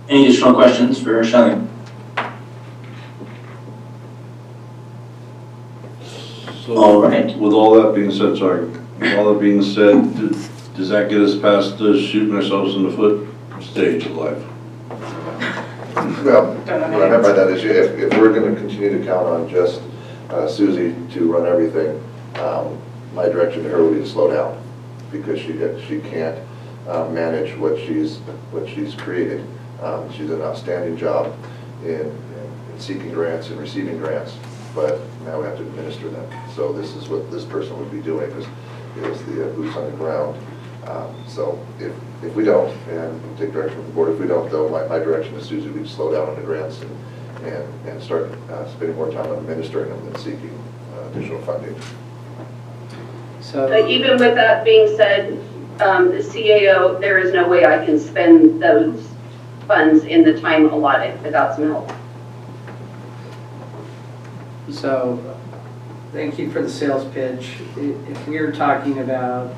Any additional questions for Shelley? So, all right. With all that being said, does that get us past the shooting ourselves in the foot stage of life? Well, what I meant by that is if we're going to continue to count on just Susie to run everything, my direction to her would be to slow down, because she can't manage what she's created. She did an outstanding job in seeking grants and receiving grants, but now we have to administer them. So this is what this person would be doing, is the boots on the ground. So if we don't, and we'll take direction from the board, if we don't, though, my direction to Susie would be to slow down on the grants and start spending more time on administering them than seeking additional funding. So even with that being said, the CAO, there is no way I can spend those funds in the time allotted without some help. So, thank you for the sales pitch. If we are talking about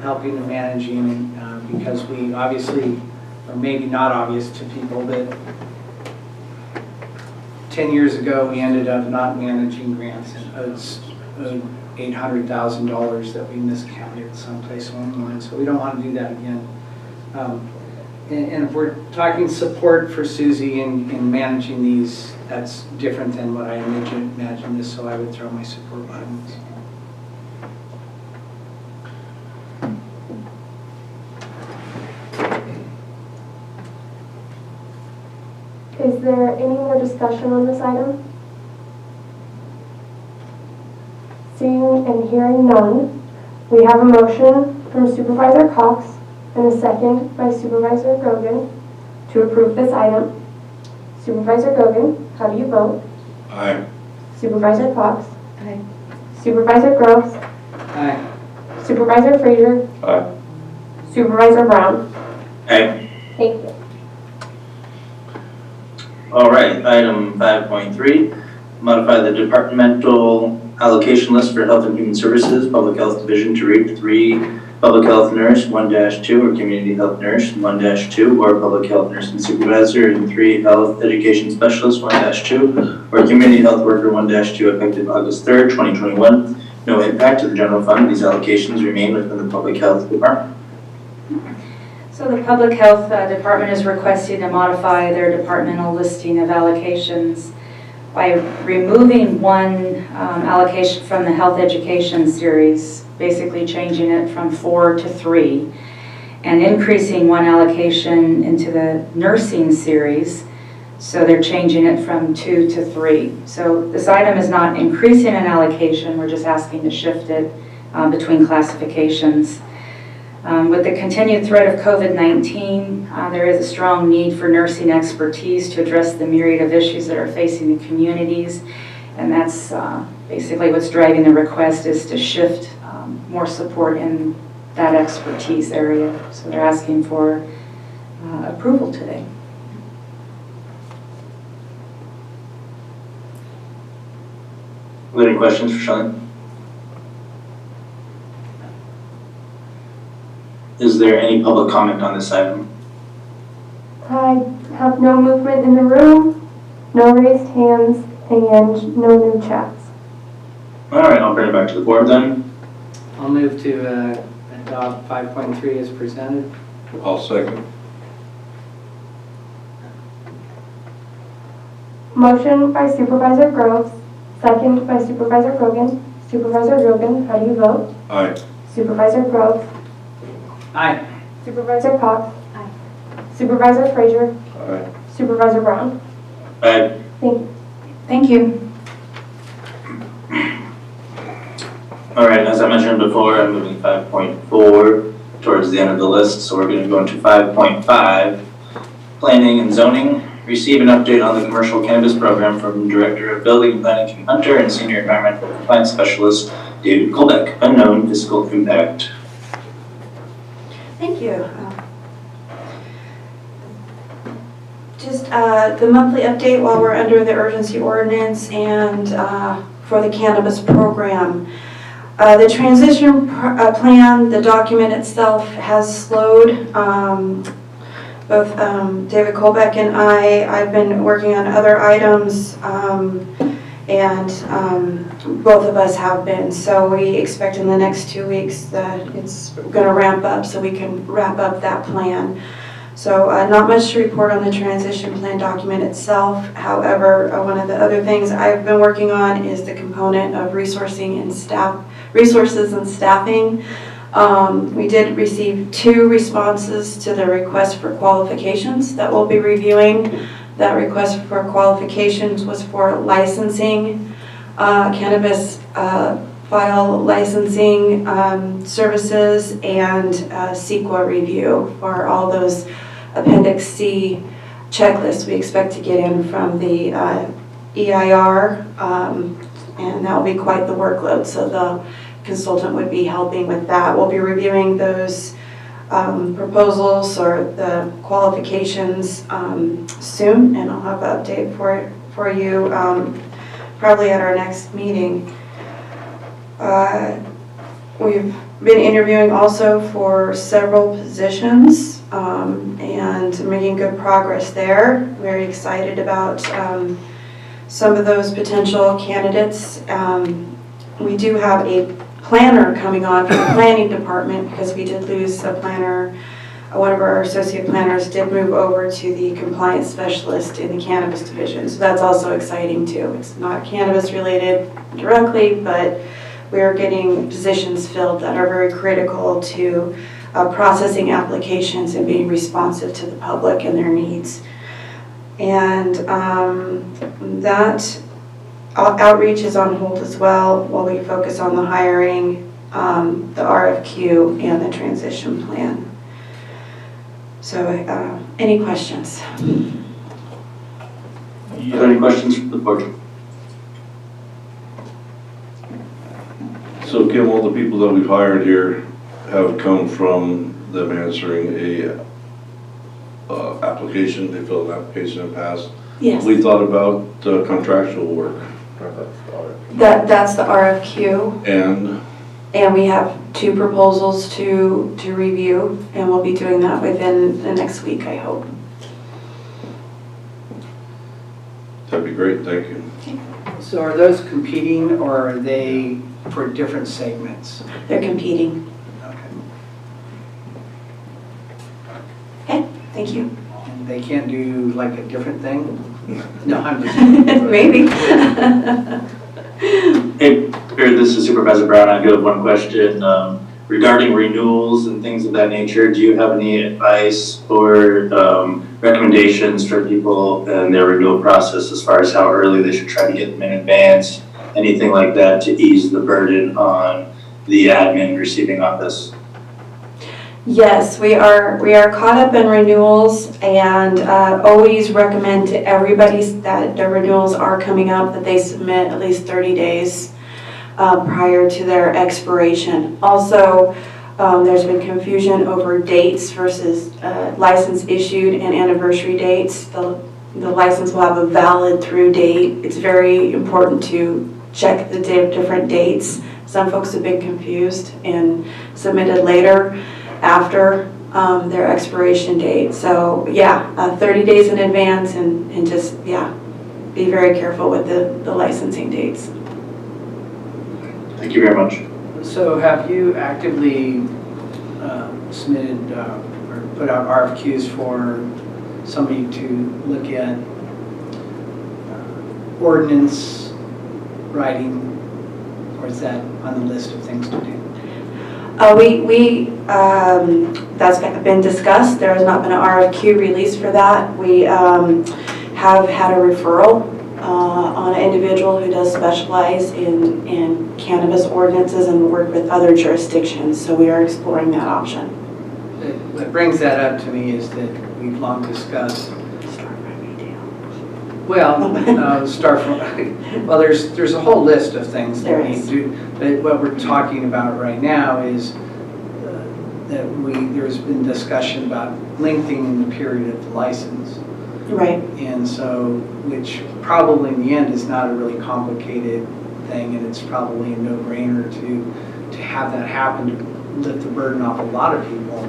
helping and managing, because we obviously, or maybe not obvious to people, that 10 years ago we ended up not managing grants and owed $800,000 that we miscounted someplace along the line. So we don't want to do that again. And if we're talking support for Susie in managing these, that's different than what I imagined this, so I would throw my support buttons. Is there any more discussion on this item? Seeing and hearing none, we have a motion from Supervisor Cox and a second by Supervisor Gogan to approve this item. Supervisor Gogan, how do you vote? Aye. Supervisor Cox? Aye. Supervisor Groves? Aye. Supervisor Frazier? Aye. Supervisor Brown? Aye. Thank you. All right, item 5.3, modify the departmental allocation list for Health and Human Services, Public Health Division to read 3 Public Health Nurse 1-2 or Community Health Nurse 1-2 or Public Health Nurse and Supervisor and 3 Health Education Specialist 1-2 or Community Health Worker 1-2 effective August 3rd, 2021. No impact to the general fund. These allocations remain within the Public Health Department. So the Public Health Department is requesting to modify their departmental listing of allocations by removing one allocation from the Health Education series, basically changing it from 4 to 3, and increasing one allocation into the nursing series, so they're changing it from 2 to 3. So this item is not increasing an allocation, we're just asking to shift it between classifications. With the continued threat of COVID-19, there is a strong need for nursing expertise to address the myriad of issues that are facing the communities, and that's basically what's driving the request, is to shift more support in that expertise area. So they're asking for approval today. Any questions for Sean? Is there any public comment on this item? I have no movement in the room, no raised hands, and no new chats. All right, I'll bring it back to the board then. I'll move to adopt 5.3 as presented. I'll second. Motion by Supervisor Groves, second by Supervisor Gogan. Supervisor Gogan, how do you vote? Aye. Supervisor Groves? Aye. Supervisor Cox? Aye. Supervisor Frazier? Aye. Supervisor Brown? Aye. Thank you. Thank you. All right, as I mentioned before, I'm moving 5.4 towards the end of the list, so we're going to go into 5.5, planning and zoning. Receive an update on the commercial cannabis program from Director of Building and Planning Kim Hunter and Senior Environmental Compliance Specialist David Kolbeck. Unknown fiscal impact. Thank you. Just the monthly update while we're under the urgency ordinance and for the cannabis program. The transition plan, the document itself has slowed. Both David Kolbeck and I've been working on other items, and both of us have been. So we expect in the next 2 weeks that it's going to ramp up so we can wrap up that plan. So not much to report on the transition plan document itself. However, one of the other things I've been working on is the component of resources and staffing. We did receive 2 responses to the request for qualifications that we'll be reviewing. That request for qualifications was for licensing, cannabis file licensing services, and CEQA review for all those Appendix C checklists we expect to get in from the EIR, and that will be quite the workload. So the consultant would be helping with that. We'll be reviewing those proposals or the qualifications soon, and I'll have an update for you probably at our next meeting. We've been interviewing also for several positions and making good progress there. Very excited about some of those potential candidates. We do have a planner coming on from the planning department because we did lose a planner one of our associate planners did move over to the compliance specialist in the cannabis division. So that's also exciting too. It's not cannabis related directly, but we are getting positions filled that are very critical to processing applications and being responsive to the public and their needs. And that outreach is on hold as well while we focus on the hiring, the RFQ, and the transition plan. So, any questions? Are there any questions from the board? So Kim, all the people that we've hired here have come from them answering a application, they filled an application and passed. Yes. We thought about contractual work. That's the RFQ. And we have 2 proposals to review, and we'll be doing that within the next week, I hope. that'd be great, thank you. So are those competing, or are they for different segments? They're competing. Okay, thank you. And they can't do like a different thing? No, I'm just. Maybe. Hey, this is Supervisor Brown. I do have one question. Regarding renewals and things of that nature, do you have any advice or recommendations for people and their renewal process as far as how early they should try to get them in advance? Anything like that to ease the burden on the admin receiving office? Yes, we are caught up in renewals, and always recommend to everybody that their renewals are coming up that they submit at least 30 days prior to their expiration. Also, there's been confusion over dates versus license issued and anniversary dates. The license will have a valid through date. It's very important to check the different dates. Some folks have been confused and submitted later after their expiration date. So yeah, 30 days in advance, and just, yeah, be very careful with the licensing dates. Thank you very much. So have you actively submitted or put out RFQs for somebody to look at ordinance writing, or is that on the list of things to do? That's been discussed. There has not been an RFQ release for that. We have had a referral on an individual who does specialize in cannabis ordinances and work with other jurisdictions, so we are exploring that option. What brings that up to me is that we've long discussed. Well, well, there's a whole list of things that we do, but what we're talking about right now is that there's been discussion about lengthening the period of the license. Right. And so, which probably in the end is not a really complicated thing, and it's probably a no-brainer to have that happen to lift the burden off a lot of people.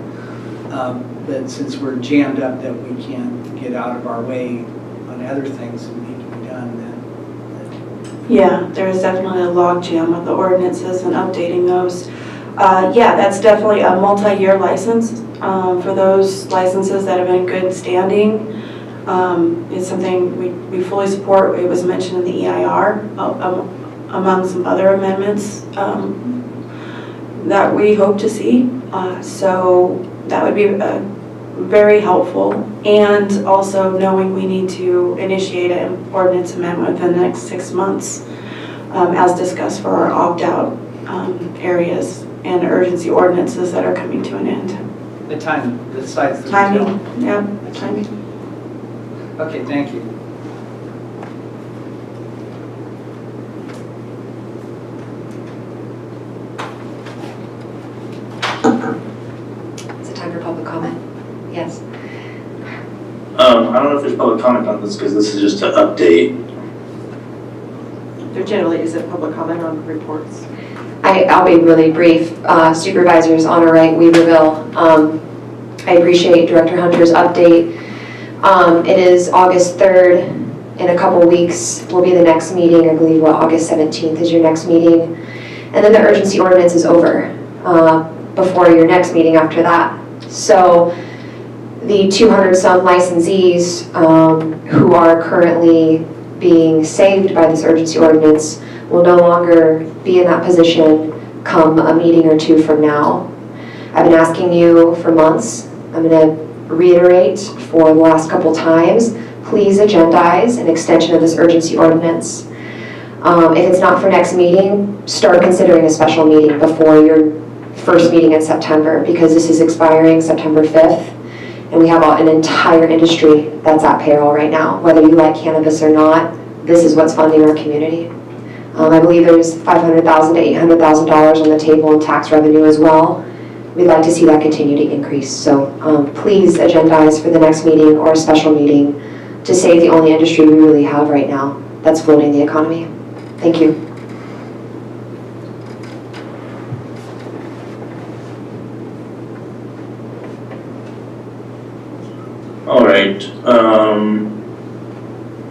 But since we're jammed up that we can't get out of our way on other things that need to be done, then. Yeah, there is definitely a log jam with the ordinances and updating those. Yeah, that's definitely a multi-year license for those licenses that have been in good standing. It's something we fully support. It was mentioned in the EIR among some other amendments that we hope to see. So that would be very helpful. And also knowing we need to initiate an ordinance amendment within the next 6 months, as discussed for our opt-out areas and urgency ordinances that are coming to an end. The size. Timing, yeah, timing. Okay, thank you. Is it time for public comment? Yes. I don't know if there's public comment on this because this is just an update. There generally isn't public comment on reports. I'll be really brief. Supervisors, Honor Right, Weaverville. I appreciate Director Hunter's update. It is August 3rd. In a couple weeks will be the next meeting. I believe, August 17th is your next meeting. And then the urgency ordinance is over before your next meeting after that. So the 200-some licensees who are currently being saved by this urgency ordinance will no longer be in that position come a meeting or two from now. I've been asking you for months. I'm going to reiterate for the last couple times, please agendize an extension of this urgency ordinance. If it's not for next meeting, start considering a special meeting before your first meeting in September, because this is expiring September 5th, and we have an entire industry that's at peril right now. Whether you like cannabis or not, this is what's funding our community. I believe there's $500,000 to $800,000 on the table in tax revenue as well. We'd like to see that continue to increase. So please agendize for the next meeting or a special meeting to save the only industry we really have right now that's floating the economy. Thank you. All right.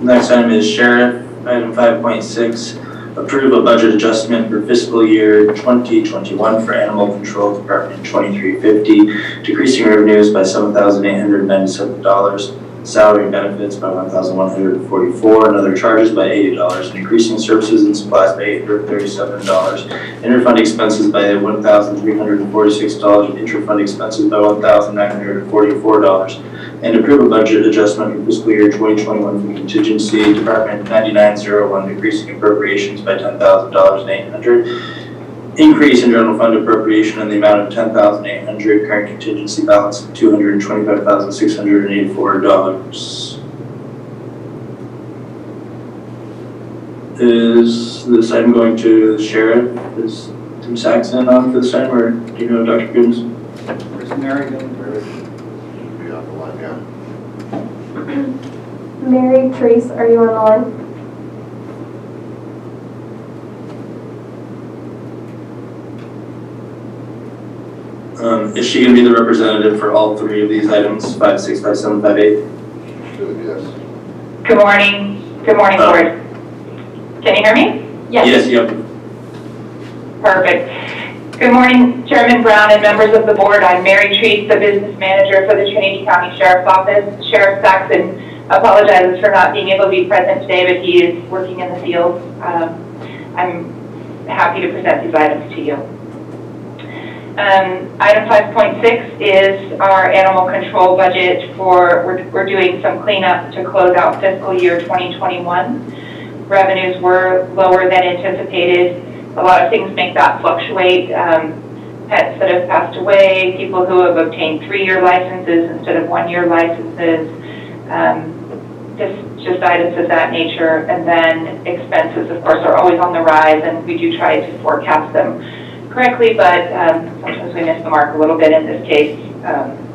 Next item is Sheriff, item 5.6. Approve a budget adjustment for fiscal year 2021 for Animal Control Department 2350, decreasing revenues by $7,897, salary and benefits by $1,144, and other charges by $80, and increasing services and supplies by $837, interfund expenses by $1,346, and intrafund expenses by $1,944, and approve a budget adjustment for fiscal year 2021 for contingency department 9901, decreasing appropriations by $10,000 and $800, increase in general fund appropriation in the amount of $10,800, current contingency balance of $225,684. Is this item going to the sheriff? Is Tim Saxon on for this time, or do you know Dr. Goodens? Where's Mary going? Be on the line, yeah. Mary Treese, are you on the line? Is she going to be the representative for all three of these items, 5, 6, 5, 7, 5, 8? Should, yes. Good morning. Good morning, board. Can you hear me? Yes, yep. Perfect. Good morning, Chairman Brown and members of the board. I'm Mary Treese, the business manager for the Trinity County Sheriff's Office. Sheriff Saxon apologizes for not being able to be present today, but he is working in the field. I'm happy to present these items to you. Item 5.6 is our animal control budget for, we're doing some cleanup to close out fiscal year 2021. Revenues were lower than anticipated. A lot of things make that fluctuate. Pets that have passed away, people who have obtained 3-year licenses instead of 1-year licenses, just items of that nature. And then expenses, of course, are always on the rise, and we do try to forecast them correctly, but sometimes we miss the mark a little bit, in this case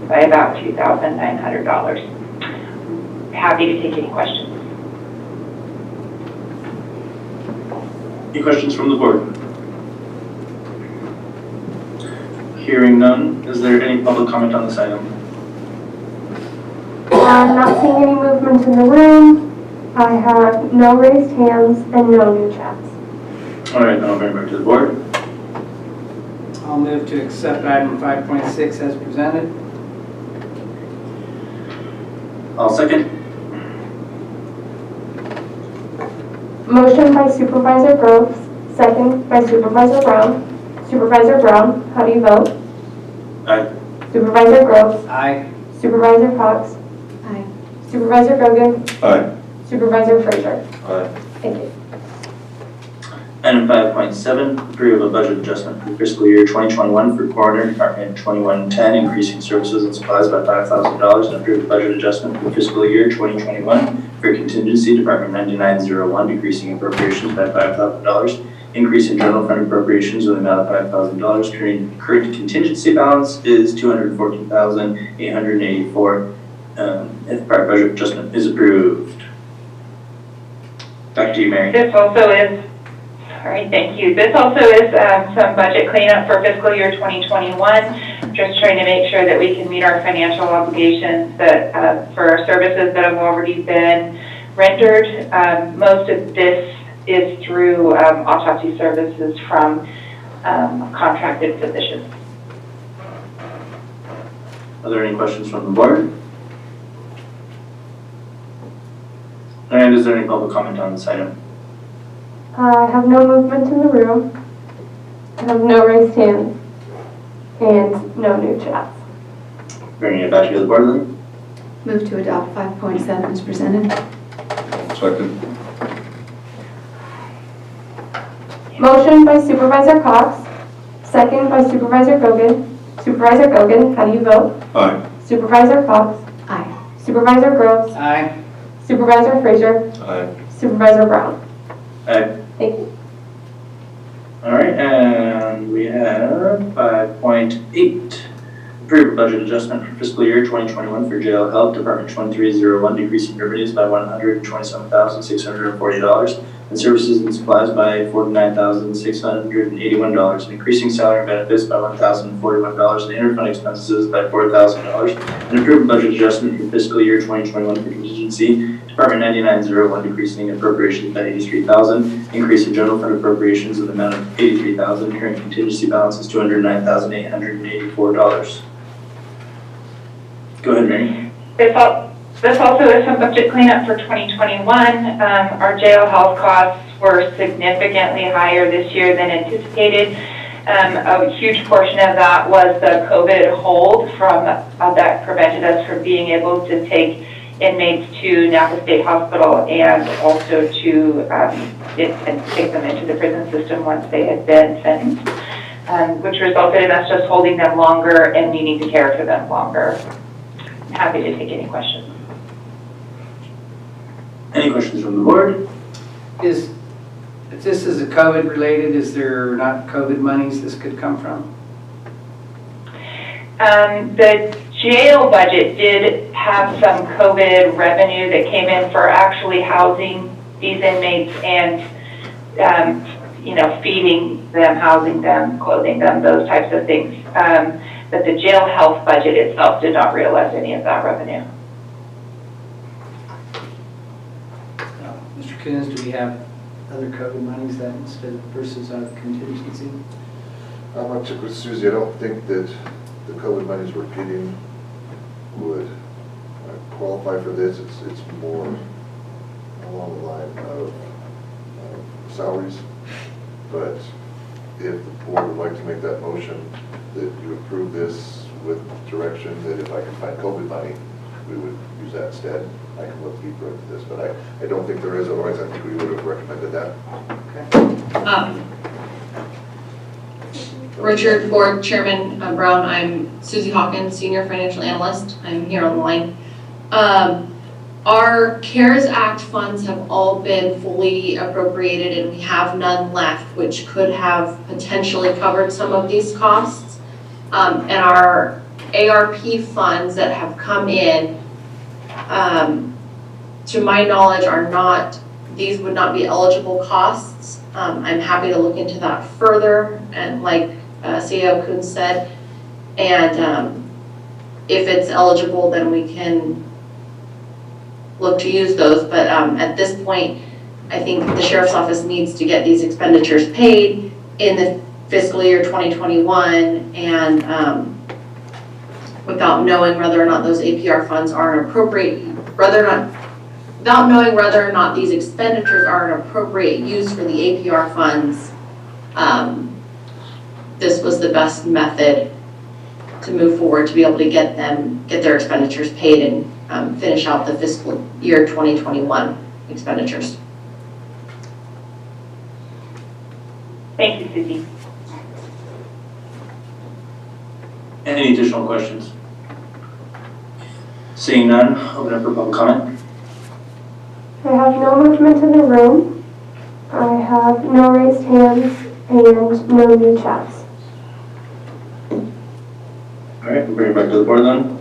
by about $2,900. Happy to take any questions. Any questions from the board? Hearing none, is there any public comment on this item? I'm not seeing any movement in the room. I have no raised hands and no new chats. All right, now I'll bring it back to the board. I'll move to accept item 5.6 as presented. I'll second. Motion by Supervisor Groves, second by Supervisor Brown. Supervisor Brown, how do you vote? Aye. Supervisor Groves. Aye. Supervisor Cox. Aye. Supervisor Gogan. Aye. Supervisor Frazier. Aye. Thank you. Item 5.7, approve a budget adjustment for fiscal year 2021 for Coroner Department 2110, increasing services and supplies by $5,000, and approve a budget adjustment for fiscal year 2021 for Contingency Department 9901, decreasing appropriations by $5,000, increase in general fund appropriations with an amount of $5,000. Current contingency balance is $214,884. If the prior budget adjustment is approved. Back to you, Mary. This also is, all right, thank you. This also is some budget cleanup for fiscal year 2021. Just trying to make sure that we can meet our financial obligations that for our services that have already been rendered. Most of this is through autopsy services from contracted physicians. Are there any questions from the board? And is there any public comment on this item? I have no movement in the room. I have no raised hands and no new chats. Bringing it back to the board then? Move to adopt 5.7 as presented. Second. Motion by Supervisor Cox, second by Supervisor Gogan. Supervisor Gogan, how do you vote? Aye. Supervisor Cox, Aye. Supervisor Groves, Aye. Supervisor Frazier, Aye. Supervisor Brown. Aye. Thank you. All right, and we have 5.8. Approve budget adjustment for fiscal year 2021 for jail health department 2301, decreasing revenues by $127,640 and services and supplies by $49,681, and increasing salary and benefits by $1,041 and interfund expenses by $4,000, and approve budget adjustment for fiscal year 2021 for contingency department 9901, decreasing appropriations by $83,000, increasing general fund appropriations in the amount of $83,000, current contingency balance is $209,884. Go ahead, Mary. This also is some budget cleanup for 2021. Our jail health costs were significantly higher this year than anticipated. A huge portion of that was the COVID hold that prevented us from being able to take inmates to Napa State Hospital and also to take them into the prison system once they had been sentenced, which resulted in us just holding them longer and needing to care for them longer. I'm happy to take any questions. Any questions from the board? If this is a COVID related, is there not COVID monies this could come from? The jail budget did have some COVID revenue that came in for actually housing these inmates and, feeding them, housing them, clothing them, those types of things. But the jail health budget itself did not realize any of that revenue. Mr. Coons, do we have other COVID monies that instead versus our contingency? I checked with Susie. I don't think that the COVID monies we're getting would qualify for this. It's more along the line of salaries. But if the board would like to make that motion, that you approve this with direction that if I can find COVID money, we would use that instead. I can look deeper into this, but I don't think there is, otherwise I think we would have recommended that. Okay. Richard, Board Chairman Brown, I'm Susie Hawkins, Senior Financial Analyst. I'm here on the line. Our CARES Act funds have all been fully appropriated and we have none left, which could have potentially covered some of these costs. And our ARP funds that have come in, to my knowledge, these would not be eligible costs. I'm happy to look into that further, and like CEO Coons said, and if it's eligible, then we can look to use those. But at this point, I think the Sheriff's Office needs to get these expenditures paid in the fiscal year 2021, and without knowing whether or not those APR funds are an appropriate, without knowing whether or not these expenditures are an appropriate use for the APR funds, this was the best method to move forward to be able to get their expenditures paid and finish out the fiscal year 2021 expenditures. Thank you, Susie. Any additional questions? Seeing none, open up for public comment. I have no movement in the room. I have no raised hands and no new chats. All right, we'll bring it back to the board then.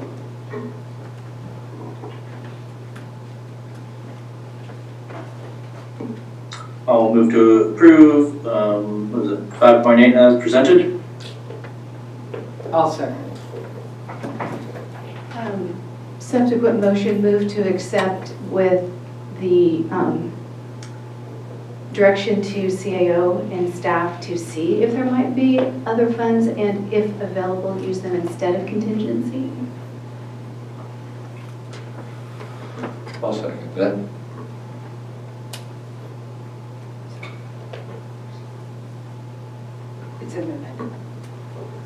I'll move to approve, what is it, 5.8 as presented? I'll second. Subsequent motion move to accept with the direction to CAO and staff to see if there might be other funds, and if available, use them instead of contingency. I'll second that. It's an amended.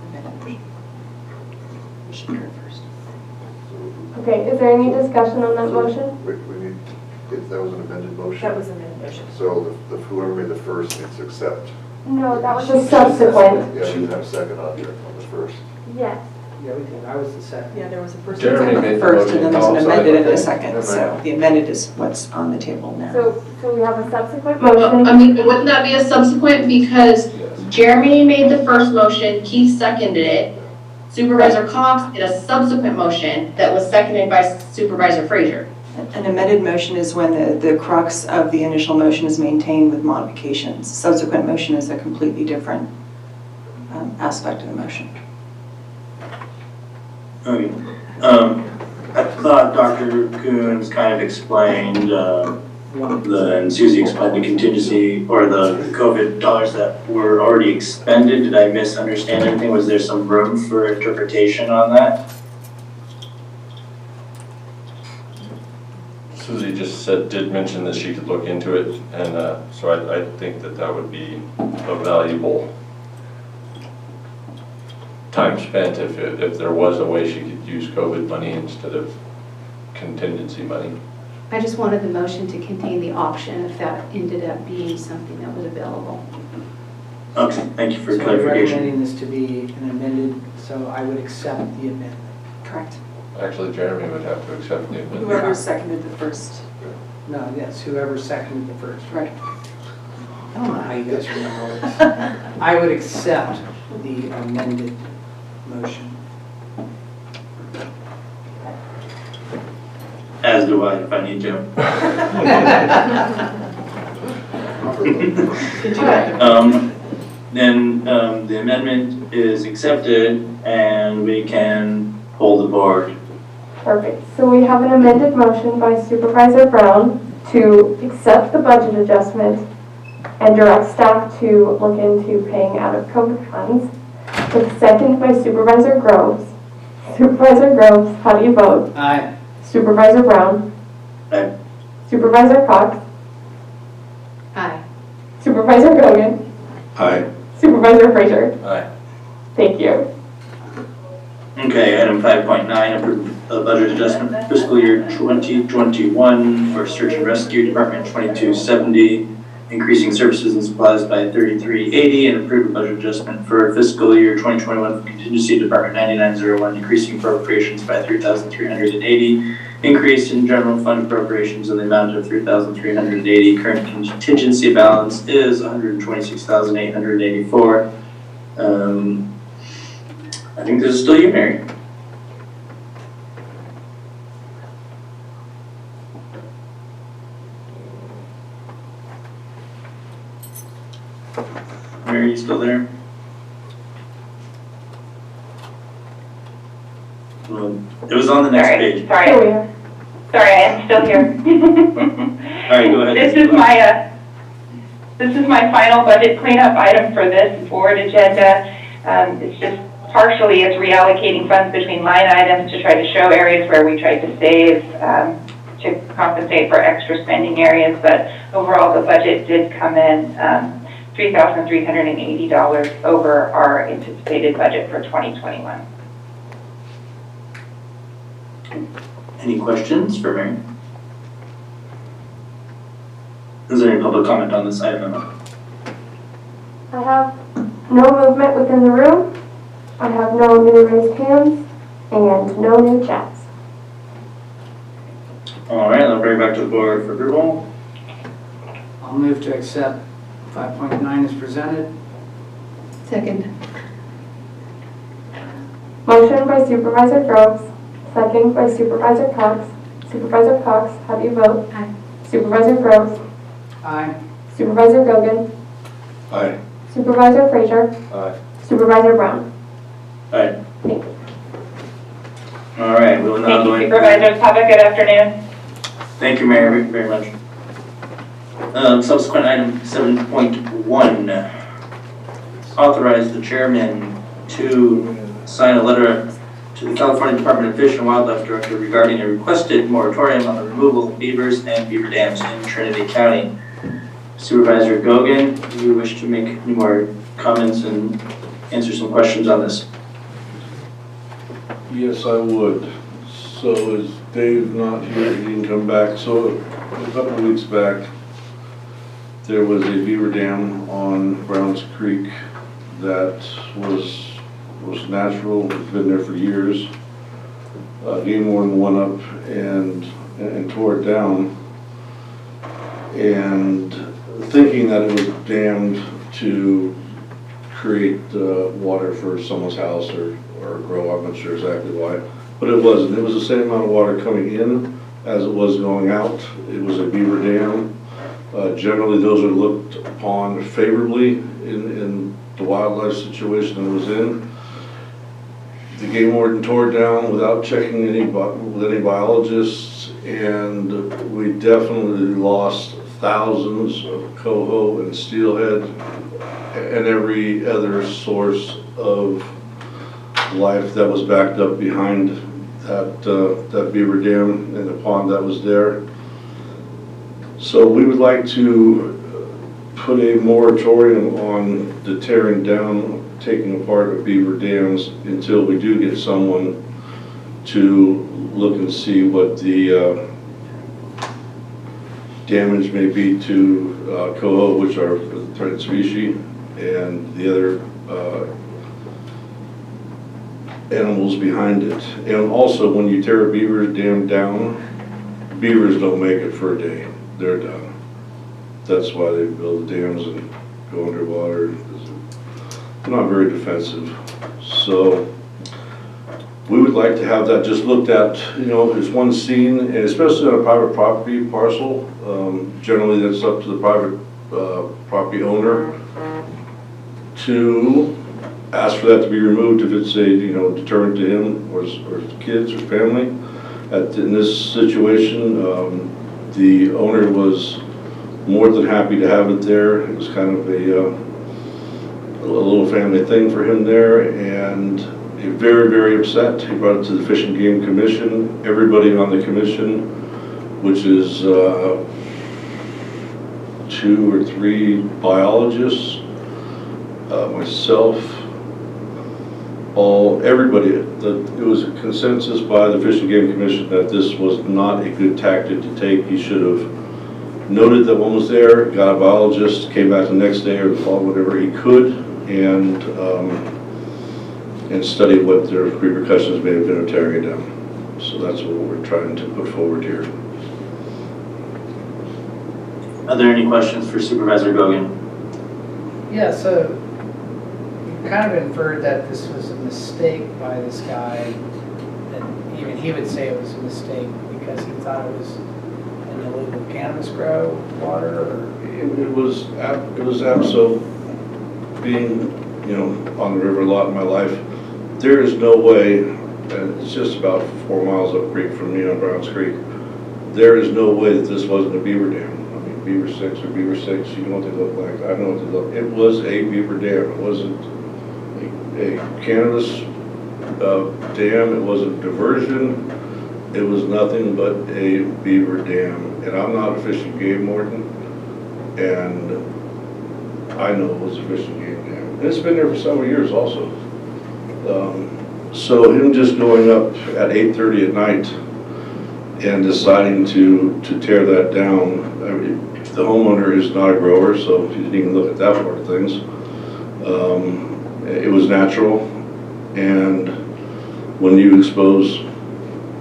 Amended motion. Motion first. Okay, is there any discussion on that motion? We need, if that was an amended motion? That was an amended motion. So whoever made the first needs to accept. No, that was a subsequent. Yeah, we didn't have a second on here on the first. Yes. Yeah, we did. I was the second. Yeah, there was a first Jeremy and made the first, and then there's an motion. amended and a Okay. second, so the amended is what's on the table now. So we have a subsequent Well, I motion. mean, wouldn't that be a subsequent, because Jeremy made the first motion, Keith seconded it, Supervisor Cox did a subsequent motion that was seconded by Supervisor Frazier. An amended motion is when the crux of the initial motion is maintained with modifications. Subsequent motion is a completely different aspect of the motion. Okay. I thought Dr. Coons kind of explained, and Susie explained the contingency or the COVID dollars that were already expended. Did I misunderstand anything? Was there some room for interpretation on that? Susie just did mention that she could look into it, and so I think that would be a valuable time spent if there was a way she could use COVID money instead of contingency money. I just wanted the motion to contain the option if that ended up being something that was available. Okay, thank you for So we're clarification. recommending this to be an amended, so I would accept the amendment. Correct. Actually, Jeremy would have to accept the amendment. Whoever seconded the first. No, yes, whoever seconded the first. Right. I don't know how you guys remember all this. I would accept the amended motion. As do I if I need to. Then the amendment is accepted and we can hold the board. Perfect. So we have an amended motion by Supervisor Brown to accept the budget adjustment and direct staff to look into paying out of COVID funds, with second by Supervisor Groves. Supervisor Groves, how do you vote? Aye. Supervisor Brown? Aye. Supervisor Cox? Aye. Supervisor Gogan? Aye. Supervisor Frazier? Aye. Thank you. Okay, item 5.9, approve a budget adjustment fiscal year 2021 for search and rescue department 2270, increasing services and supplies by 3380, and approve a budget adjustment for fiscal year 2021 for contingency department 9901, increasing appropriations by 3,380, increase in general fund appropriations in the amount of 3,380. Current contingency balance is 126,884. I think this is still you, Mary. Mary, you still there? It was on the next page. Here we Sorry, are. sorry, I am still here. All right, go ahead. This is my final budget cleanup item for this board agenda. It's just partially it's reallocating funds between line items to try to show areas where we tried to save to compensate for extra spending areas, but overall the budget did come in $3,380 over our anticipated budget for 2021. Any questions for Mary? Is there any public comment on this item? I have no movement within the room. I have no new raised hands and no new chats. All right, I'll bring it back to the board for approval. I'll move to accept 5.9 as presented. Second. Motion by Supervisor Groves, second by Supervisor Cox. Supervisor Cox, how do you vote? Aye. Supervisor Groves? Aye. Supervisor Gogan? Aye. Supervisor Frazier? Aye. Supervisor Brown? All right. Thank you. All right, we will now Thank go you, in. supervisors. Have a good afternoon. Thank you, Mary, very much. Subsequent item 7.1. Authorize the chairman to sign a letter to the California Department of Fish and Wildlife Director regarding a requested moratorium on the removal of beavers and beaver dams in Trinity County. Supervisor Gogan, do you wish to make any more comments and answer some questions on this? Yes, I would. So is Dave not here? He didn't come back. So a couple of weeks back, there was a beaver dam on Browns Creek that was natural. It's been there for years. Game warden went up and tore it down, and thinking that it was dammed to create water for someone's house or grow. I'm not sure exactly why, but it wasn't. It was the same amount of water coming in as it was going out. It was a beaver dam. Generally, those are looked upon favorably in the wildlife situation it was in. The game warden tore it down without checking with any biologists, and we definitely lost thousands of coho and steelhead and every other source of life that was backed up behind that beaver dam and the pond that was there. So we would like to put a moratorium on the tearing down, taking apart of beaver dams until we do get someone to look and see what the damage may be to coho, which are a threatened species, and the other animals behind it. And also, when you tear a beaver dam down, beavers don't make it for a day. They're done. That's why they build dams and go underwater. They're not very defensive. So we would like to have that just looked at, as one scene, and especially on a private property parcel. Generally, that's up to the private property owner to ask for that to be removed if it's a deterrent to him or kids or family. In this situation, the owner was more than happy to have it there. It was kind of a little family thing for him there, and he was very, very upset. He brought it to the Fish and Game Commission. Everybody on the commission, which is 2 or 3 biologists, myself, everybody, it was a consensus by the Fish and Game Commission that this was not a good tactic to take. He should have noted that one was there, got a biologist, came back the next day or the fall, whatever he could, and studied what their repercussions may have been of tearing it down. So that's what we're trying to put forward here. Are there any questions for Supervisor Gogan? Yeah, so you kind of inferred that this was a mistake by this guy, and even he would say it was a mistake because he thought it was an illegal cannabis grow water, or? It was APSO being, on the river a lot in my life. There is no way, and it's just about 4 miles up creek from me on Browns Creek, there is no way that this wasn't a beaver dam. I mean, Beaver 6 or Beaver 6, you know what they look like. I know what they look. It was a beaver dam. It wasn't a cannabis dam. It wasn't diversion. It was nothing but a beaver dam. And I'm not a fish and game warden, and I know it was a fish and game dam. And it's been there for several years also. So him just going up at 8:30 at night and deciding to tear that down, I mean, the homeowner is not a grower, so he didn't even look at that part of things. It was natural, and when you expose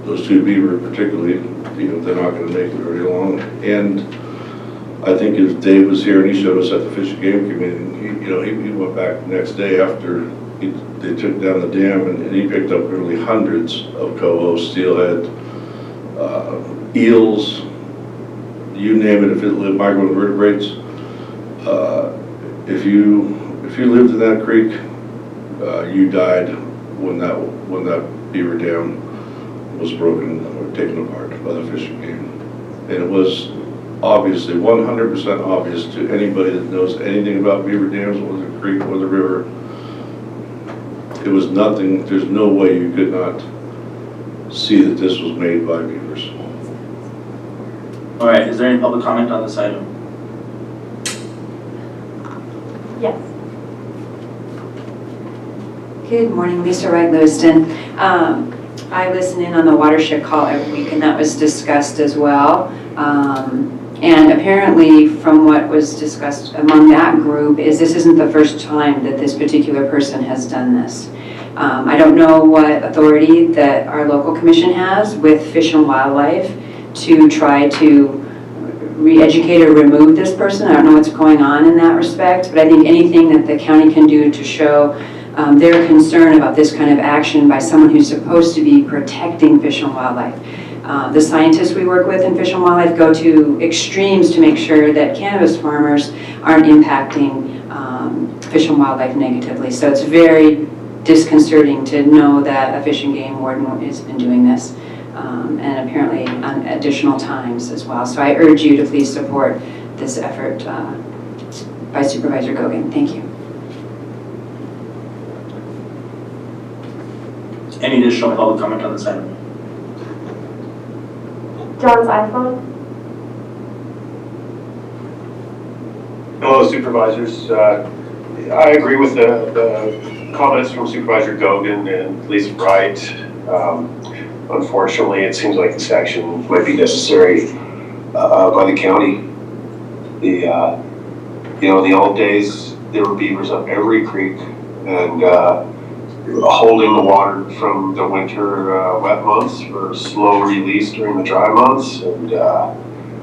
those 2 beaver particularly, they're not going to make it very long. And I think if Dave was here and he showed us at the Fish and Game Committee, he went back the next day after they took down the dam, and he picked up really hundreds of coho, steelhead, eels, you name it. If it lived microinvertebrates, if you lived in that creek, you died when that beaver dam was broken or taken apart by the Fish and Game. And it was obviously 100% obvious to anybody that knows anything about beaver dams, or the creek or the river. It was nothing. There's no way you could not see that this was made by beavers. All right, is there any public comment on this item? Yes. Good morning, Lisa Wright Lewiston. I listen in on the watershed call every week, and that was discussed as well. And apparently, from what was discussed among that group, is this isn't the first time that this particular person has done this. I don't know what authority that our local commission has with Fish and Wildlife to try to re-educate or remove this person. I don't know what's going on in that respect, but I think anything that the county can do to show their concern about this kind of action by someone who's supposed to be protecting fish and wildlife. The scientists we work with in Fish and Wildlife go to extremes to make sure that cannabis farmers aren't impacting fish and wildlife negatively. So it's very disconcerting to know that a fish and game warden has been doing this, and apparently on additional times as well. So I urge you to please support this effort by Supervisor Gogan. Thank you. Any additional public comment on this item? John's iPhone. Hello, Supervisors. I agree with the comments from Supervisor Gogan and Lisa Wright. Unfortunately, it seems like this action might be necessary by the county. In the old days, there were beavers up every creek and holding the water from the winter wet months for slow release during the dry months. And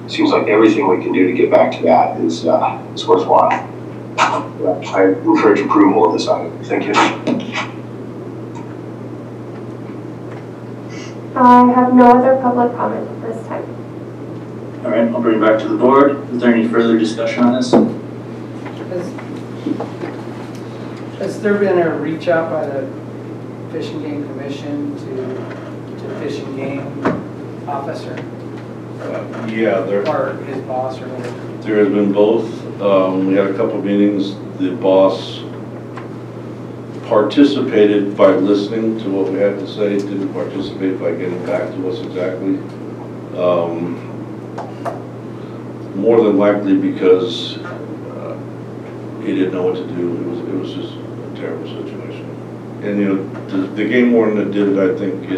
seems like everything we can do to get back to that is worthwhile. I encourage approval of this item. Thank you. I have no other public comment at this time. All right, I'll bring it back to the board. Is there any further discussion on this? Has there been a reach out by the Fish and Game Commission to Fish and Game officer? Yeah, Or his boss or whatever? there has been both. We had a couple of meetings. The boss participated by listening to what we had to say, didn't participate by getting back to us exactly. More than likely because he didn't know what to do. It was just a terrible situation. And the game warden that did it, I think,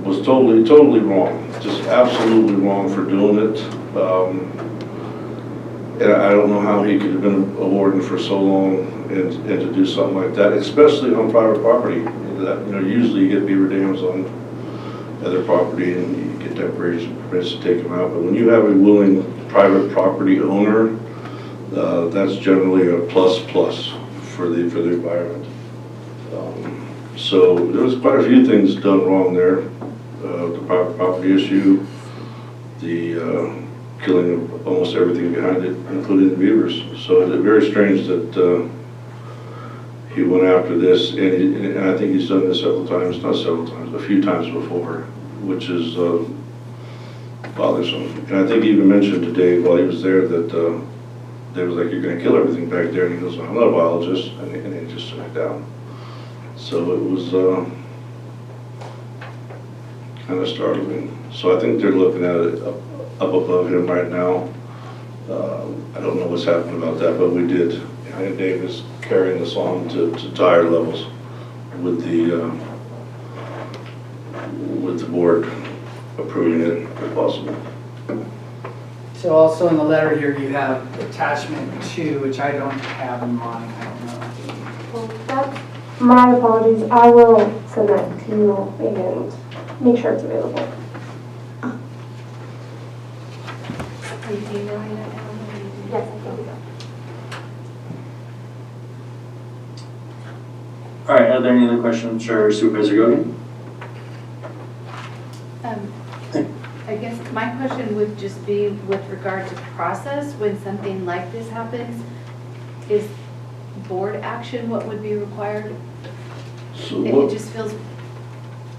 was totally wrong. Just absolutely wrong for doing it. And I don't know how he could have been a warden for so long and to do something like that, especially on private property. Usually you get beaver dams on other property and you get temporary permits to take them out. But when you have a willing private property owner, that's generally a plus for the environment. So there was quite a few things done wrong there. The private property issue, the killing of almost everything behind it, including the beavers. So it's very strange that he went after this, and I think he's done this several times, not several times, a few times before, which is bothersome. And I think he even mentioned today while he was there that they was like, "You're going to kill everything back there," and he goes, "I'm not a biologist," and he just took it down. So it was kind of startling. So I think they're looking at it up above him right now. I don't know what's happening about that, but we did. And Dave is carrying this on to higher levels with the board approving it if possible. So also in the letter here, you have attachment 2, which I don't have in mind. I don't know. Well, that's my apologies. I will send that to you and make sure it's available. Are you emailing it now? Yes, I think so. All right, are there any other questions for Supervisor Gogan? I guess my question would just be with regard to process, when something like this happens, is board action what would be required? So It just feels,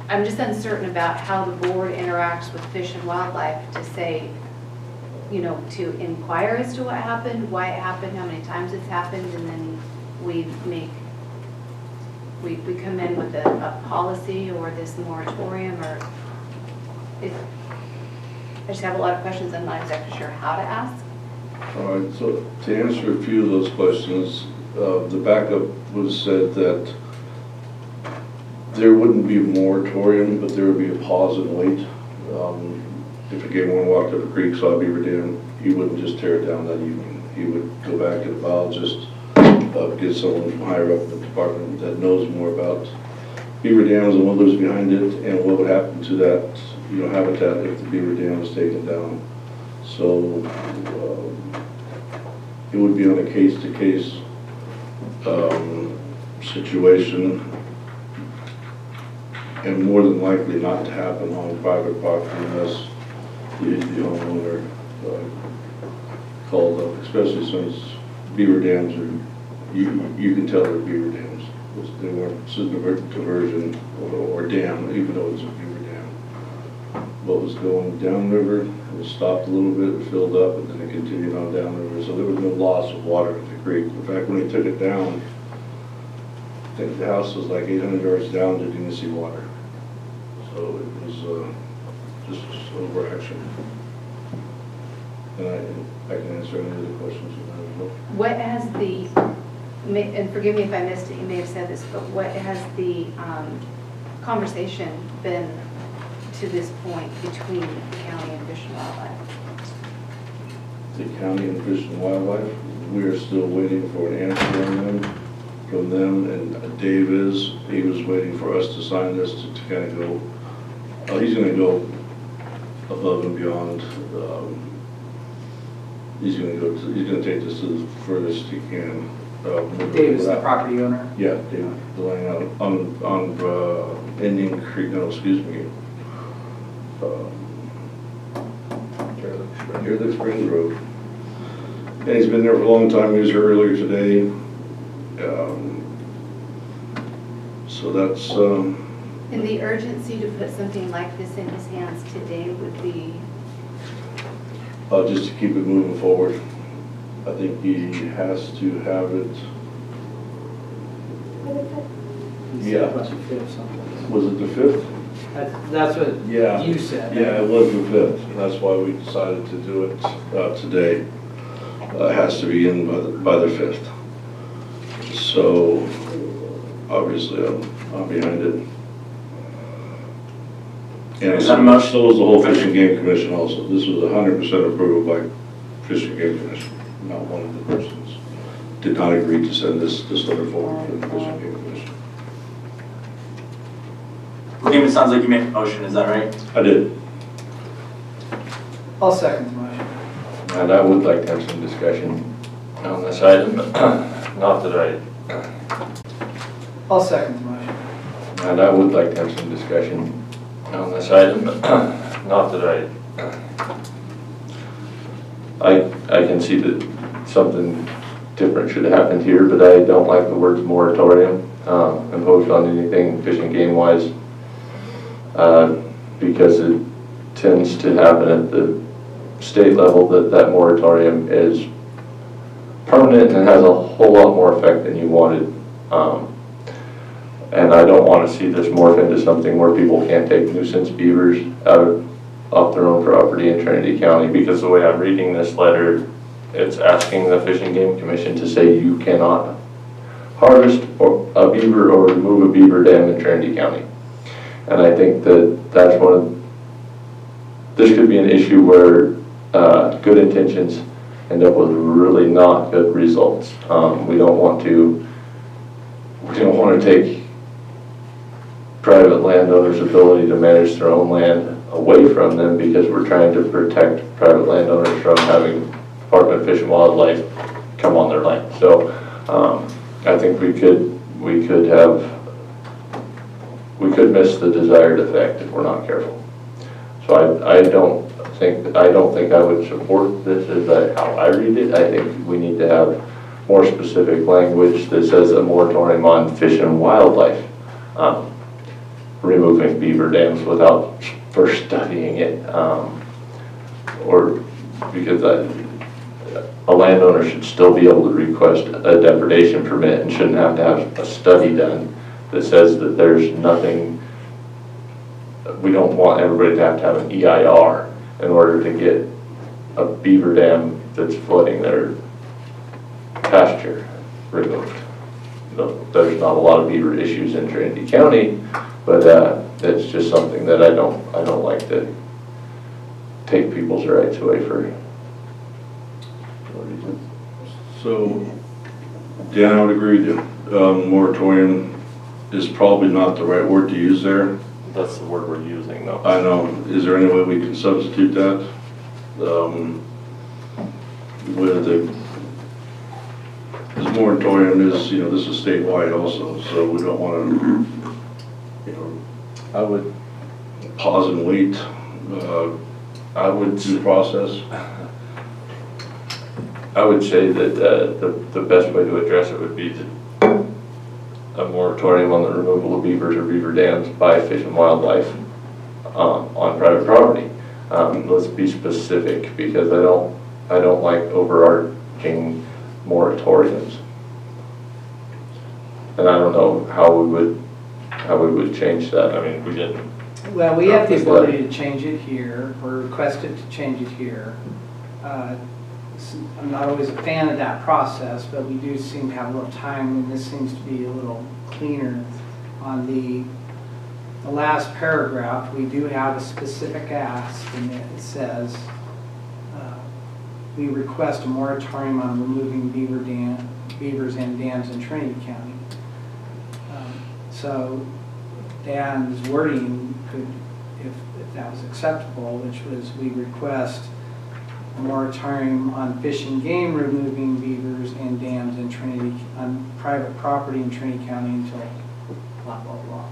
I'm just uncertain about how the board interacts with Fish and Wildlife to say, to inquire as to what happened, why it happened, how many times it's happened, and then we come in with a policy or this moratorium, or I just have a lot of questions. I'm not exactly sure how to ask. All right, so to answer a few of those questions, the backup was said that there wouldn't be a moratorium, but there would be a pause and wait. If a game warden walked up a creek, saw a beaver dam, he wouldn't just tear it down that evening. He would go back to the biologist, get someone from higher up in the department that knows more about beaver dams and what lives behind it and what would happen to that, habitat if the beaver dam was taken down. So it would be on a case-to-case situation, and more than likely not to happen on private property unless the homeowner called up, especially since beaver dams are, you can tell they're beaver dams. They weren't diversion or dam, even though it's a beaver dam. What was going downriver, it was stopped a little bit, it filled up, and then it continued on downriver. So there was no loss of water in the creek. In fact, when they took it down, I think the house was like 800 yards down, they didn't see water. So it was just overaction. And I can answer any other questions you might have. What has the, and forgive me if I missed it, you may have said this, but what has the conversation been to this point between the county and Fish and Wildlife? The county and Fish and Wildlife, we are still waiting for an answer from them, and Dave he was waiting for us to sign this to kind of go, he's going to go above and beyond. He's going to take this to the furthest he can. Dave is the property owner? Yeah, Dave, the land on Indian Creek, no, excuse me. Here, Springs Road. And he's been there for a long time. He was here earlier today. So that's... And the urgency to put something like this in his hands today would be? Just to keep it moving forward. I think he has to have it. Yeah. Was it the 5th? That's what you said. Yeah, it was the 5th. That's why we decided to do it today. It has to be in by the 5th. So obviously I'm behind it. And so was the whole Fish and Game Commission also. This was 100% approval by Fish and Game Commission. Not one of the persons did not agree to send this letter forward to the Fish and Game Commission. William, it sounds like you made a motion, is that right? I did. I'll second the motion. And I would like to have some discussion on this item. Not that I'll second the motion. And I would like to have some discussion on this item. Not that I can see that something different should have happened here, but I don't like the words moratorium imposed on anything fish and game wise, because it tends to happen at the state level that moratorium is permanent and has a whole lot more effect than you wanted. And I don't want to see this morph into something where people can't take nuisance beavers off their own property in Trinity County, because the way I'm reading this letter, it's asking the Fish and Game Commission to say you cannot harvest a beaver or remove a beaver dam in Trinity County. And I think that's this could be an issue where good intentions end up with really not good results. We don't want to take private landowners' ability to manage their own land away from them because we're trying to protect private landowners from having Department of Fish and Wildlife come on their land. So I think we could miss the desired effect if we're not careful. So I don't think I would support this as how I read it. I think we need to have more specific language that says a moratorium on fish and wildlife removing beaver dams without first studying it, or because a landowner should still be able to request a depredation permit and shouldn't have to have a study done that says that there's nothing. We don't want everybody to have an EIR in order to get a beaver dam that's flooding their pasture. removed. There's not a lot of beaver issues in Trinity County, but it's just something that I don't like to take people's rights away for no reason. So, Dan, I would agree that moratorium is probably not the right word to use there. That's the word we're using, though. I know. Is there any way we can substitute that? With the, this moratorium is, this is statewide also, so we don't want to, I would pause and wait. I would due process. I would say that the best way to address it would be a moratorium on the removal of beavers or beaver dams by Fish and Wildlife on private property. Let's be specific, because I don't like overarching moratoriums. And I don't know how we would change that. I mean, we didn't. Well, we have the ability to change it here, or request it to change it here. I'm not always a fan of that process, but we do seem to have a little time, and this seems to be a little cleaner. On the last paragraph, we do have a specific ask, and it says, we request a moratorium on removing beavers and dams in Trinity County. So Dan's wording could, if that was acceptable, which was we request a moratorium on fish and game removing beavers and dams in Trinity, on private property in Trinity County until blah, blah, blah.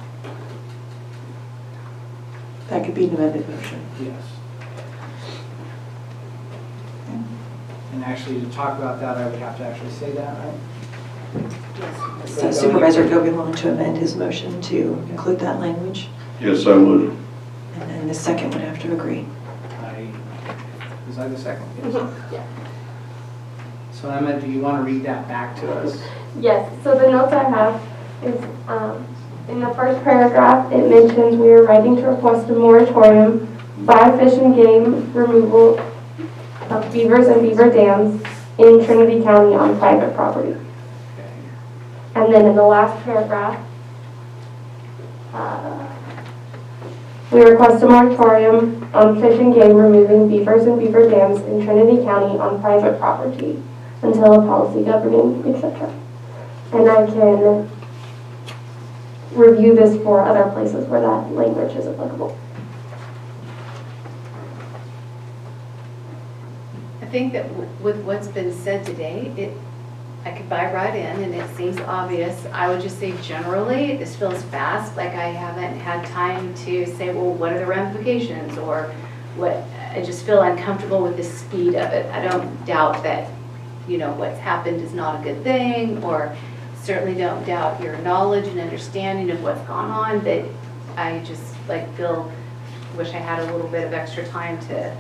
That could be an amended motion. Yes. And actually, to talk about that, I would have to actually say that, right? So Supervisor Gogan wanted to amend his motion to include that language, Yes, I would. and then the second would have to agree. Was I the second? Yes. Yeah. So Emma, do you want to read that back to us? Yes, so the notes I have is, in the first paragraph, it mentions we are writing to request a moratorium by Fish and Game removal of beavers and beaver dams in Trinity County on private property. And then in the last paragraph, we request a moratorium on Fish and Game removing beavers and beaver dams in Trinity County on private property until a policy governing, etc. And I can review this for other places where that language is applicable. I think that with what's been said today, I could buy right in, and it seems obvious. I would just say generally, this feels fast, like I haven't had time to say, well, what are the ramifications, or what. I just feel uncomfortable with the speed of it. I don't doubt that, what's happened is not a good thing, or certainly don't doubt your knowledge and understanding of what's gone on, but I just wish I had a little bit of extra time to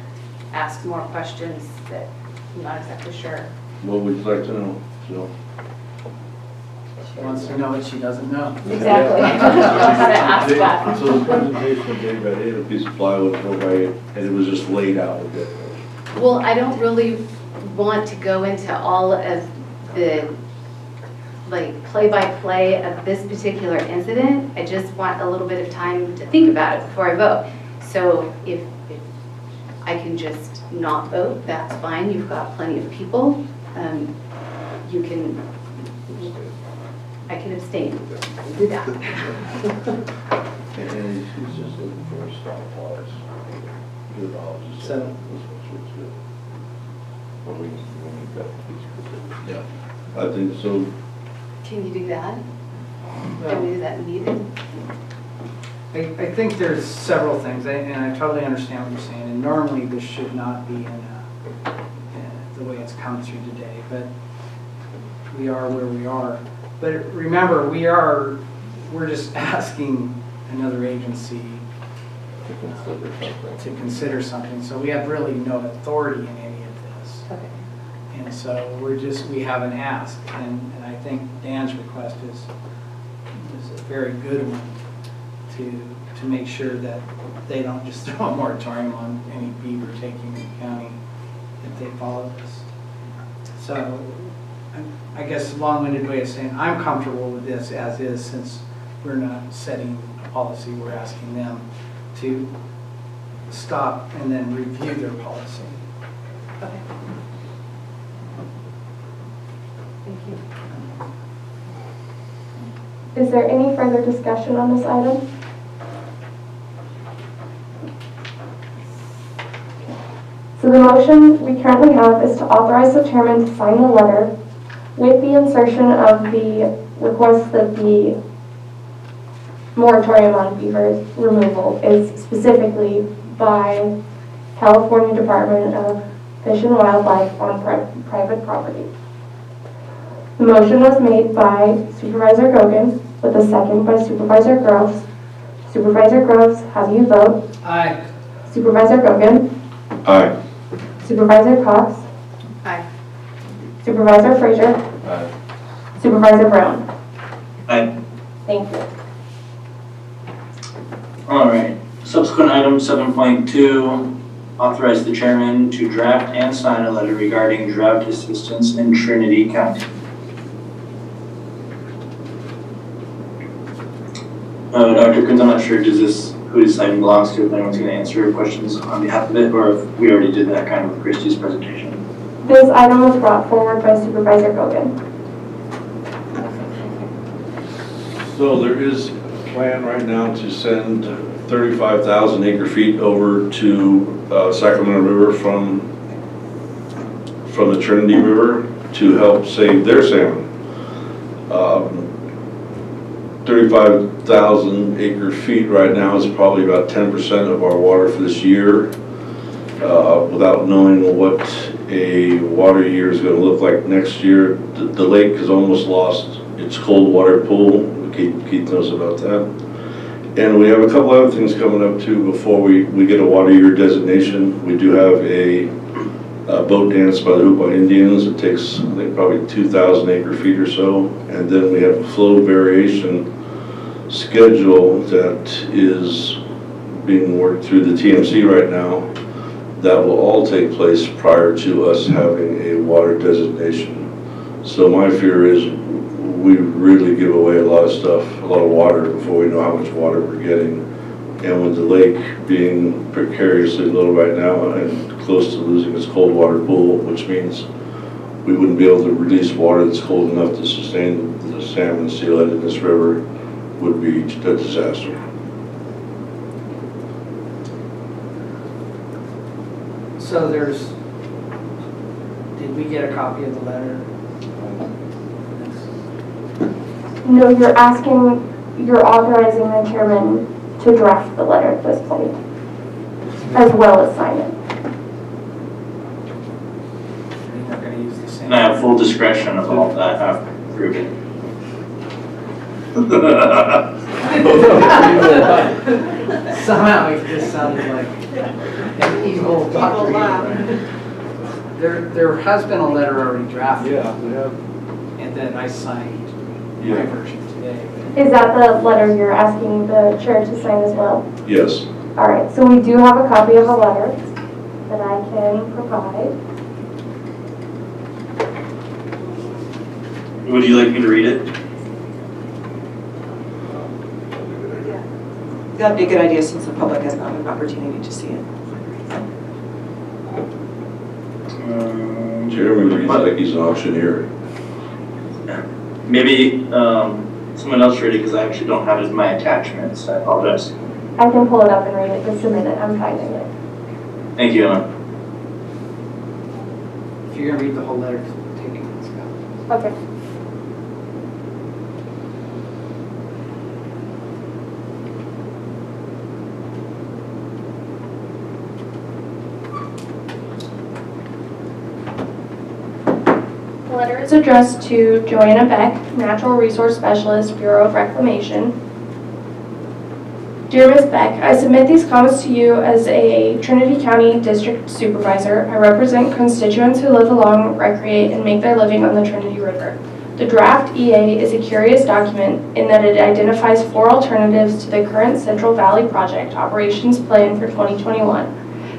ask more questions that I'm not exactly sure. What would you like to know? So. She wants to know what she doesn't know. Exactly. Ask that. So the presentation of Dave, I had a piece of plywood 4x8, and it was just laid out with it. Well, I don't really want to go into all of the play-by-play of this particular incident. I just want a little bit of time to think about it before I vote. So if I can just not vote, that's fine. You've got plenty of people. I can abstain. Do that. And she's just looking for a stop loss. So, yeah, I think so. Can you do that? Can we do that needed? I think there's several things, and I totally understand what you're saying, and normally this should not be in the way it's come through today, but we are where we are. But remember, we're just asking another agency to consider something, so we have really no authority in any of this. Okay. And so we have an ask, and I think Dan's request is a very good one to make sure that they don't just throw a moratorium on any beaver taking the county if they follow this. So I guess a long-winded way of saying, I'm comfortable with this as is, since we're not setting a policy, we're asking them to stop and then review their policy. Okay. Thank you. Is there any further discussion on this item? So the motion we currently have is to authorize the chairman to sign the letter with the insertion of the request that the moratorium on beaver removal is specifically by California Department of Fish and Wildlife on private property. The motion was made by Supervisor Gogan with a second by Supervisor Groves. Supervisor Groves, how do you vote? Aye. Supervisor Gogan? Aye. Supervisor Cox? Aye. Supervisor Frazier? Aye. Supervisor Brown? Aye. Thank you. All right, subsequent item 7.2, authorize the chairman to draft and sign a letter regarding drought assistance in Trinity County. Dr. Coons, I'm not sure, who this item belongs to, if anyone's going to answer questions on behalf of it, or if we already did that kind of with Christie's presentation. This item was brought forward by Supervisor Gogan. So there is a plan right now to send 35,000 acre feet over to Sacramento River from the Trinity River to help save their salmon. 35,000 acre feet right now is probably about 10% of our water for this year. Without knowing what a water year is going to look like next year, the lake has almost lost its cold water pool. Keith knows about that. And we have a couple other things coming up too before we get a water year designation. We do have a boat dance by the Hoopa Indians. It takes, I think, probably 2,000 acre feet or so. And then we have a flow variation schedule that is being worked through the TMC right now. That will all take place prior to us having a water designation. So my fear is we really give away a lot of stuff, a lot of water before we know how much water we're getting. And with the lake being precariously low right now and close to losing its cold water pool, which means we wouldn't be able to release water that's cold enough to sustain the salmon steelhead in this river, would be a disaster. So did we get a copy of the letter? No, you're authorizing the chairman to draft the letter at this point, as well as sign it. You're not going to use the same. And I have full discretion about that after approving. Somehow it just sounded like an evil Dr. There has been a letter already drafted. Yeah, we have. And then I signed my version today. Is that the letter you're asking the chair to sign as well? Yes. All right, so we do have a copy of a letter that I can provide. Would you like me to read it? That'd be a good idea since the public has not had an opportunity to see it. Jeremy reads like he's an auctioneer. Maybe someone else read it because I actually don't have it in my attachments. I apologize. I can pull it up and read it. Just a minute, I'm finding it. Thank you, Ellen. If you're going to read the whole letter, take it, Scott. Okay. The letter is addressed to Joanna Beck, Natural Resource Specialist, Bureau of Reclamation. Dear Ms. Beck, I submit these comments to you as a Trinity County District Supervisor. I represent constituents who live along, recreate, and make their living on the Trinity River. The draft EA is a curious document in that it identifies 4 alternatives to the current Central Valley Project operations plan for 2021.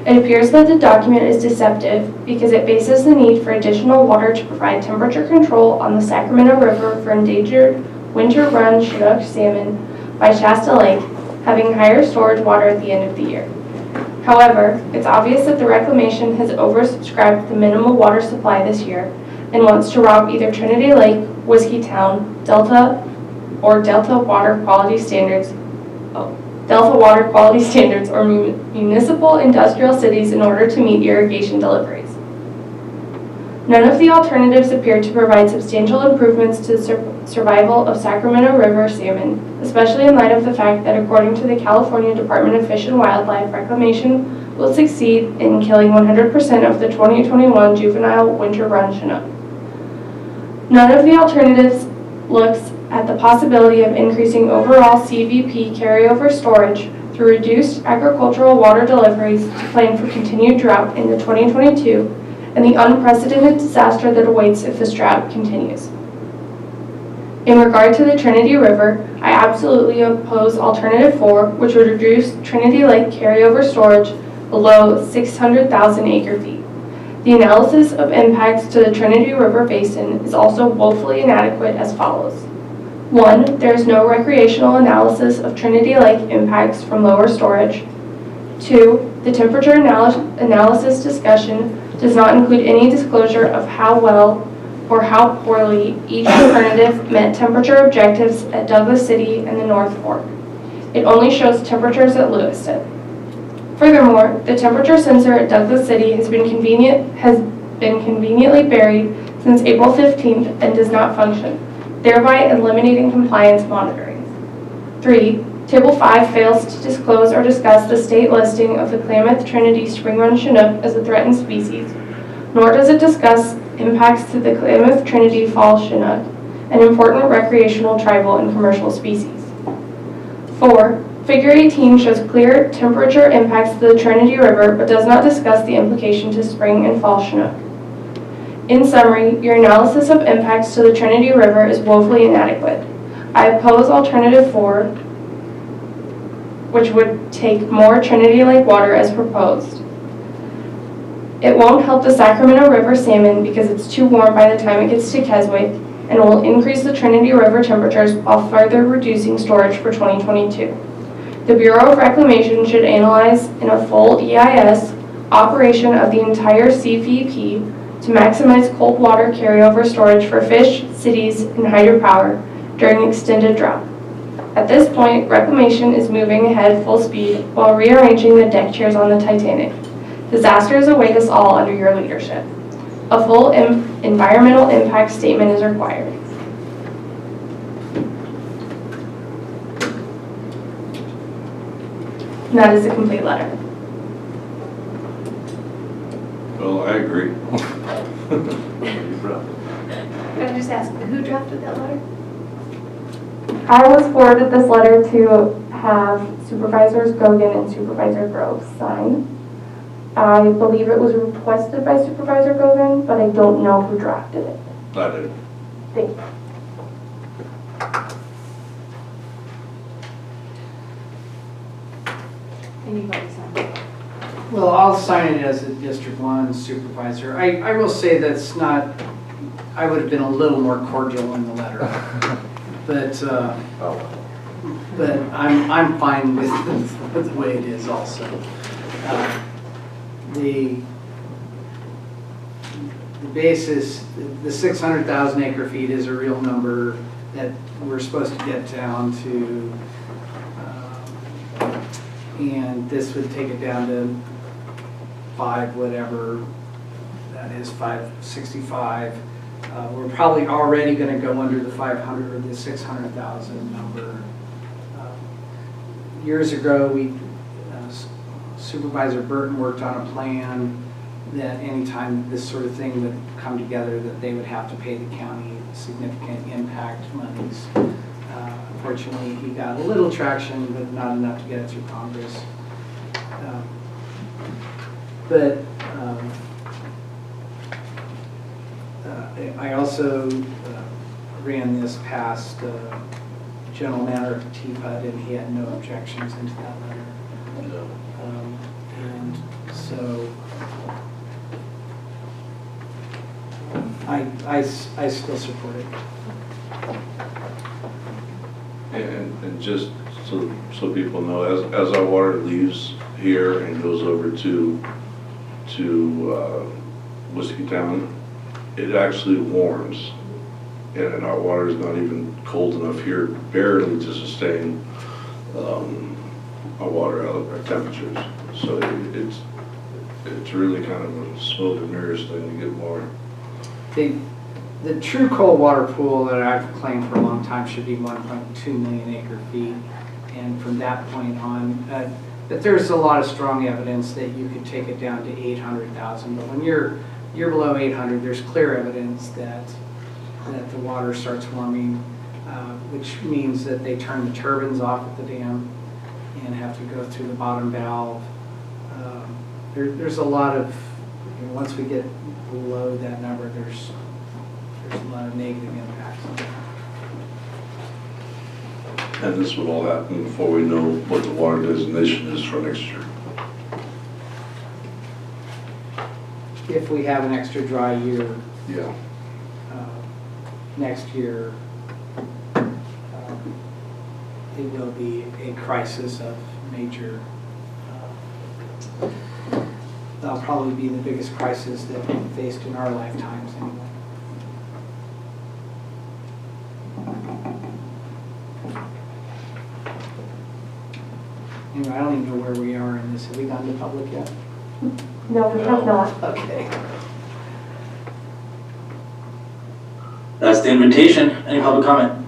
It appears that the document is deceptive because it bases the need for additional water to provide temperature control on the Sacramento River for endangered winter run Chinook salmon by Shasta Lake having higher storage water at the end of the year. However, it's obvious that the reclamation has oversubscribed the minimal water supply this year and wants to rob either Trinity Lake, Whiskey Town, Delta Water Quality Standards or municipal industrial cities in order to meet irrigation deliveries. None of the alternatives appear to provide substantial improvements to the survival of Sacramento River salmon, especially in light of the fact that according to the California Department of Fish and Wildlife, reclamation will succeed in killing 100% of the 2021 juvenile winter run Chinook. None of the alternatives looks at the possibility of increasing overall CVP carryover storage through reduced agricultural water deliveries to plan for continued drought into 2022 and the unprecedented disaster that awaits if this drought continues. In regard to the Trinity River, I absolutely oppose Alternative 4, which would reduce Trinity Lake carryover storage below 600,000 acre-feet. The analysis of impacts to the Trinity River Basin is also woefully inadequate as follows. 1. There is no recreational analysis of Trinity Lake impacts from lower storage. 2. The temperature analysis discussion does not include any disclosure of how well or how poorly each alternative met temperature objectives at Douglas City and the North Fork. It only shows temperatures at Lewiston. Furthermore, the temperature sensor at Douglas City has been conveniently buried since April 15th and does not function, thereby eliminating compliance monitoring. 3. Table 5 fails to disclose or discuss the state listing of the Klamath Trinity spring run Chinook as a threatened species, nor does it discuss impacts to the Klamath Trinity fall Chinook, an important recreational, tribal, and commercial species. 4. Figure 18 shows clear temperature impacts to the Trinity River but does not discuss the implication to spring and fall Chinook. In summary, your analysis of impacts to the Trinity River is woefully inadequate. I oppose Alternative 4, which would take more Trinity Lake water as proposed. It won't help the Sacramento River salmon because it's too warm by the time it gets to Keswick and will increase the Trinity River temperatures while further reducing storage for 2022. The Bureau of Reclamation should analyze in a full EIS operation of the entire CVP to maximize cold water carryover storage for fish, cities, and hydropower during extended drought. At this point, Reclamation is moving ahead full speed while rearranging the deck chairs on the Titanic. Disasters await us all under your leadership. A full environmental impact statement is required. And that is a complete letter. Well, I agree. Can I just ask, who drafted that letter? I was forwarded this letter to have Supervisors Gogan and Supervisor Groves sign. I believe it was requested by Supervisor Gogan, but I don't know who drafted it. I did. Thank you. Anybody sign it? Well, I'll sign it as a District 1 supervisor. I will say that's not, I would have been a little more cordial in the letter. But I'm fine with the way it is also. The basis, the 600,000 acre feet is a real number that we're supposed to get down to, and this would take it down to 5 whatever that is, 565. We're probably already going to go under the 500 or the 600,000 number. Years ago, Supervisor Burton worked on a plan that anytime this sort of thing would come together, that they would have to pay the county significant impact monies. Unfortunately, he got a little traction, but not enough to get it through Congress. I also ran this past General Manager of TPUD, and he had no objections into that letter. And So I still support it. And just so people know, as our water leaves here and goes over to Whiskeytown, it actually warms. And our water is not even cold enough here barely to sustain our water our temperatures. So it's really kind of a smoke and mirrors thing to get more. The true cold water pool that I've claimed for a long time should be 1.2 million acre feet. And from that point on, but there's a lot of strong evidence that you could take it down to 800,000. But when you're below 800, there's clear evidence that the water starts warming, which means that they turn the turbines off at the dam and have to go through the bottom valve. There's a lot of, once we get below that number, there's a lot of negative impacts on that. And this would all happen before we know what the water designation is for next year. If we have an extra dry year. Yeah. Next year, it will be a crisis of major, that'll probably be the biggest crisis that we've faced in our lifetimes anyway. Anyway, I don't even know where we are in this. Have we gone to public yet? No, we have not. Okay. That's the invitation. Any public comment?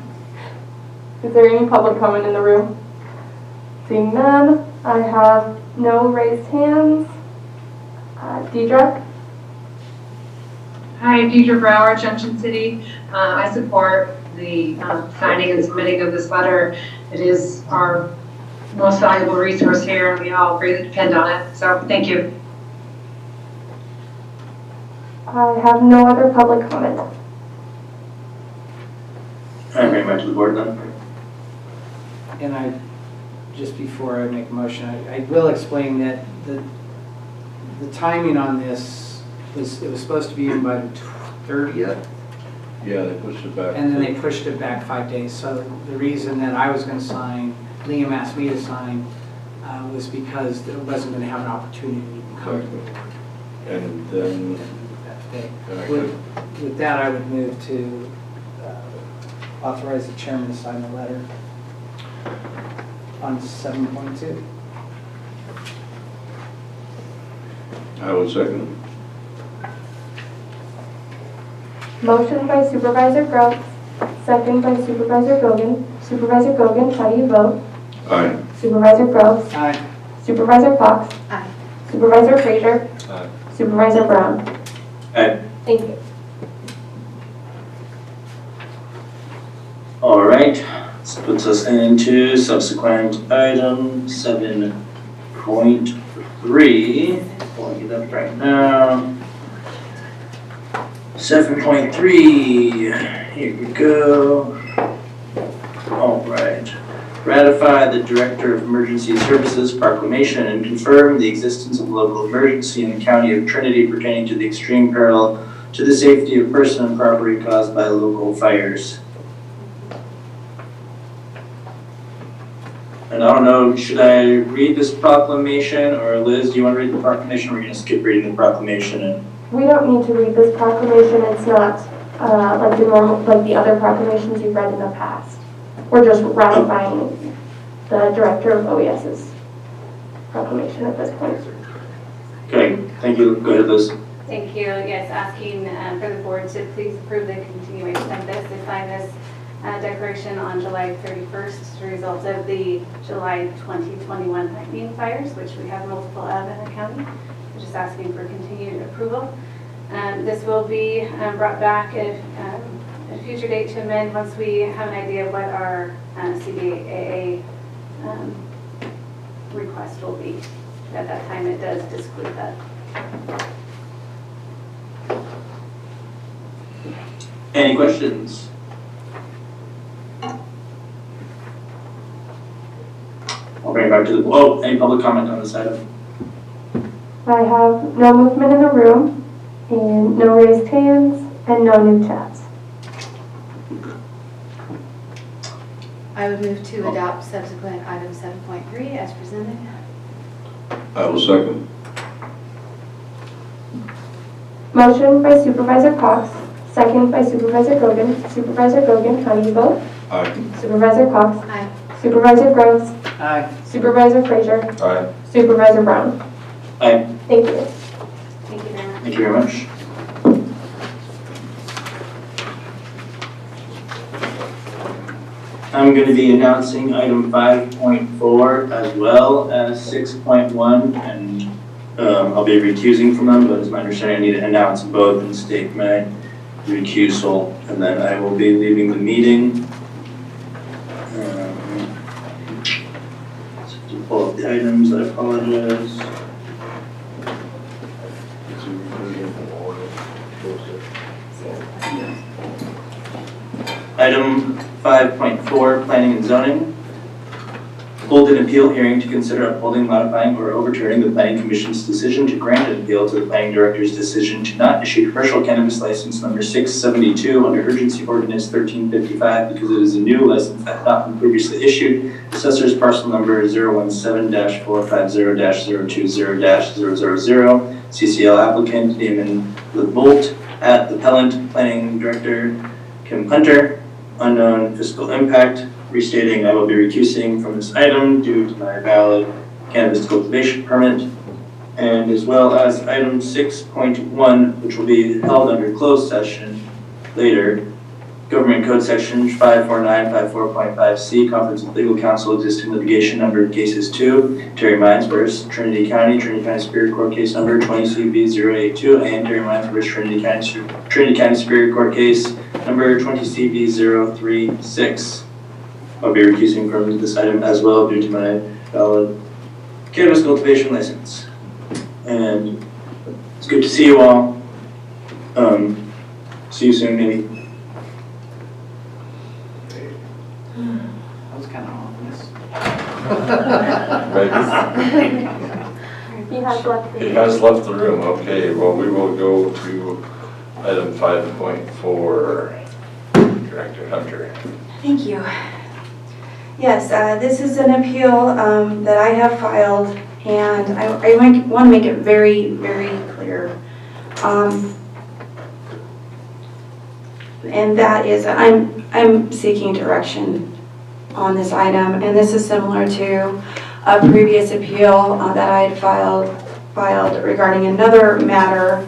Is there any public comment in the room? Seeing none, I have no raised hands. Deidre? Hi, Deidre Brower, Junction City. I support the signing and submitting of this letter. It is our most valuable resource here, and we all greatly depend on it. So, thank you. I have no other public comment. All right, bring it back to the board then. And just before I make a motion, I will explain that the timing on this was supposed to be in by the 30th. Yeah, they pushed it back. And then they pushed it back 5 days. So the reason that I was going to sign, Liam asked me to sign, was because it wasn't going to have an opportunity to come to the board. And then With that, I would move to authorize the chairman to sign the letter on 7.2. I would second. Motion by Supervisor Groves, second by Supervisor Gogan. Supervisor Gogan, how do you vote? Aye. Supervisor Groves? Aye. Supervisor Fox? Aye. Supervisor Frazier? Aye. Supervisor Brown? Aye. Thank you. All right, this puts us into subsequent item 7.3. Pulling it up right now. 7.3, here we go. All right. Ratify the Director of Emergency Services proclamation and confirm the existence of local emergency in the County of Trinity pertaining to the extreme peril to the safety of person and property caused by local fires. And I don't know, should I read this proclamation, or Liz, do you want to read the proclamation, or are we going to skip reading the proclamation? And We don't need to read this proclamation. It's not like the other proclamations you've read in the past. We're just ratifying the Director of OES's proclamation at this point. okay, thank you. Go ahead, Liz. Thank you. Yes, asking for the board to please approve the continuation of this. They signed this declaration on July 31st as a result of the July 2021 lightning fires, which we have multiple of in the county. We're just asking for continued approval. This will be brought back at a future date to amend once we have an idea of what our CDAA request will be. At that time, it does disclude that. Any questions? I'll bring it back to the, any public comment on this item? I have no movement in the room, and no raised hands, and no new chats. I would move to adopt subsequent item 7.3 as presented. I will second. Motion by Supervisor Cox, second by Supervisor Gogan. Supervisor Gogan, how do you vote? Aye. Supervisor Cox? Aye. Supervisor Groves? Aye. Supervisor Frazier? Aye. Supervisor Brown? Aye. Thank you. Thank you very much. Thank you very much. I'm going to be announcing item 5.4 as well as 6.1, and I'll be recusing from them, but it's my understanding I need to announce both and state my recusal, and then I will be leaving the meeting. To pull up the items, I apologize. Item 5.4, Planning and Zoning. Hold an appeal hearing to consider upholding, modifying, or overturning the Planning Commission's decision to grant an appeal to the Planning Director's decision to not issue commercial cannabis license number 672 under Urgency Ordinance 1355 because it is a new license that had not been previously issued. Assessor's parcel number 017-450-020-000. CCL applicant Damon LeBolt, at appellant Planning Director Kim Hunter. Unknown fiscal impact, restating I will be recusing from this item due to my valid cannabis cultivation permit, and as well as item 6.1, which will be held under closed session later. Government Code Section 54954.5C, Conference of Legal Counsel, existing litigation number of cases 2, Terry Mines versus Trinity County Superior Court case number 20CV082, and Terry Mines versus Trinity County Superior Court case number 20CV036. I'll be recusing from this item as well due to my valid cannabis cultivation license. And it's good to see you all. See you soon, maybe. That was kind of ominous. He has left. He has left the room. Okay, well, we will go to item 5.4. Director Hunter. Thank you. Yes, this is an appeal that I have filed, and I want to make it very, very clear. And that is, I'm seeking direction on this item, and this is similar to a previous appeal that I had filed regarding another matter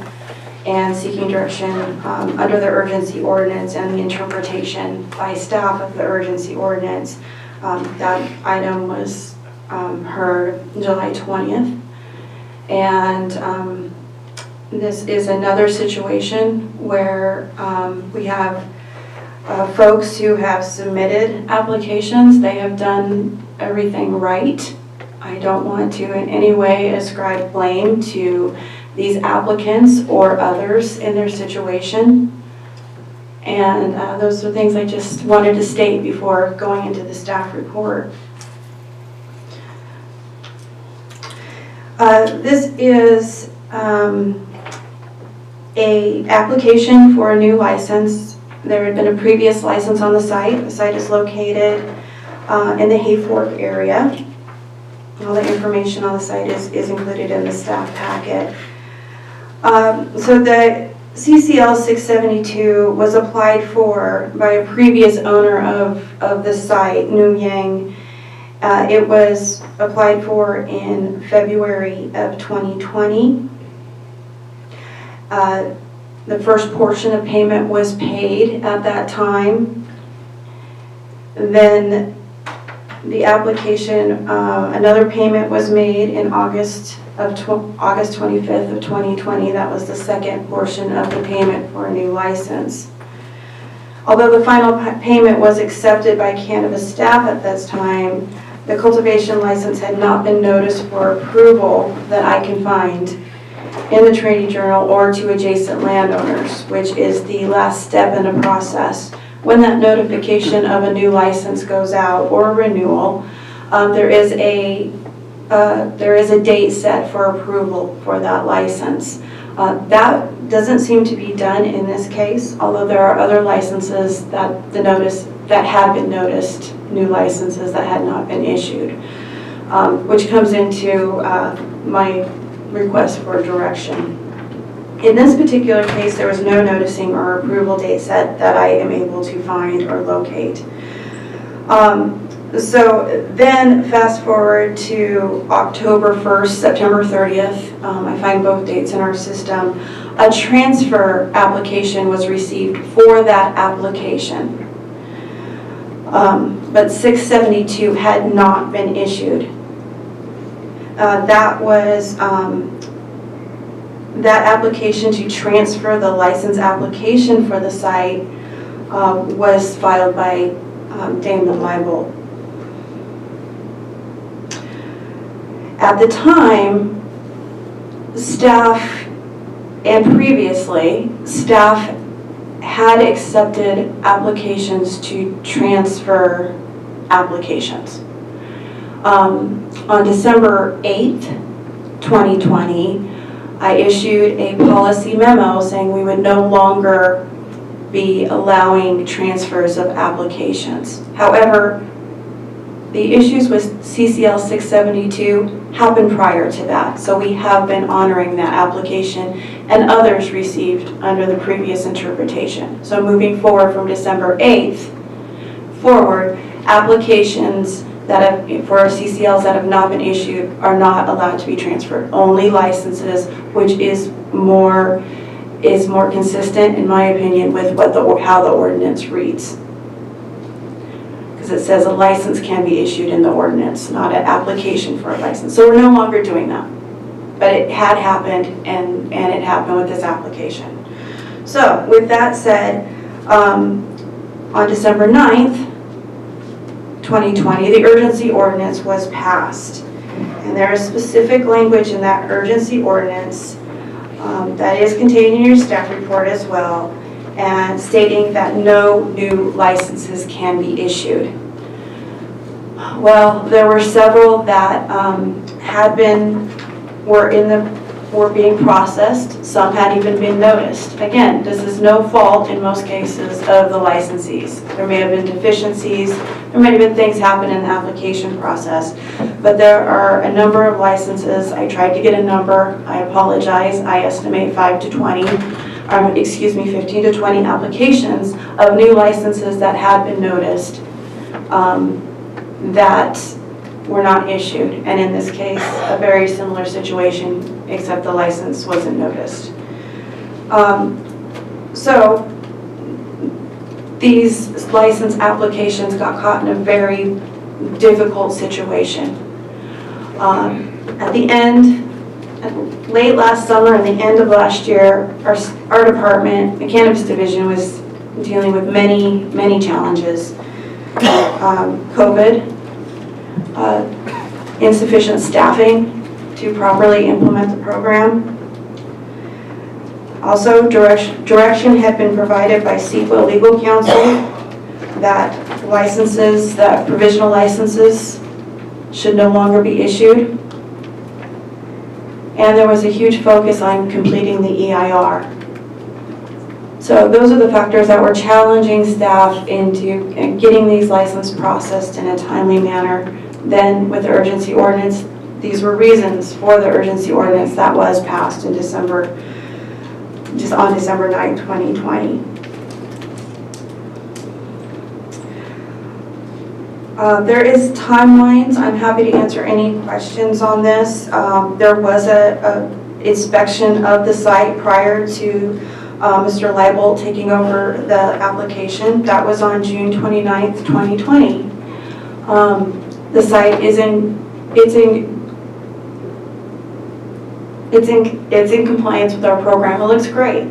and seeking direction under the urgency ordinance and the interpretation by staff of the urgency ordinance. That item was heard July 20th. And this is another situation where we have folks who have submitted applications. They have done everything right. I don't want to in any way ascribe blame to these applicants or others in their situation. And those are things I just wanted to state before going into the staff report. This is a application for a new license. There had been a previous license on the site. The site is located in the Hayfork area. All the information on the site is included in the staff packet. So the CCL 672 was applied for by a previous owner of the site, New Yang. It was applied for in February of 2020. The first portion of payment was paid at that time. Then the application, another payment was made in August 25th of 2020. That was the second portion of the payment for a new license. Although the final payment was accepted by cannabis staff at this time, the cultivation license had not been noticed for approval that I can find in the Trinity Journal or to adjacent landowners, which is the last step in the process. When that notification of a new license goes out or a renewal, there is a there is a date set for approval for that license. That doesn't seem to be done in this case, although there are other licenses that had been noticed, new licenses that had not been issued, which comes into my request for direction. In this particular case, there was no noticing or approval date set that I am able to find or locate. So then fast forward to October 1st, September 30th, I find both dates in our system. A transfer application was received for that application, but 672 had not been issued. That was that application to transfer the license application for the site was filed by Damon Leibel. At the time, staff, and previously, staff had accepted applications to transfer applications. On December 8th, 2020, I issued a policy memo saying we would no longer be allowing transfers of applications. However, the issues with CCL 672 happened prior to that, so we have been honoring that application and others received under the previous interpretation. So moving forward from December 8th forward, applications that have, for CCLs that have not been issued are not allowed to be transferred. Only licenses, which is more consistent, in my opinion, with what how the ordinance reads. Because it says a license can be issued in the ordinance, not an application for a license. So we're no longer doing that. But it had happened, and it happened with this application. So with that said, on December 9th, 2020, the urgency ordinance was passed. And there is specific language in that urgency ordinance that is contained in your staff report as well, and stating that no new licenses can be issued. Well, there were several that were being processed. Some had even been noticed. Again, this is no fault in most cases of the licensees. There may have been deficiencies. There may have been things happen in the application process. But there are a number of licenses. I tried to get a number. I apologize. I estimate 15 to 20 applications of new licenses that had been noticed that were not issued. And in this case, a very similar situation, except the license wasn't noticed. So these license applications got caught in a very difficult situation. At the end, late last summer and the end of last year, our department, the cannabis division, was dealing with many challenges. COVID, insufficient staffing to properly implement the program. Also, direction had been provided by CEQA Legal Counsel that licenses, that provisional licenses should no longer be issued. And there was a huge focus on completing the EIR. So those are the factors that were challenging staff into getting these licenses processed in a timely manner. Then with the urgency ordinance, these were reasons for the urgency ordinance that was passed in December 9, 2020. There is timelines. I'm happy to answer any questions on this. There was a inspection of the site prior to Mr. Leibel taking over the application. That was on June 29th, 2020. The site is in compliance with our program. It looks great.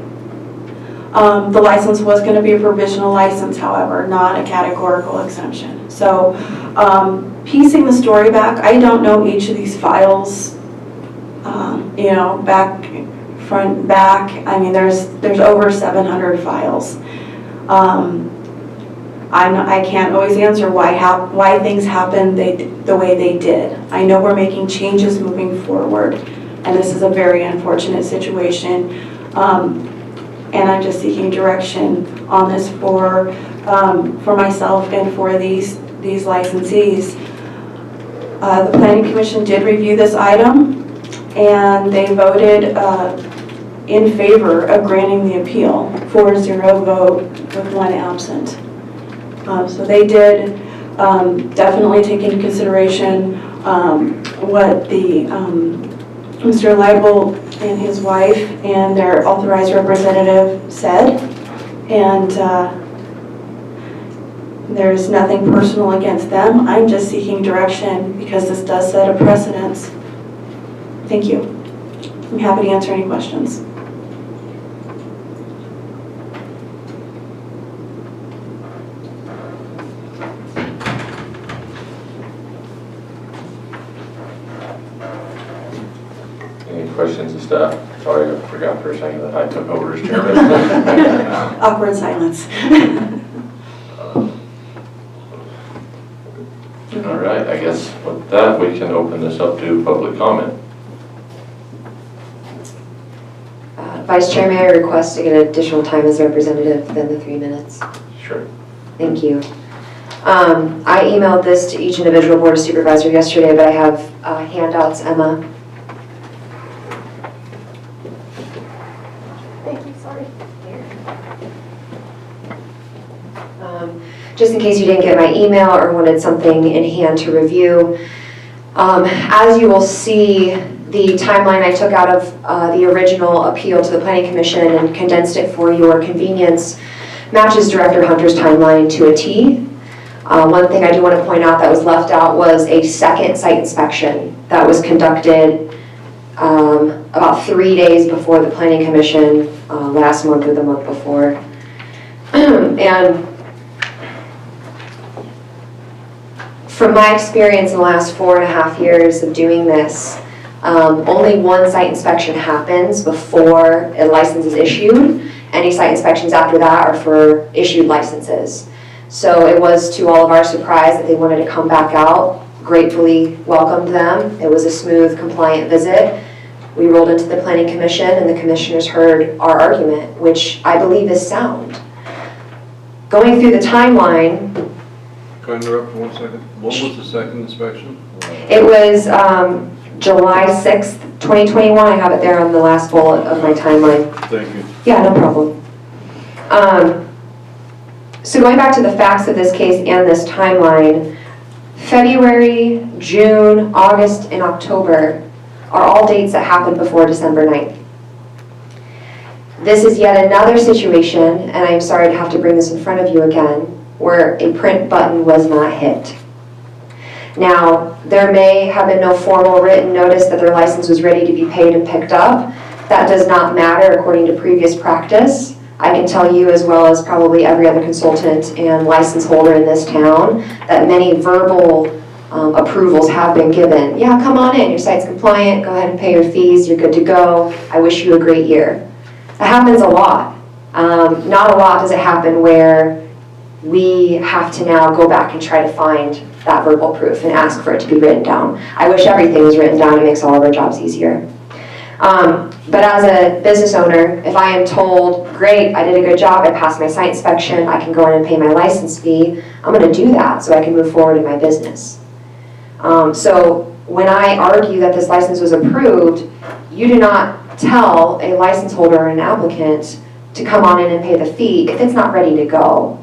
The license was going to be a provisional license, however, not a categorical exemption. So piecing the story back, I don't know each of these files, back, front, back. I mean, there's over 700 files. I can't always answer why things happened the way they did. I know we're making changes moving forward, and this is a very unfortunate situation. And I'm just seeking direction on this for myself and for these licensees. The Planning Commission did review this item, and they voted in favor of granting the appeal, 4-0 vote with 1 absent. So they did definitely take into consideration what the Mr. Leibel and his wife and their authorized representative said, and there's nothing personal against them. I'm just seeking direction because this does set a precedence. Thank you. I'm happy to answer any questions. Any questions of staff? Sorry, I forgot for a second that I took over as chairman. Awkward silence. All right, I guess with that, we can open this up to public comment. Vice Chair, may I request to get additional time as representative than the 3 minutes? Sure. Thank you. I emailed this to each individual Board of Supervisors yesterday, but I have handouts, Emma. Thank you, sorry. Just in case you didn't get my email or wanted something in hand to review. As you will see, the timeline I took out of the original appeal to the Planning Commission and condensed it for your convenience matches Director Hunter's timeline to a T. One thing I do want to point out that was left out was a second site inspection that was conducted about 3 days before the Planning Commission last month or the month before. And from my experience in the last 4.5 years of doing this, only 1 site inspection happens before a license is issued. Any site inspections after that are for issued licenses. So it was to all of our surprise that they wanted to come back out. Gratefully welcomed them. It was a smooth, compliant visit. We rolled into the Planning Commission and the commissioners heard our argument, which I believe is sound. Going through the timeline. Can I interrupt for 1 second? When was the second inspection? It was July 6th, 2021. I have it there on the last bullet of my timeline. Thank you. Yeah, no problem. So going back to the facts of this case and this timeline, February, June, August, and October are all dates that happened before December 9th. This is yet another situation, and I'm sorry to have to bring this in front of you again, where a print button was not hit. Now, there may have been no formal written notice that their license was ready to be paid and picked up. That does not matter according to previous practice. I can tell you, as well as probably every other consultant and license holder in this town, that many verbal approvals have been given. Yeah, come on in, your site's compliant, go ahead and pay your fees, you're good to go, I wish you a great year. That happens a lot. Not a lot does it happen where we have to now go back and try to find that verbal proof and ask for it to be written down. I wish everything was written down. It makes all of our jobs easier. But as a business owner, if I am told, great, I did a good job, I passed my site inspection, I can go in and pay my license fee, I'm going to do that so I can move forward in my business. So when I argue that this license was approved, you do not tell a license holder or an applicant to come on in and pay the fee if it's not ready to go.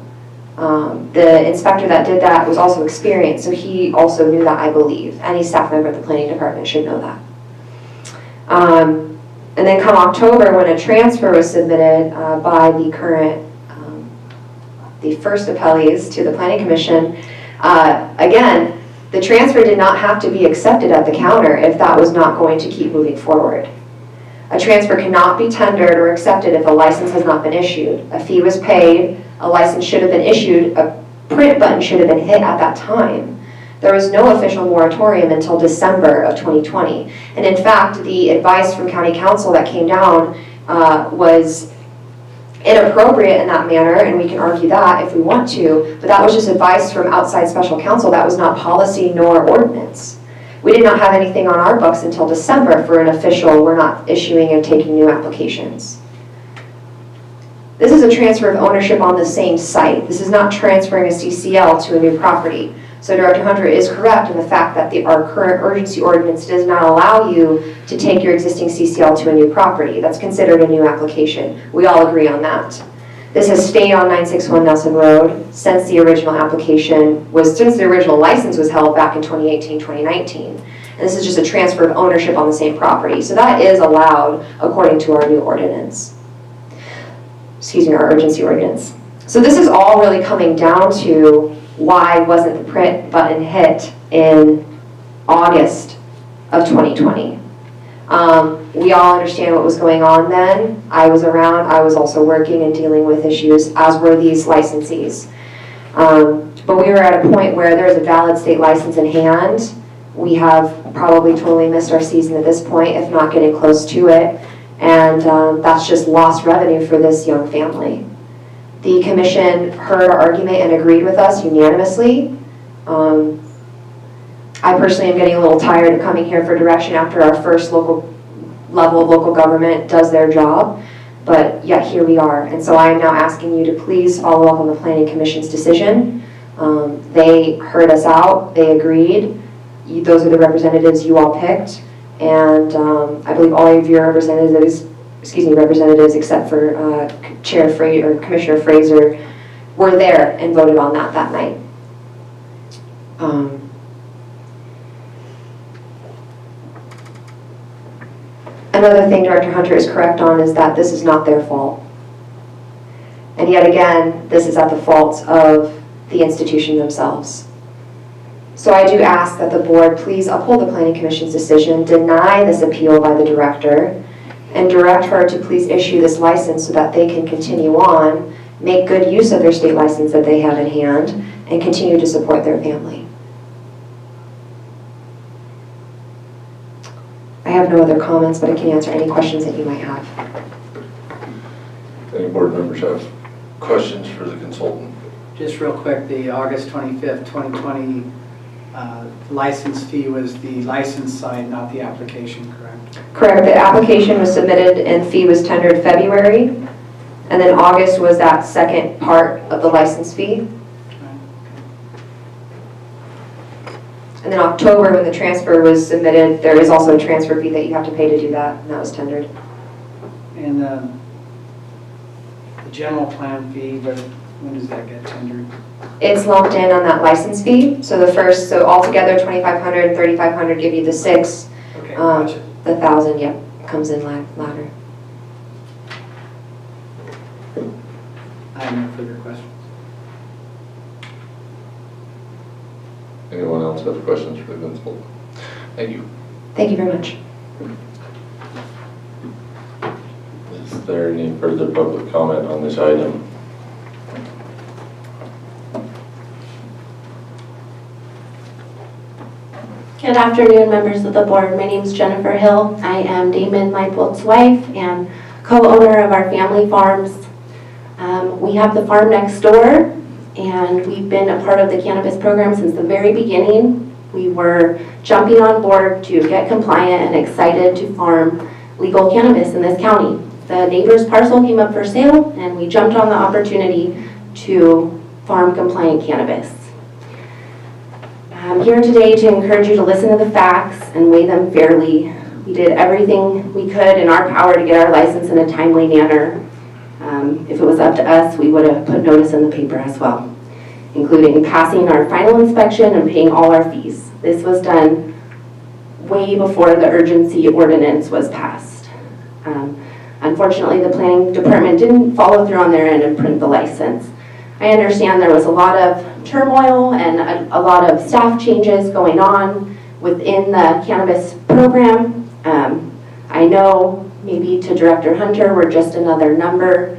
The inspector that did that was also experienced, so he also knew that, I believe. Any staff member at the planning department should know that. And then come October, when a transfer was submitted by the current, the first appellees to the Planning Commission, again, the transfer did not have to be accepted at the counter if that was not going to keep moving forward. A transfer cannot be tendered or accepted if a license has not been issued. A fee was paid, a license should have been issued, a print button should have been hit at that time. There was no official moratorium until December of 2020. And in fact, the advice from County Council that came down was inappropriate in that manner, and we can argue that if we want to, but that was just advice from outside special counsel. That was not policy nor ordinance. We did not have anything on our books until December for an official, we're not issuing and taking new applications. This is a transfer of ownership on the same site. This is not transferring a CCL to a new property. So Director Hunter is correct in the fact that our current urgency ordinance does not allow you to take your existing CCL to a new property. That's considered a new application. We all agree on that. This has stayed on 961 Nelson Road since the original since the original license was held back in 2018, 2019. And this is just a transfer of ownership on the same property. So that is allowed according to our new ordinance. Excuse me, our urgency ordinance. So this is all really coming down to why wasn't the print button hit in August of 2020. We all understand what was going on then. I was around, I was also working and dealing with issues, as were these licensees. But we were at a point where there's a valid state license in hand. We have probably totally missed our season at this point, if not getting close to it. And that's just lost revenue for this young family. The commission heard our argument and agreed with us unanimously. I personally am getting a little tired of coming here for direction after our first local level of local government does their job, but yet here we are. And so I am now asking you to please follow up on the Planning Commission's decision. They heard us out, they agreed. Those are the representatives you all picked. And I believe all of your representatives except for Commissioner Fraser were there and voted on that night. Another thing Director Hunter is correct on is that this is not their fault. And yet again, this is at the fault of the institution themselves. So I do ask that the board please uphold the Planning Commission's decision, deny this appeal by the director, and direct her to please issue this license so that they can continue on, make good use of their state license that they have in hand, and continue to support their family. I have no other comments, but I can answer any questions that you might have. Any board members have questions for the consultant? Just real quick, the August 25th, 2020 license fee was the license side, not the application, correct? Correct. The application was submitted and fee was tendered February, and then August was that second part of the license fee. And then October, when the transfer was submitted, there is also a transfer fee that you have to pay to do that, and that was tendered. And the general plan fee, but when does that get tendered? It's lumped in on that license fee. So altogether 2,500, 3,500 give you the 6. Okay, gotcha. The 1,000, yep, comes in ladder. I have no further questions. Anyone else have questions for the consultant? Thank you. Thank you very much. Is there any further public comment on this item? Good afternoon, members of the board. My name is Jennifer Hill. I am Damon Leipold's wife and co-owner of our family farms. We have the farm next door, and we've been a part of the cannabis program since the very beginning. We were jumping on board to get compliant and excited to farm legal cannabis in this county. The neighbor's parcel came up for sale, and we jumped on the opportunity to farm compliant cannabis. I'm here today to encourage you to listen to the facts and weigh them fairly. We did everything we could in our power to get our license in a timely manner. If it was up to us, we would have put notice in the paper as well, including passing our final inspection and paying all our fees. This was done way before the urgency ordinance was passed. Unfortunately, the planning department didn't follow through on their end and print the license. I understand there was a lot of turmoil and a lot of staff changes going on within the cannabis program. I know maybe to Director Hunter we're just another number,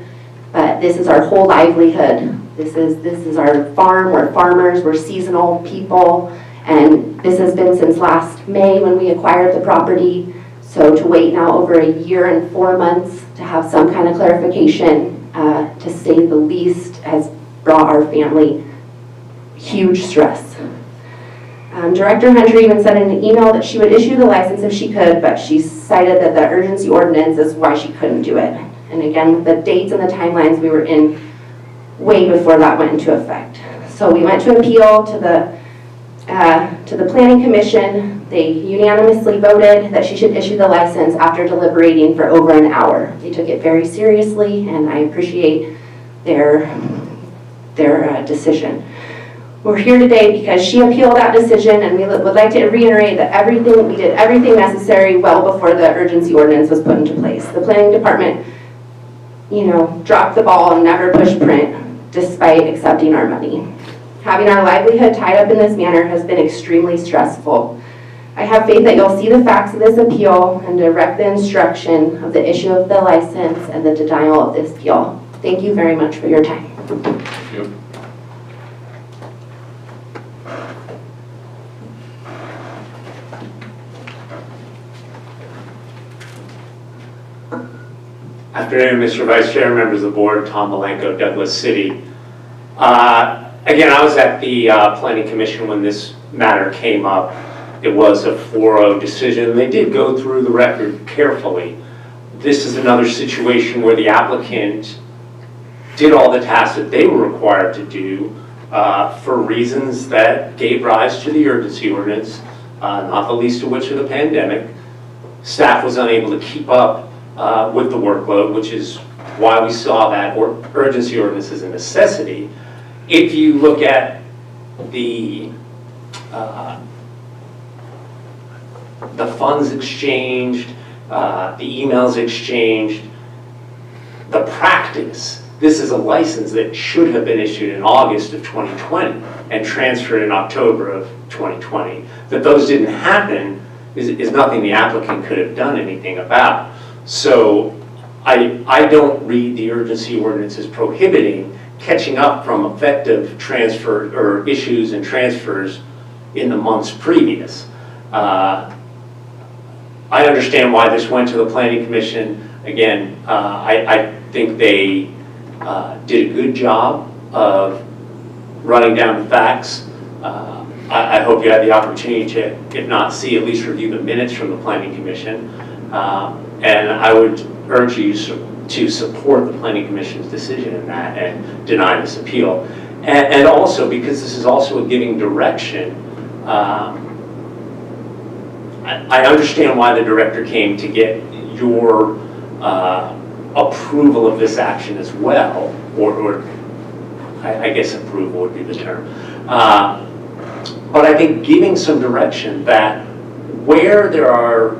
but this is our whole livelihood. This is our farm. We're farmers. We're seasonal people, and this has been since last May when we acquired the property. So to wait now over a year and 4 months to have some kind of clarification to say the least, has brought our family huge stress. Director Hunter even said in an email that she would issue the license if she could, but she cited that the urgency ordinance is why she couldn't do it. And again, with the dates and the timelines we were in way before that went into effect. So we went to appeal to the Planning Commission. They unanimously voted that she should issue the license after deliberating for over an hour. They took it very seriously, and I appreciate their decision. We're here today because she appealed that decision, and we would like to reiterate that we did everything necessary well before the urgency ordinance was put into place. The planning department, dropped the ball and never pushed print despite accepting our money. Having our livelihood tied up in this manner has been extremely stressful. I have faith that you'll see the facts of this appeal and direct the instruction of the issue of the license and the denial of this appeal. Thank you very much for your time. Thank you. Afternoon, Mr. Vice Chair, members of the board, Tom Malenko, Douglas City. Again, I was at the Planning Commission when this matter came up. It was a 4-0 decision. They did go through the record carefully. This is another situation where the applicant did all the tasks that they were required to do for reasons that gave rise to the urgency ordinance, not the least of which are the pandemic. Staff was unable to keep up with the workload, which is why we saw that urgency ordinance as a necessity. If you look at the funds exchanged, the emails exchanged, the practice, this is a license that should have been issued in August of 2020 and transferred in October of 2020. That those didn't happen is nothing the applicant could have done anything about. So I don't read the urgency ordinance as prohibiting catching up from effective transfer or issues and transfers in the months previous. I understand why this went to the Planning Commission. Again, I think they did a good job of running down the facts. I hope you had the opportunity to, if not see, at least review the minutes from the Planning Commission. And I would urge you to support the Planning Commission's decision in that and deny this appeal. And also, because this is also a giving direction, I understand why the director came to get your approval of this action as well, or I guess approval would be the term. But I think giving some direction that where there are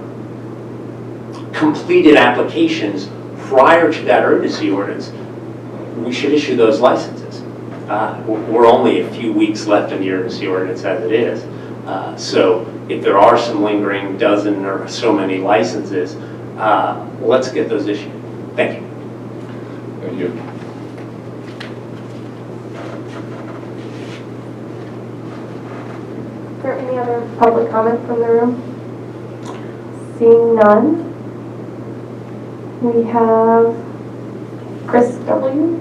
completed applications prior to that urgency ordinance, we should issue those licenses. We're only a few weeks left in the urgency ordinance as it is. So if there are some lingering dozen or so many licenses, let's get those issued. Thank you. Thank you. Is there any other public comment from the room? Seeing none, we have Chris W.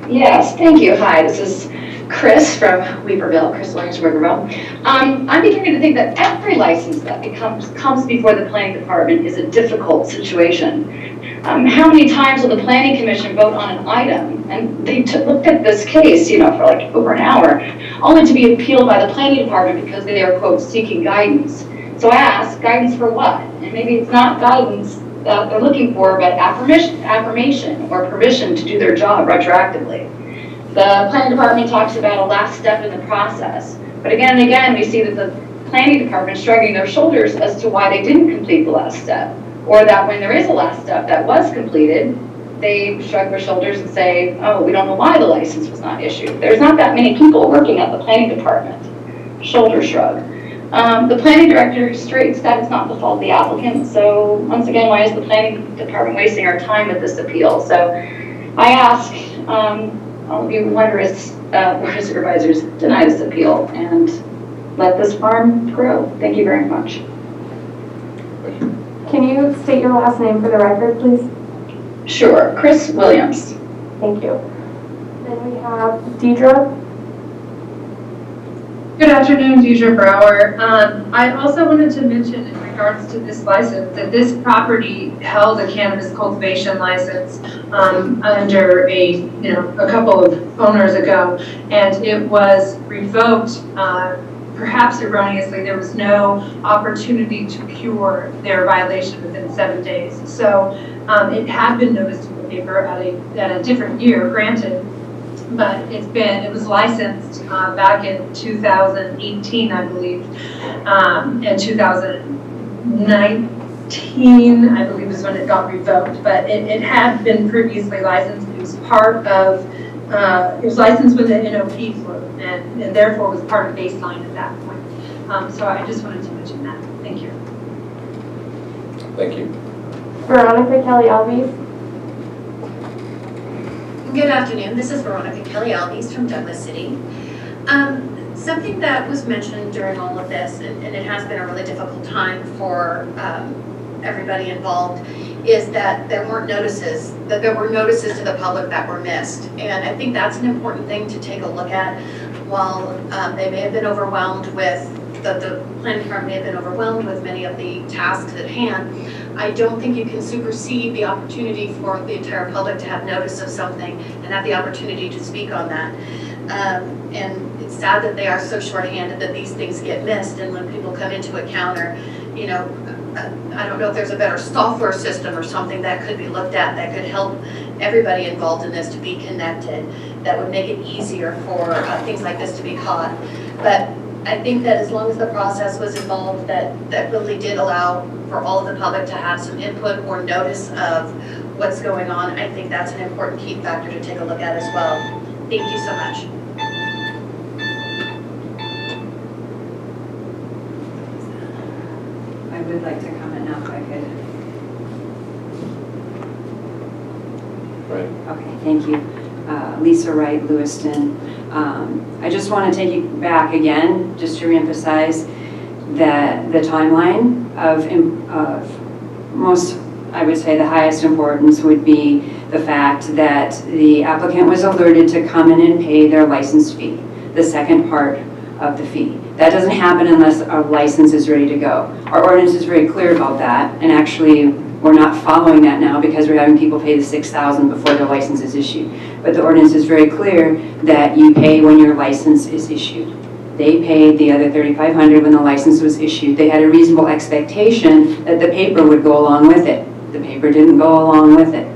Yes, thank you. Hi, this is Chris from Weaverville, Chris Williams, Weaverville. I'm beginning to think that every license that comes before the planning department is a difficult situation. How many times will the Planning Commission vote on an item, and they looked at this case, for like over an hour, only to be appealed by the planning department because they are, quote, seeking guidance. So I ask, guidance for what? And maybe it's not guidance that they're looking for, but affirmation or permission to do their job retroactively. The planning department talks about a last step in the process, but again and again we see that the planning department is shrugging their shoulders as to why they didn't complete the last step, or that when there is a last step that was completed, they shrug their shoulders and say, oh, we don't know why the license was not issued. There's not that many people working at the planning department. Shoulder shrug. The planning director states that it's not the fault of the applicant, so once again, why is the planning department wasting our time with this appeal? So I ask all of you wondrous Board of Supervisors, deny this appeal and let this farm grow. Thank you very much. Can you state your last name for the record, please? Sure. Chris Williams. Thank you. Then we have Deidre. Good afternoon, Deidre Brower. I also wanted to mention in regards to this license that this property held a cannabis cultivation license under a couple of owners ago, and it was revoked, perhaps erroneously. There was no opportunity to cure their violation within 7 days. So it had been noticed in the paper at a different year, granted, but it was licensed back in 2018, I believe, and 2019, I believe, is when it got revoked. But it had been previously licensed. It was it was licensed with the NOP flow, and therefore was part of baseline at that point. So I just wanted to mention that. Thank you. Thank you. Veronica Kelly Alves. Good afternoon. This is Veronica Kelly Alves from Douglas City. Something that was mentioned during all of this, and it has been a really difficult time for everybody involved, is that there were notices to the public that were missed. And I think that's an important thing to take a look at. While they may have been overwhelmed with, the planning department may have been overwhelmed with many of the tasks at hand, I don't think you can supersede the opportunity for the entire public to have notice of something and have the opportunity to speak on that. And it's sad that they are so shorthanded that these things get missed, and when people come into a counter, I don't know if there's a better software system or something that could be looked at that could help everybody involved in this to be connected, that would make it easier for things like this to be caught. But I think that as long as the process was involved, that really did allow for all of the public to have some input or notice of what's going on, I think that's an important key factor to take a look at as well. Thank you so much. I would like to comment now if I could. Right. Okay, thank you. Lisa Wright, Lewiston. I just want to take you back again, just to reemphasize that the timeline of most, I would say the highest importance would be the fact that the applicant was alerted to come in and pay their license fee, the second part of the fee. That doesn't happen unless a license is ready to go. Our ordinance is very clear about that, and actually we're not following that now because we're having people pay the $6,000 before their license is issued. But the ordinance is very clear that you pay when your license is issued. They paid the other $3,500 when the license was issued. They had a reasonable expectation that the paper would go along with it. The paper didn't go along with it.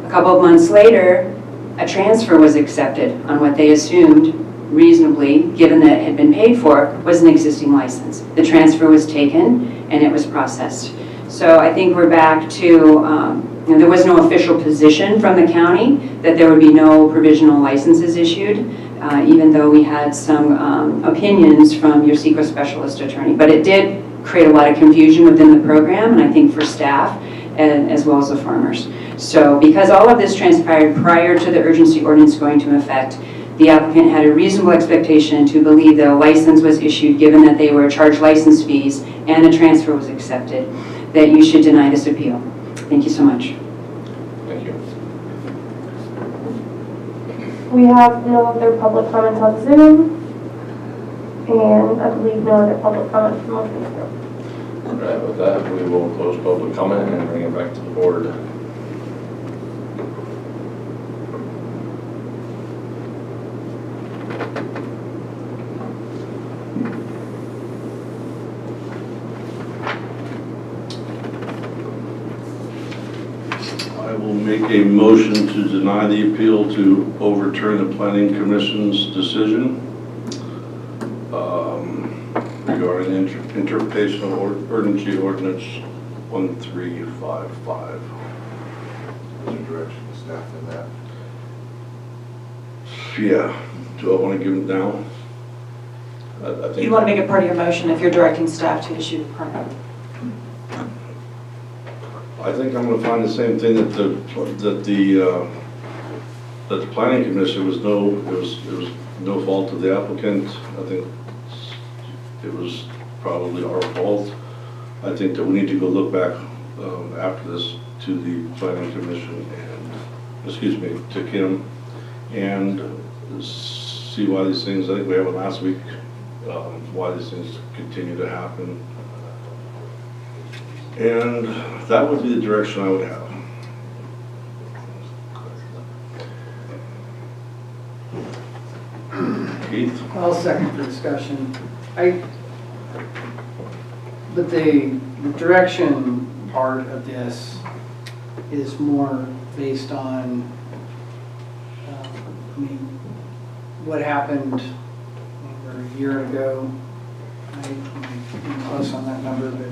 A couple of months later, a transfer was accepted on what they assumed reasonably, given that it had been paid for, was an existing license. The transfer was taken and it was processed. So I think we're back to, there was no official position from the county that there would be no provisional licenses issued, even though we had some opinions from your secret specialist attorney. But it did create a lot of confusion within the program, and I think for staff, and as well as the farmers. So because all of this transpired prior to the urgency ordinance going into effect, the applicant had a reasonable expectation to believe that a license was issued, given that they were charged license fees and a transfer was accepted, that you should deny this appeal. Thank you so much. Thank you. We have no other public comments on Zoom, and I believe no other public comments from motion through. All right, with that, we will close public comment and bring it back to the board. I will make a motion to deny the appeal to overturn the Planning Commission's decision regarding interpretation of urgency ordinance 1355. What's your direction to staff in that? Yeah, do I want to give them now? I think You want to make it part of your motion if you're directing staff to issue the permit. I think I'm going to find the same thing that the planning commission was it was no fault of the applicant. I think it was probably our fault. I think that we need to go look back after this to the planning commission and, excuse me, to Kim, and see why these things, I think we have it last week, why these things continue to happen. And that would be the direction I would have. Keith? I'll second for discussion. But the direction part of this is more based on, I mean, what happened over a year ago. I'm close on that number, but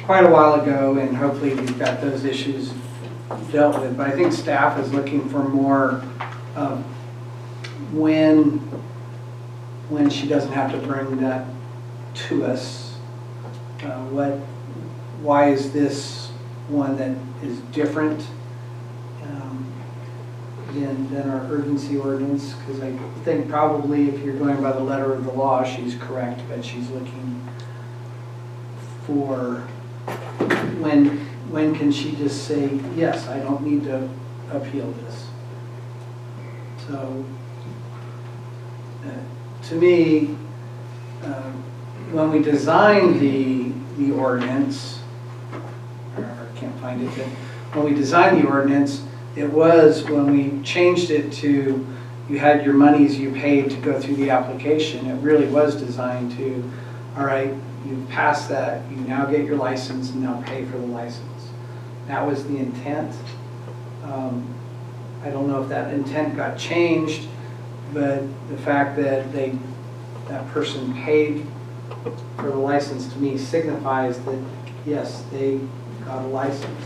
quite a while ago, and hopefully we've got those issues dealt with. But I think staff is looking for more when she doesn't have to bring that to us. Why is this one that is different than our urgency ordinance? Because I think probably if you're going by the letter of the law, she's correct, but she's looking for when can she just say, yes, I don't need to appeal this. So to me, when we designed the ordinance, or I can't find it, but when we designed the ordinance, it was when we changed it to you had your monies you paid to go through the application. It really was designed to, all right, you've passed that, you now get your license and now pay for the license. That was the intent. I don't know if that intent got changed, but the fact that that person paid for the license to me signifies that, yes, they got a license.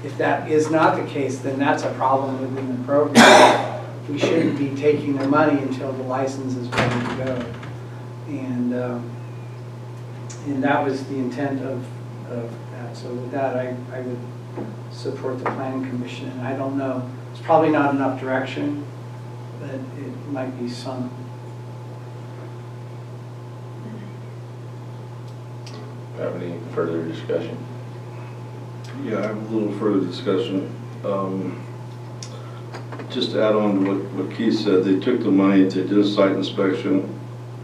If that is not the case, then that's a problem within the program. We shouldn't be taking their money until the license is ready to go. And that was the intent of that. So with that, I would support the planning commission. And I don't know, it's probably not enough direction, but it might be some. Have any further discussion? Yeah, I have a little further discussion. Just to add on to what Keith said, they took the money, they did a site inspection,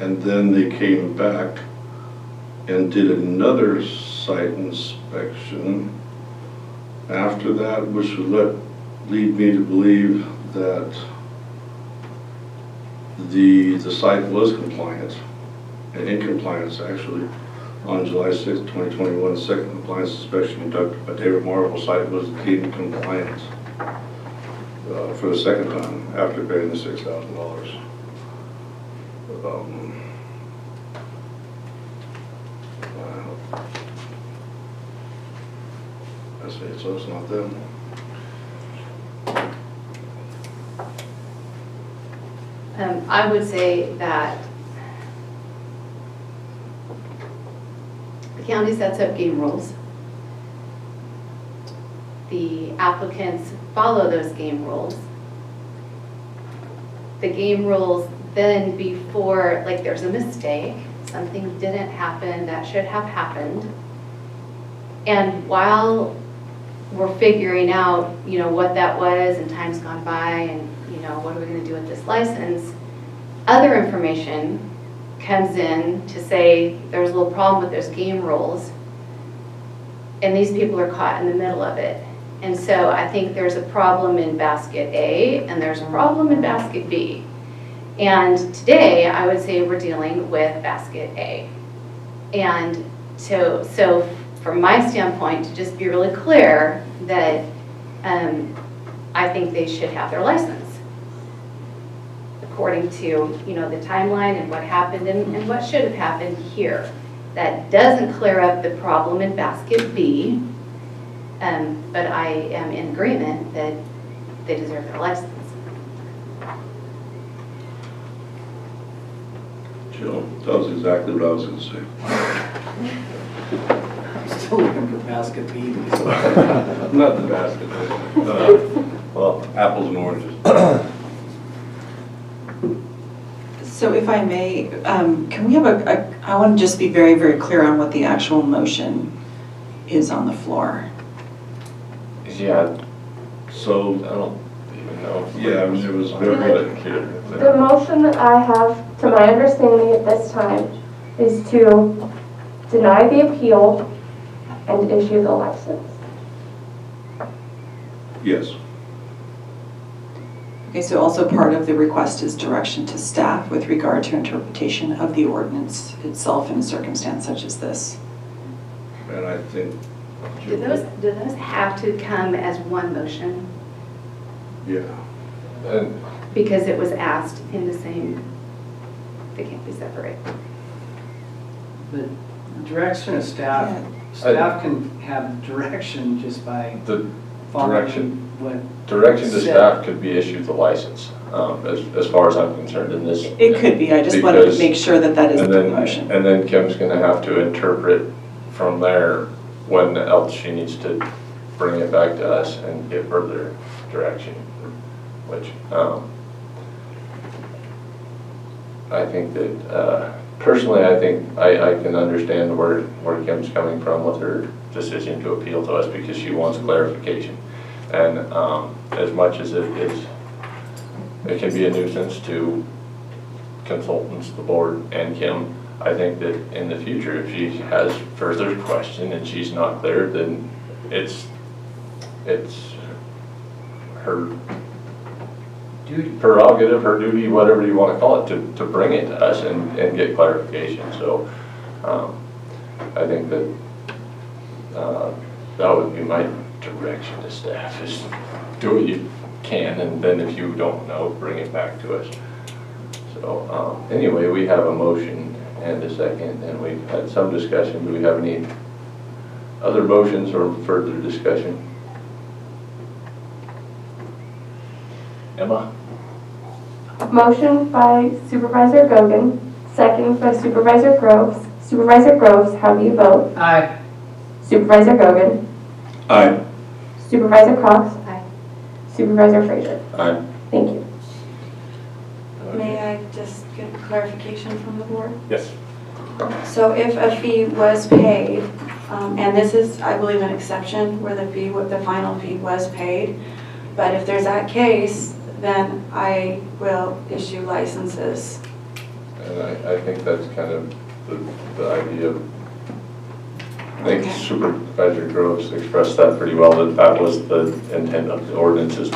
and then they came back and did another site inspection after that, which would lead me to believe that the site was compliant, and in compliance actually. On July 6, 2021, the second compliance inspection conducted by David Marvel site was deemed compliant for the second time after paying the $6,000. I say so, it's not them. I would say that the county sets up game rules. The applicants follow those game rules. The game rules then before, like there's a mistake, something didn't happen that should have happened. And while we're figuring out, what that was and time's gone by and, what are we gonna do with this license, other information comes in to say there's a little problem with those game rules, and these people are caught in the middle of it. And so I think there's a problem in basket A and there's a problem in basket B. And today I would say we're dealing with basket A. And so from my standpoint, to just be really clear that I think they should have their license according to the timeline and what happened and what should have happened here. That doesn't clear up the problem in basket B, but I am in agreement that they deserve their license. Jill, that was exactly what I was going to say. I'm still looking for basket B. Not the basket. Well, apples and oranges. So if I may, can we have I want to just be very, very clear on what the actual motion is on the floor. Yeah, So, I don't even know. yeah, I mean, it was very, The motion that I have, to my understanding at this time, is to deny the appeal and issue the license. yes. Okay, so also part of the request is direction to staff with regard to interpretation of the ordinance itself in a circumstance such as this. And I think, Do those have to come as one motion? yeah. And Because it was asked in the same, they can't be separate. The direction of staff, staff can have direction just by the following what. direction to Set. staff could be issued the license, as far as I'm concerned in this. It could be, I just wanted to Because- make sure that that is And the then, motion. and then Kim's gonna have to interpret from there when else she needs to bring it back to us and get further direction, which, I think that, personally, I think I can understand where Kim's coming from with her decision to appeal to us because she wants clarification. And, as much as it can be a nuisance to consultants, the board, and Kim, I think that in the future, if she has further question and she's not clear, then it's her prerogative, her duty, whatever you want to call it, to bring it to us and get clarification. So I think that that would be my direction to staff, is do what you can, and then if you don't know, bring it back to us. So anyway, we have a motion and a second, and we've had some discussion. Do we have any other motions or further discussion? Emma? Motion by Supervisor Gogan, second by Supervisor Groves. Supervisor Groves, how do you vote? Aye. Supervisor Gogan? Aye. Supervisor Cox? Aye. Supervisor Frazier? Aye. Thank you. May I just get clarification from the board? Yes. So if a fee was paid, and this is, I believe, an exception where the final fee was paid, but if there's that case, then I will issue licenses. And I think that's kind of the idea. I think Supervisor Groves expressed that pretty well, that was the intent of the ordinance, is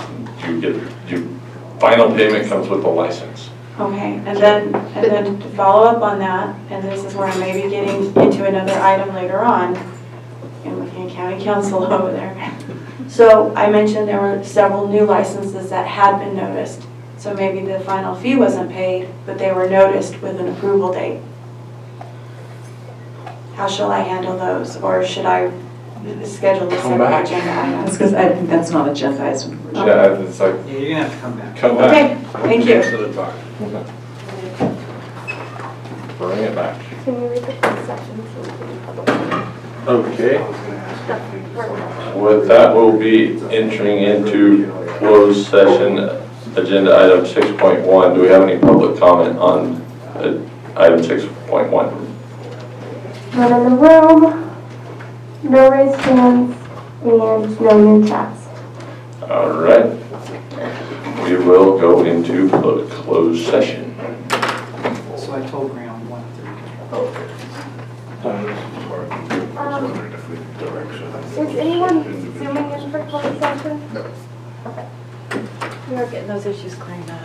final payment comes with the license. Okay, and then to follow up on that, and this is where I may be getting into another item later on, and looking at county council over there. So I mentioned there were several new licenses that had been noticed. So maybe the final fee wasn't paid, but they were noticed with an approval date. How shall I handle those, or should I schedule a separate agenda item? Because I think that's not agendized. Yeah, it's like, Yeah, you're gonna have to come back. come back. Okay, thank you. Bring it back. Can you read the closed section so we can public? Okay. With that, we'll be entering into closed session, agenda item 6.1. Do we have any public comment on item 6.1? None in the room, no raised hands, and no new chats. All right. We will go into closed session. So I told Graham 1:30. Is anyone zooming in for closed session? No. Okay. We are getting those issues cleaned up.